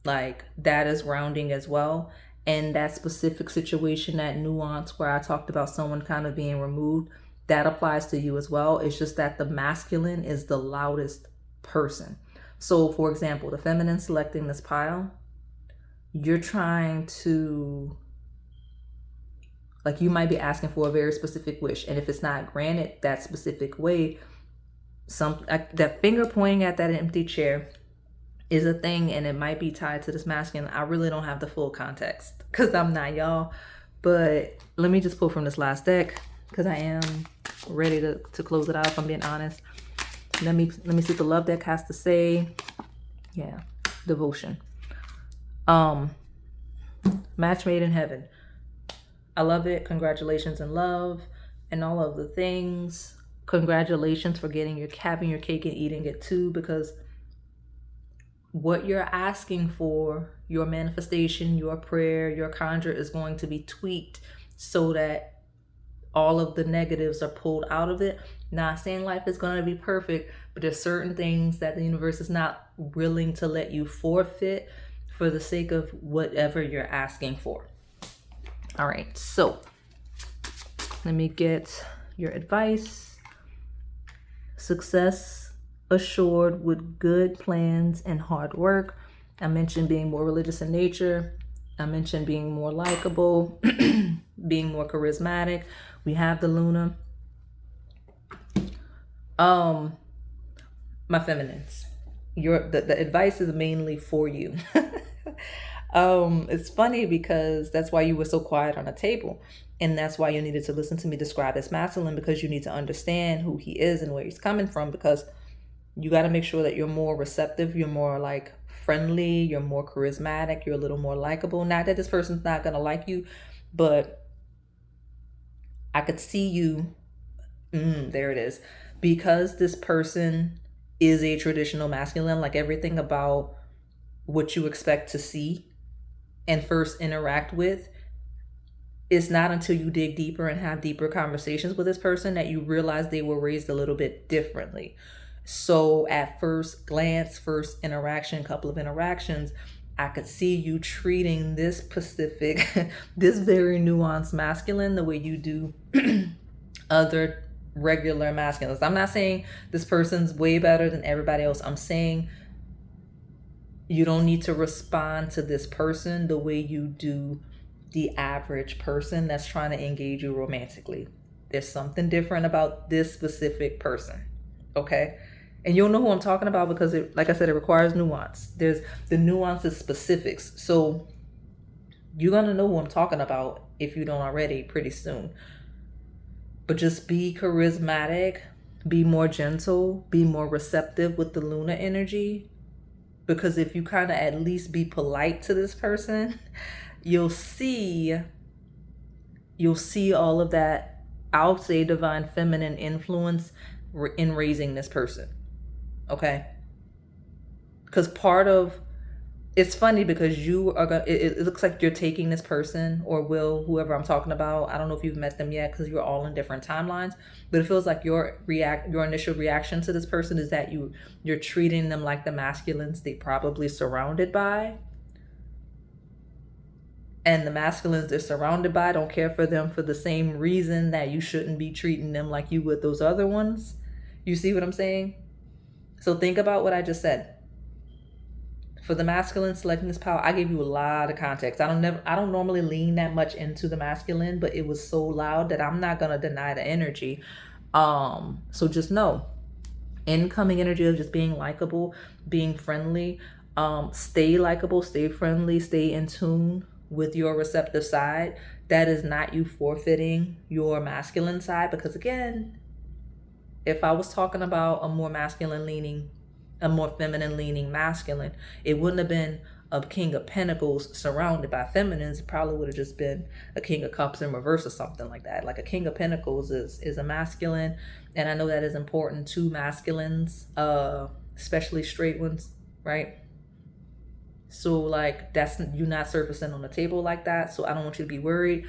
like, that is grounding as well. And that specific situation, that nuance where I talked about someone kind of being removed, that applies to you as well. It's just that the masculine is the loudest person. So for example, the feminine selecting this pile, you're trying to, like, you might be asking for a very specific wish, and if it's not granted that specific way, that finger pointing at that empty chair is a thing, and it might be tied to this masculine. I really don't have the full context because I'm not y'all, but let me just pull from this last deck, because I am ready to close it out, if I'm being honest. Let me see what the love deck has to say. Yeah, devotion. Match made in heaven. I love it. Congratulations in love and all of the things. Congratulations for having your cake and eating it too, because what you're asking for, your manifestation, your prayer, your conjure is going to be tweaked so that all of the negatives are pulled out of it. Not saying life is going to be perfect, but there's certain things that the universe is not willing to let you forfeit for the sake of whatever you're asking for. All right, so let me get your advice. Success assured with good plans and hard work. I mentioned being more religious in nature. I mentioned being more likable, being more charismatic. We have the Luna. My feminines, the advice is mainly for you. It's funny because that's why you were so quiet on the table. And that's why you needed to listen to me describe as masculine, because you need to understand who he is and where he's coming from, because you got to make sure that you're more receptive, you're more like friendly, you're more charismatic, you're a little more likable. Not that this person's not going to like you, but I could see you, there it is, because this person is a traditional masculine, like everything about what you expect to see and first interact with, it's not until you dig deeper and have deeper conversations with this person that you realize they were raised a little bit differently. So at first glance, first interaction, couple of interactions, I could see you treating this specific, this very nuanced masculine the way you do other regular masculines. I'm not saying this person's way better than everybody else. I'm saying you don't need to respond to this person the way you do the average person that's trying to engage you romantically. There's something different about this specific person, okay? And you'll know who I'm talking about because, like I said, it requires nuance. There's the nuance is specifics. So you're going to know who I'm talking about if you don't already pretty soon. But just be charismatic, be more gentle, be more receptive with the Luna energy. Because if you kind of at least be polite to this person, you'll see all of that, I'll say, divine feminine influence in raising this person. Okay? Because it's funny because you are gonna, it looks like you're taking this person, or whoever I'm talking about. I don't know if you've met them yet because you're all in different timelines, but it feels like your initial reaction to this person is that you're treating them like the masculines they probably surrounded by. And the masculines they're surrounded by don't care for them for the same reason that you shouldn't be treating them like you would those other ones. You see what I'm saying? So think about what I just said. For the masculine selecting this power, I gave you a lot of context. I don't normally lean that much into the masculine, but it was so loud that I'm not gonna deny the energy. So just know, incoming energy of just being likable, being friendly. Stay likable, stay friendly, stay in tune with your receptive side. That is not you forfeiting your masculine side, because again, if I was talking about a more feminine leaning masculine, it wouldn't have been a King of Pentacles surrounded by feminines. It probably would have just been a King of Cups in reverse or something like that. Like a King of Pentacles is a masculine, and I know that is important to masculines, especially straight ones, right? So like that's you not surfacing on the table like that. So I don't want you to be worried.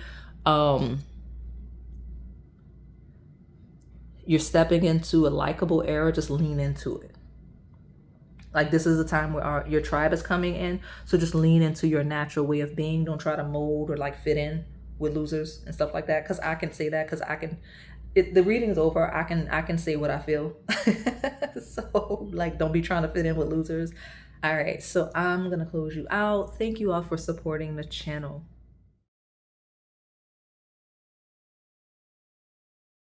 You're stepping into a likable era. Just lean into it. Like this is a time where your tribe is coming in. So just lean into your natural way of being. Don't try to mold or like fit in with losers and stuff like that. Because I can say that because the reading is over. I can say what I feel. So like don't be trying to fit in with losers. All right, so I'm gonna close you out. Thank you all for supporting the channel.